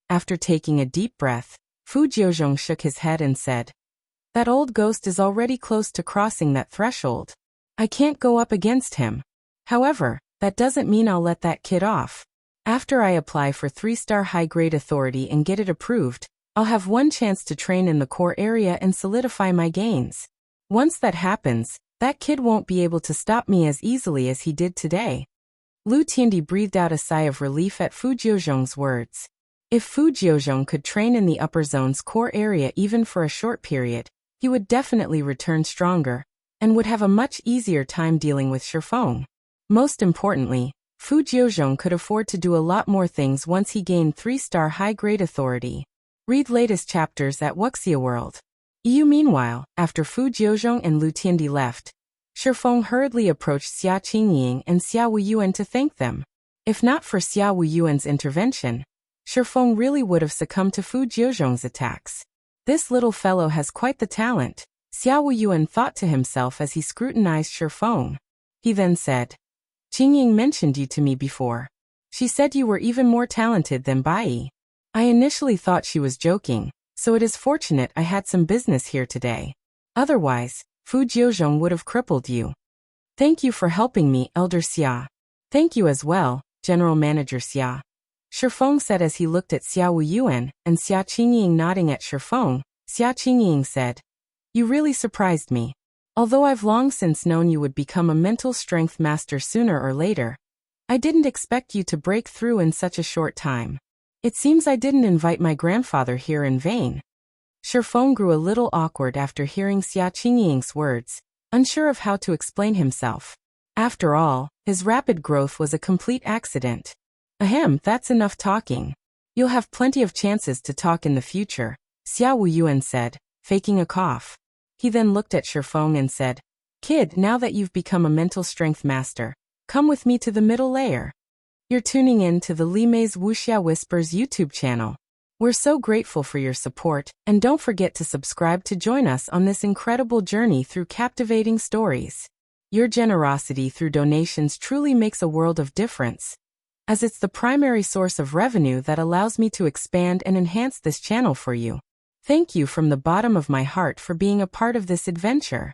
After taking a deep breath, Fu Jiuzhong shook his head and said, "That old ghost is already close to crossing that threshold. I can't go up against him. However, that doesn't mean I'll let that kid off. After I apply for 3-star high-grade authority and get it approved, I'll have one chance to train in the core area and solidify my gains. Once that happens, that kid won't be able to stop me as easily as he did today." Lu Tiandi breathed out a sigh of relief at Fu Jiuzhong's words. If Fu Jiuzhong could train in the upper zone's core area even for a short period, he would definitely return stronger, and would have a much easier time dealing with Shi Feng. Most importantly, Fu Jiuzhong could afford to do a lot more things once he gained 3-star high-grade authority. Read latest chapters at Wuxia World. Meanwhile, after Fu Jiuzhong and Lu Tiandi left, Shi Feng hurriedly approached Xia Qingying and Xia Wu Yuan to thank them. If not for Xia Wu Yuan's intervention, Shi Feng really would have succumbed to Fu Jiuzhong's attacks. "This little fellow has quite the talent," Xia Wu Yuan thought to himself as he scrutinized Shi Feng. He then said, "Qingying mentioned you to me before. She said you were even more talented than Bai. I initially thought she was joking, so it is fortunate I had some business here today. Otherwise, Fu Jiuzhong would have crippled you. Thank you for helping me, Elder Xia." "Thank you as well, General Manager Xia," Shi Feng said as he looked at Xia Wu Yuan and Xia Qingying nodding at Shi Feng. Xia Qingying said, "You really surprised me. Although I've long since known you would become a mental strength master sooner or later, I didn't expect you to break through in such a short time. It seems I didn't invite my grandfather here in vain." Shi Feng grew a little awkward after hearing Xia Qingying's words, unsure of how to explain himself. After all, his rapid growth was a complete accident. "Ahem, that's enough talking. You'll have plenty of chances to talk in the future," Xia Wu Yuan said, faking a cough. He then looked at Shi Feng and said, "Kid, now that you've become a mental strength master, come with me to the middle layer." You're tuning in to the Li Mei's Wuxia Whispers YouTube channel. We're so grateful for your support, and don't forget to subscribe to join us on this incredible journey through captivating stories. Your generosity through donations truly makes a world of difference, as it's the primary source of revenue that allows me to expand and enhance this channel for you. Thank you from the bottom of my heart for being a part of this adventure.